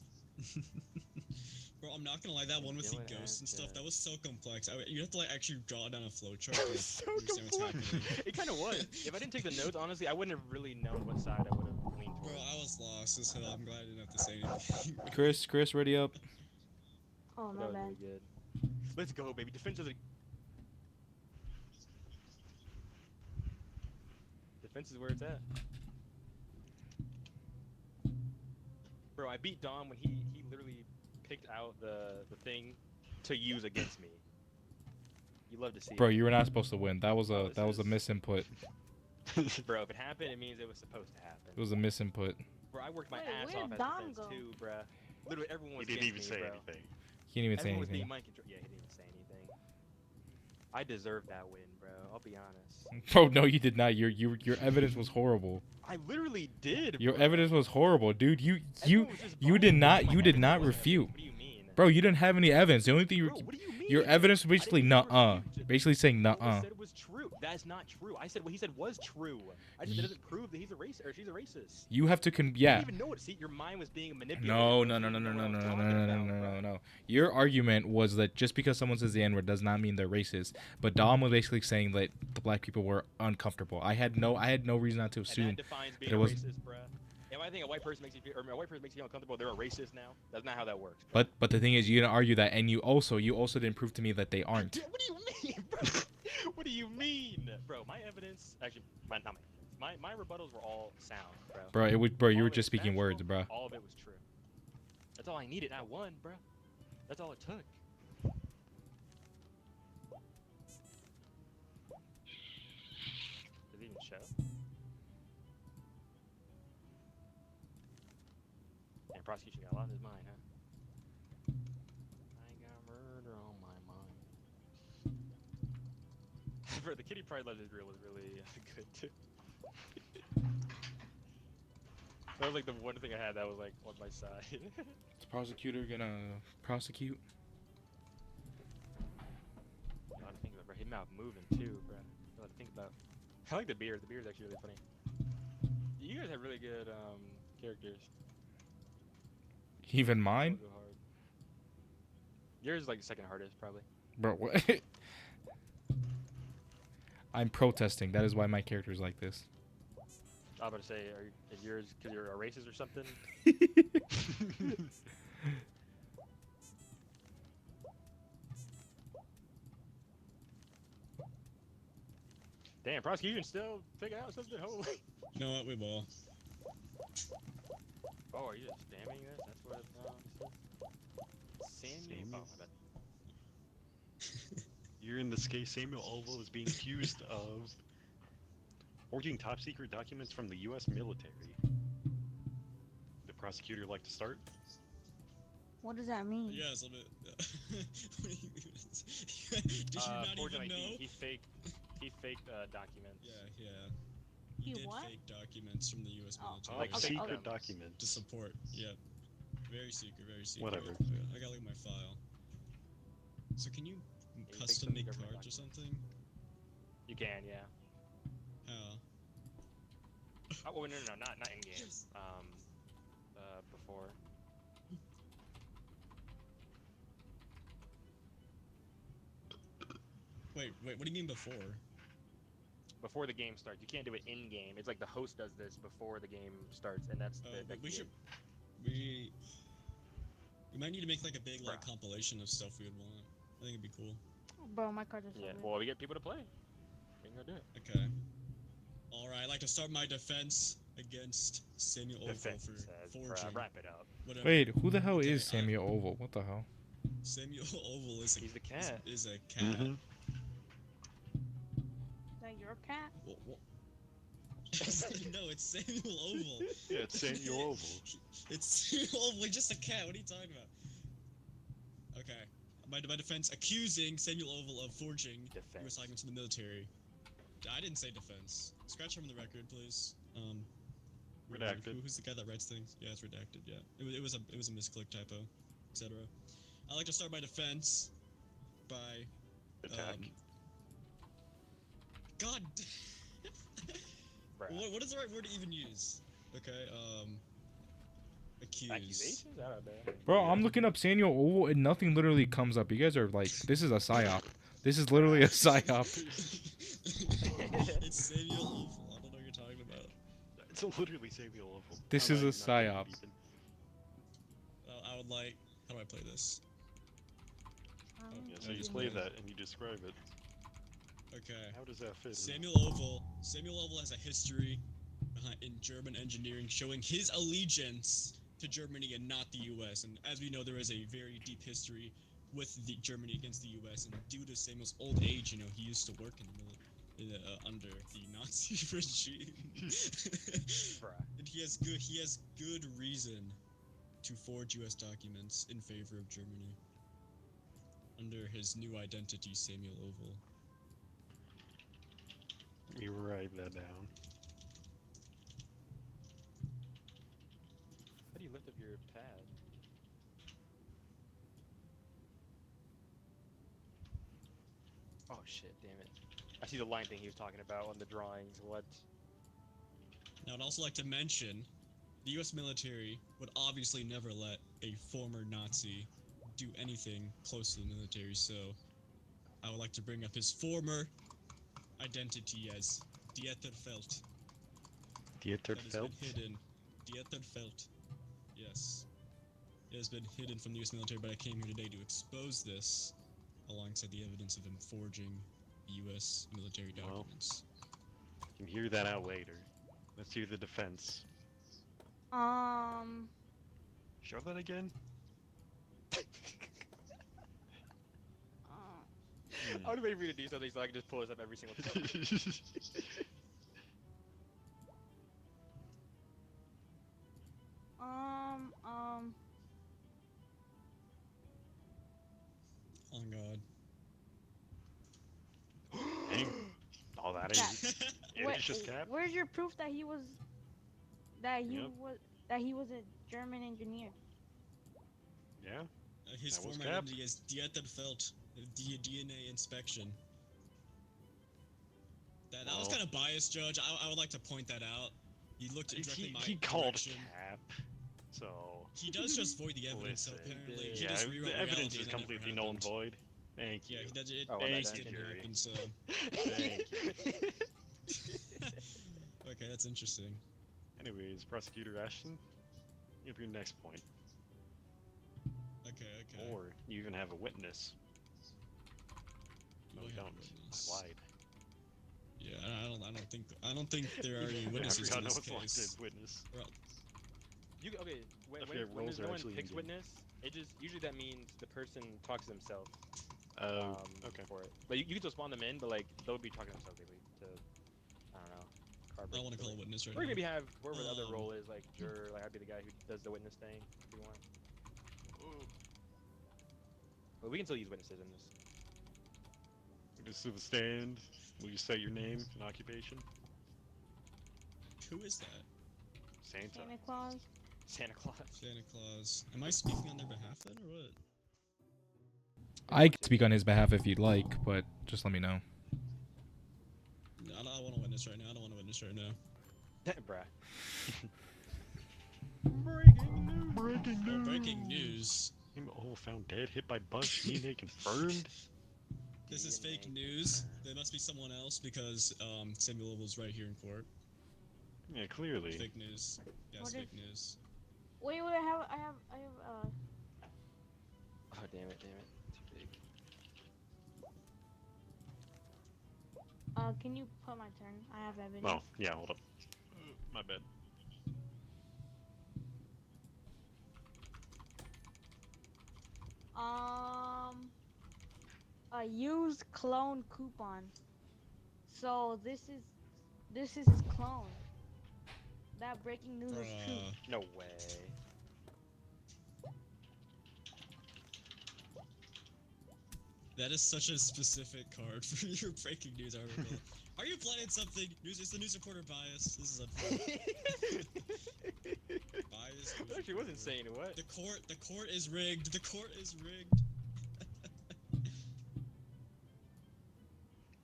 Bro, I'm not gonna lie, that one with the Dylan ghosts and has stuff, got- that was so complex. You have to like actually draw down a flowchart to So understand what's complex. happening. It kind of was. If I didn't take the notes, honestly, I wouldn't have really known what side I would have leaned Bro, towards. I was lost as hell. I'm glad I didn't have to say anything. Chris, ready up? Oh, That my was bad. really good. Let's go, baby. Defense is where it's at. Bro, I beat Dom when he literally picked out the thing to use against me. You love to see Bro, it. you were not supposed to win. That was a This is- misinput. Bro, if it happened, it means it was supposed to happen. It was a misinput. Bro, I worked my Wait, ass where'd off as Dom defense go? too, bruh. Literally, everyone He was didn't even against me, say bro. anything. He didn't even say Everyone was being anything. mind control. Yeah, he didn't even say anything. I deserved that win, bro. I'll be honest. Bro, no, you did not. Your evidence was horrible. I literally did. Your bro. evidence was horrible, dude. You Everyone was just you buying did it. not My you did evidence not wasn't refute. What do you mean? Bro, you didn't have any evidence. The only thing Bro, what do you mean? your evidence was basically I didn't nuh-uh. refute. Basically saying What was nuh-uh. said was true. That's not true. I said what he said was true. I just Ye- that doesn't prove that he's a racist or she's a racist. You have to You yeah. didn't even know it. See, your mind was being manipulated. No, bro. no, You no, no, didn't no, know no, what no, I was no, no, talking no, about, no, bro. no, no. Your argument was that just because someone says the N-word does not mean they're racist. But Dom was basically saying that the black people were uncomfortable. I had no reason not to And assume that defines being that it a was. racist, bruh. If I think a white person makes you feel, or a white person makes you uncomfortable, they're a racist now. That's not how that works. Bro. But the thing is, you didn't argue that, and you also didn't prove to me that they aren't. Dude, what do you mean, bro? What do you mean, bro? My evidence, actually, not my evidence. My rebuttals were all sound, bro. You All were of it just speaking factual, words, bro. All of it was true. That's all I needed. I won, bro. That's all it took. Did it even show? And prosecution got a lot on his mind, huh? I got murder on my mind. Bro, the Kitty Pride Legends reel was really good too. That was like the one thing I had that was like on my side. Is the prosecutor gonna prosecute? A lot to think about, bro. His mouth moving too, bro. A lot to think about. I like the beard. The beard's actually really funny. You guys have really good characters. Even mine? Don't go hard. Yours is like the second hardest, probably. Bro, what? I'm protesting. That is why my character is like this. I was about to say, is yours because you're a racist or something? Damn, prosecution still figure out something. Holy. You know what? We will. Oh, are you just spamming this? That's what says? Samuel. Oh, my bad. You're in this case. Samuel Oval is being accused of forging top secret documents from the U.S. military. The prosecutor like to start? What does that mean? Yeah, it's a bit. What do you mean? Did you not forging, even like, know? He faked documents. Yeah. He did what? fake documents from the U.S. Oh, military. Like Okay, secret okay. documents. To support. Yep. Very secret. Very secret. Whatever. I gotta look at my file. So can you you faked custom some make government cards or something? You can, yeah. How? Oh, well, no, not in game. Before. Wait. What do you mean before? Before the game starts, you can't do it in game. It's like the host does this before the game starts, and that's the. But we key. should. We might need to make like a big like Bruh. compilation of stuff we would want. I think it'd be cool. Bro, my cards are so Yeah. good. Well, we get people to play. We can go do it. Okay. All right. I'd like to start my defense against Samuel Oval Defense for says, forging. wrap it up. Whatever. Wait, who the hell Okay, is Samuel Oval? What the hell? Samuel Oval is a, He's the cat. is a cat. Mhm. Is that your cat? No, it's Samuel Oval. Yeah, it's Samuel Oval. It's Samuel Oval. He's just a cat. What are you talking about? Okay. My defense accusing Samuel Oval of forging U.S. Defense. documents to the military. I didn't say defense. Scratch from the record, please. Redacted. Who's the guy that writes things? Yeah, it's redacted. Yeah, it was a misclick typo, etc. I like to start my defense by Attack. God. Bruh. What is the right word to even use? Okay. Accuse. Accusations? I don't know. Bro, I'm looking up Samuel Oval and nothing literally comes up. You guys are like, this is a psyop. This is literally a psyop. It's Samuel Oval. I don't know what you're talking about. It's literally Samuel Oval. This I'm is a not psyop. beeping. I would like. How do I play this? Yeah, so you play that and you describe it. Okay. How does that fit? Samuel Oval has a history in German engineering, showing his allegiance to Germany and not the U.S. And as we know, there is a very deep history with the Germany against the U.S. And due to Samuel's old age, he used to work in the military under the Nazi regime. And he has good reason to forge U.S. documents in favor of Germany under his new identity, Samuel Oval. We write that down. How do you lift up your pad? Oh shit, damn it. I see the line thing he was talking about on the drawings. What? Now, I'd also like to mention the U.S. military would obviously never let a former Nazi do anything close to the military, so I would like to bring up his former identity as Dieterfeld. Dieter That has Felt? been hidden. Dieterfeld. Yes. It has been hidden from the US military, but I came here today to expose this alongside the evidence of him forging US military Well. documents. You can hear that out later. Let's hear the defense. Show that again? I was waiting for you to do something so I can just pull this up every single time. Oh God. Dang. All that is. Wait, It's just cap. where's your proof that he was Yep. that he was a German engineer? Yeah. His That was former cap. identity is Dieterfeld. DNA inspection. That was Well. kind of biased, Judge. I would like to point that out. He looked directly in my He called direction. cap. So. He does just void the evidence, so Listen. apparently he Yeah, just rewrote the evidence reality is and that never completely null and happened. void. Thank you. Yeah, he does it. Oh, well, It that just didn't didn't jury. happen, so. Thank you. Okay, that's interesting. Anyways, Prosecutor Ashton, you have your next point. Okay. Or you even have a witness. No, Do I we have a don't. witness? I lied. Yeah, I don't think there are any witnesses I to forgot this no case. selected witness. You okay? When, I when, forget when roles no are one actually picks in-game. witness, it just usually that means the person talks to themselves. Oh, okay. For it, but you can still spawn them in, but like they'll be talking to themselves basically to I don't know. I don't want to call a witness right Or now. maybe have whoever the other Um, role is, like juror, like I'd be the guy who does the witness thing if you want. But we can still use witnesses in this. Just to the stand. Will you say your name and occupation? Who is that? Santa. Santa Claus. Santa Claus. Santa Claus. Am I speaking on their behalf then, or what? I can speak on his behalf if you'd like, but just let me know. No, I don't want to witness right now. Bruh. Breaking Oh, breaking news. Him all found dead, hit by bus, DNA confirmed. This is fake DNA. news. There must be someone else because Samuel was right here in court. Yeah, clearly. Fake news. Yes, What fake if- news. Wait, I have Oh damn it, Too big. can you put my turn? I have evidence. Oh, yeah, hold up. My bad. A used clone coupon. So this is his clone. That breaking news is true. Bruh. No way. That is such a specific card for your breaking news article. Are you planning something? Is the news reporter biased? This is unfair. Biased. I actually wasn't saying what. The court is rigged. The court is rigged.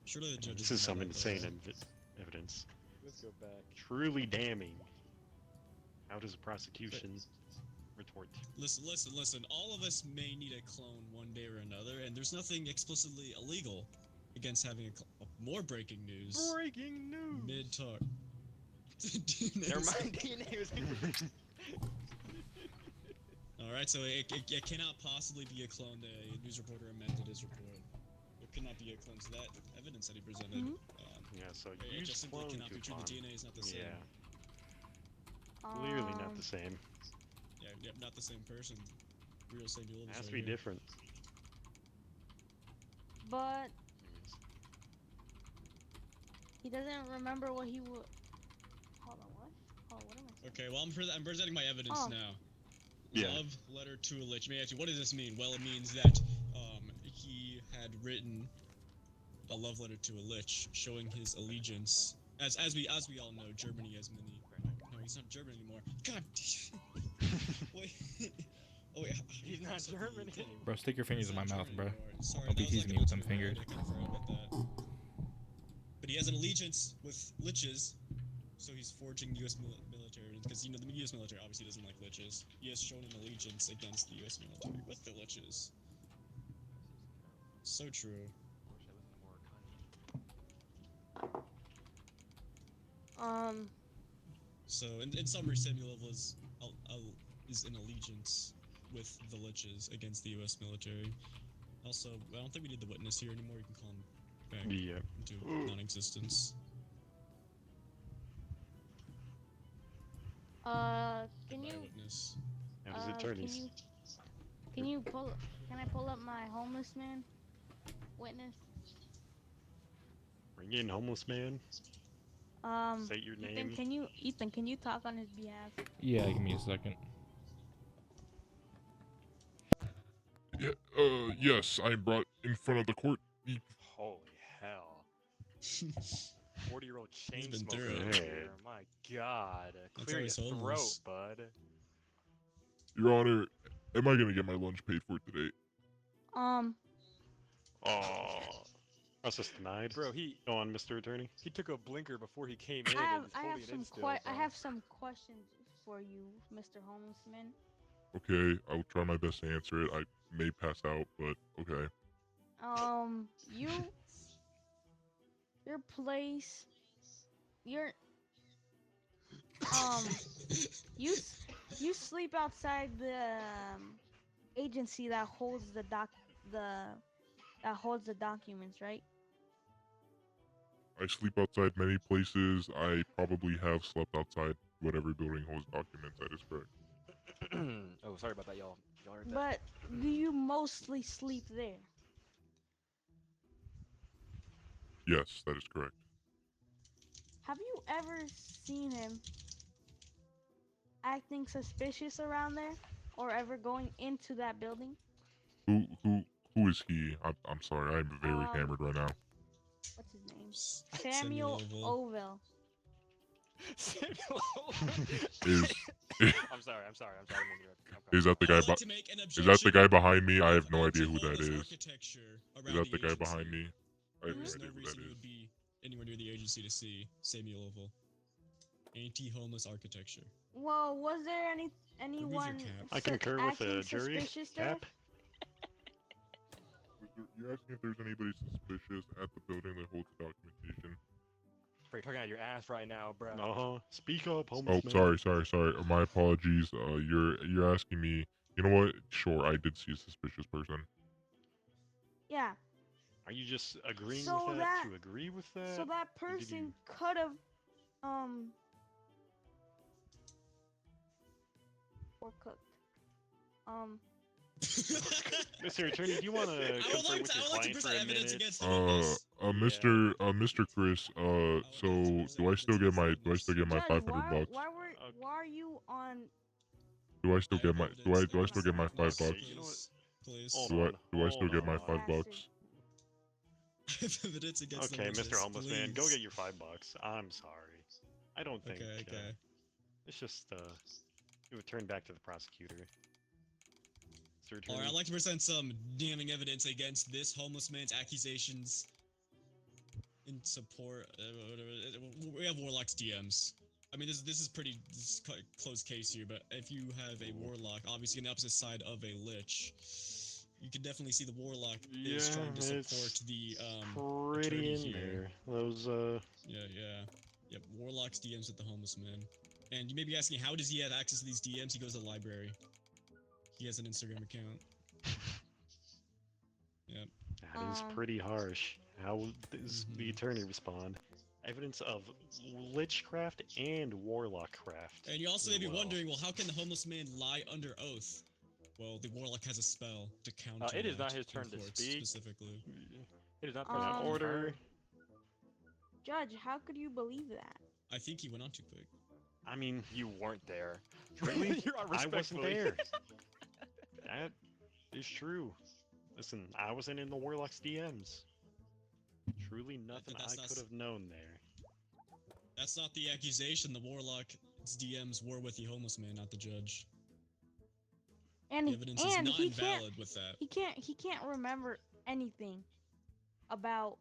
Surely the judge. This is some insane evidence. Let's go back. Truly damning. How does a prosecution retort? Listen. All of us may need a clone one day or another, and there's nothing explicitly illegal against having more breaking news. Breaking news! Mid-talk. Never mind. DNA was. Alright, so it cannot possibly be a clone. The news reporter amended his report. It cannot be a clone to that evidence that he presented. Mhm. Yeah, so It you just simply clone cannot be true. The coupon. DNA is not the same. Yeah, clearly not the same. Yeah, not the same person. Real Samuel It Lewis has to right be here. different. But he doesn't remember what he would. Hold on, what? Oh, what am I saying? Okay, well, I'm presenting my evidence Oh. now. Yeah. Love letter to a lich. May I ask you, what does this mean? Well, it means that he had written a love letter to a lich, showing his allegiance. As we all know, Germany has many. No, he's not German anymore. God. Wait. Oh wait. He's not German anymore. Bro, stick your fingers in my mouth, bro. Sorry, Don't be that was teasing like me with an them ultimate fingers. word, I kinda forgot about that. But he has an allegiance with liches, so he's forging the U.S. military military, because the U.S. military obviously doesn't like liches. He has shown an allegiance against the U.S. military with the liches. So true. Wish I listened to more Kanye. So, in summary, Samuel is in allegiance with the liches against the U.S. military. Also, I don't think we need the witness here anymore. You can call him back Yeah. into non-existence. Can Goodbye, you witness. Now his can attorneys. can I pull up my homeless man witness? Bring in homeless man. Say your name. Ethan, can you talk on his behalf? Yeah, give me a second. Yeah, yes, I am brought in front of the court. Holy hell. 40-year-old chain been smoker through over it. here. My god. That's Clear why your he's throat, homeless. bud. Your Honor, am I gonna get my lunch paid for today? Oh. Process denied. Bro, he Go on, Mr. Attorney. took a blinker before he came in I have and is holding it in still, I bro. have some questions for you, Mr. Holmesman. Okay, I will try my best to answer it. I may pass out, but okay. Your place, your um, you sleep outside the agency that holds the documents, right? I sleep outside many places. I probably have slept outside whatever building holds documents. That is correct. Oh, sorry about that, y'all. Y'all heard that? But do you mostly sleep there? Yes, that is correct. Have you ever seen him acting suspicious around there, or ever going into that building? Who is he? I'm sorry. I'm very hammered right now. What's his name? Samuel Samuel Oval. Ovell. Samuel. Is I'm sorry. I'm sorry. I'm sorry. is that the I guy? would like to make an Is that the guy objection behind me? I have no idea to who that homeless is. architecture Is around that the guy behind agency. me? I have no There's idea no who reason that you is. would be anywhere near the agency to see Samuel Oval. Anti-homeless architecture. Well, was there anyone cap. I concur with the acting jury. suspicious there? Cap. You're asking if there's anybody suspicious at the building that holds the documentation? Bro, you're talking out your ass right now, bro. Uh-huh. Speak up, Oh, homeless man. sorry. My apologies. You're asking me. You know what? Sure, I did see a suspicious person. Yeah. Are you just agreeing So with that, that- to agree with that? So that Or did person you- could have or cooked. Mr. Attorney, do you want to confer with your client for a evidence minute? against the witness. Mr. Chris, so do I still get my Judge, 500 bucks? why are you on? Do I still get my do I still get my Okay, $5 bucks? you know what? Please. Hold Do I on, do I still hold get my on. $5 bucks? Evidence against Okay, the Mr. witness, Homeless Man, go please. get your $5. I'm sorry. I don't think. Okay. It's just it would turn back to the prosecutor. Mr. Attorney. Alright, I'd like to present some damning evidence against this homeless man's accusations in support. We have Warlock's DMs. I mean, this is quite a close case here, but if you have a Warlock, obviously on the opposite side of a Lich, you can definitely see the Warlock is trying to support the pretty attorney in here. there. Those Yep, Warlock's DMs with the homeless man. And you may be asking, how does he have access to these DMs? He goes to the library. He has an Instagram account. Yep. that is pretty harsh. How does the attorney respond? Evidence of Lichcraft and Warlockcraft. And you also as may be well. wondering, well, how can the homeless man lie under oath? Well, the Warlock has a spell to counter It is that not his in turn to court speak. Specifically. It is not Point of order. Judge, how could you believe that? I think he went on too quick. I mean, You weren't there. Really? You're on I wasn't respectfully. there. That is true. Listen, I wasn't in the Warlock's DMs. Truly nothing I that's not could have known there. That's not the accusation. The Warlock's DMs were with the homeless man, not the judge. And The evidence is not he can't invalid with that. he can't remember anything about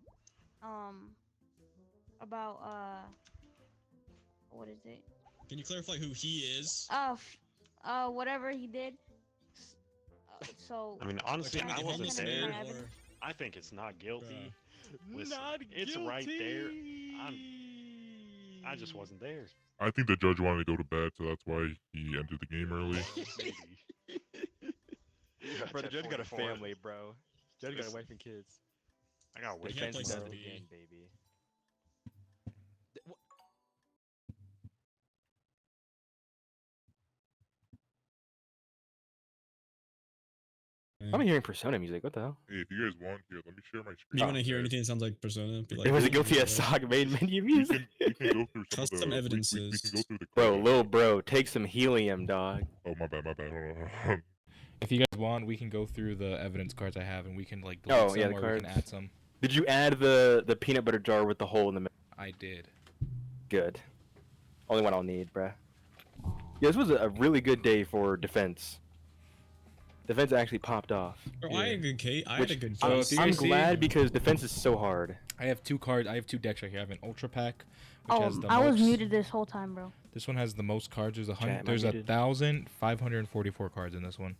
what is it? Can you clarify who he is? Whatever he did. So. I mean, honestly, Like, I the wasn't homeless Can I there. get my man evidence? I think it's not guilty. Listen, Not it's right there. I just guilty. wasn't there. I think the judge wanted to go to bed, so that's why he ended the game early. Maybe. Bro, the judge got a 44. family, bro. Judge got a Listen, wife and kids. I got But he weekends, plays Defense does bro. it happy. again, baby. I'm hearing Persona music. What the hell? Hey, if you guys want, here, let me share my screen. If you want to hear guys. anything that sounds like Persona, be like, It was a "Ooh, guilty as bro." Saga made menu We music. can go through some Custom of the we evidences. can go through the Bro, credits. little bro, take some helium, dog. Oh my bad. Hold on. If you guys want, we can go through the evidence cards I have, and we can like delete Oh, some yeah, the or we can cards. add some. Did you add the peanut butter jar with the hole in the middle? I did. Good. Only one I'll need, bruh. Yeah, this was a really good day for defense. Defense actually popped off. Bro, Yeah. I had a good case. I had Which a good So case. if you I'm guys see- glad because defense is so hard. I have two cards. I have two decks right here. I have an Ultra Pack, which has the I was most. muted this whole time, bro. This one has the most cards. There's Chat, am I there's muted? 1,544 cards in this one.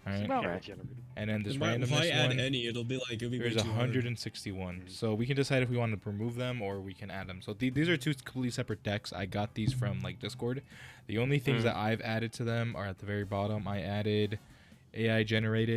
All right. Bro. Yeah, Right. generated. And then this If I randomness add one. any, it'll be like, it'll be way There's too hard. 161. So we can decide if we want to remove them or we can add them. So these are two completely separate decks. I got these from like Discord. The only things that I've added to them are at the very bottom. I added AI generated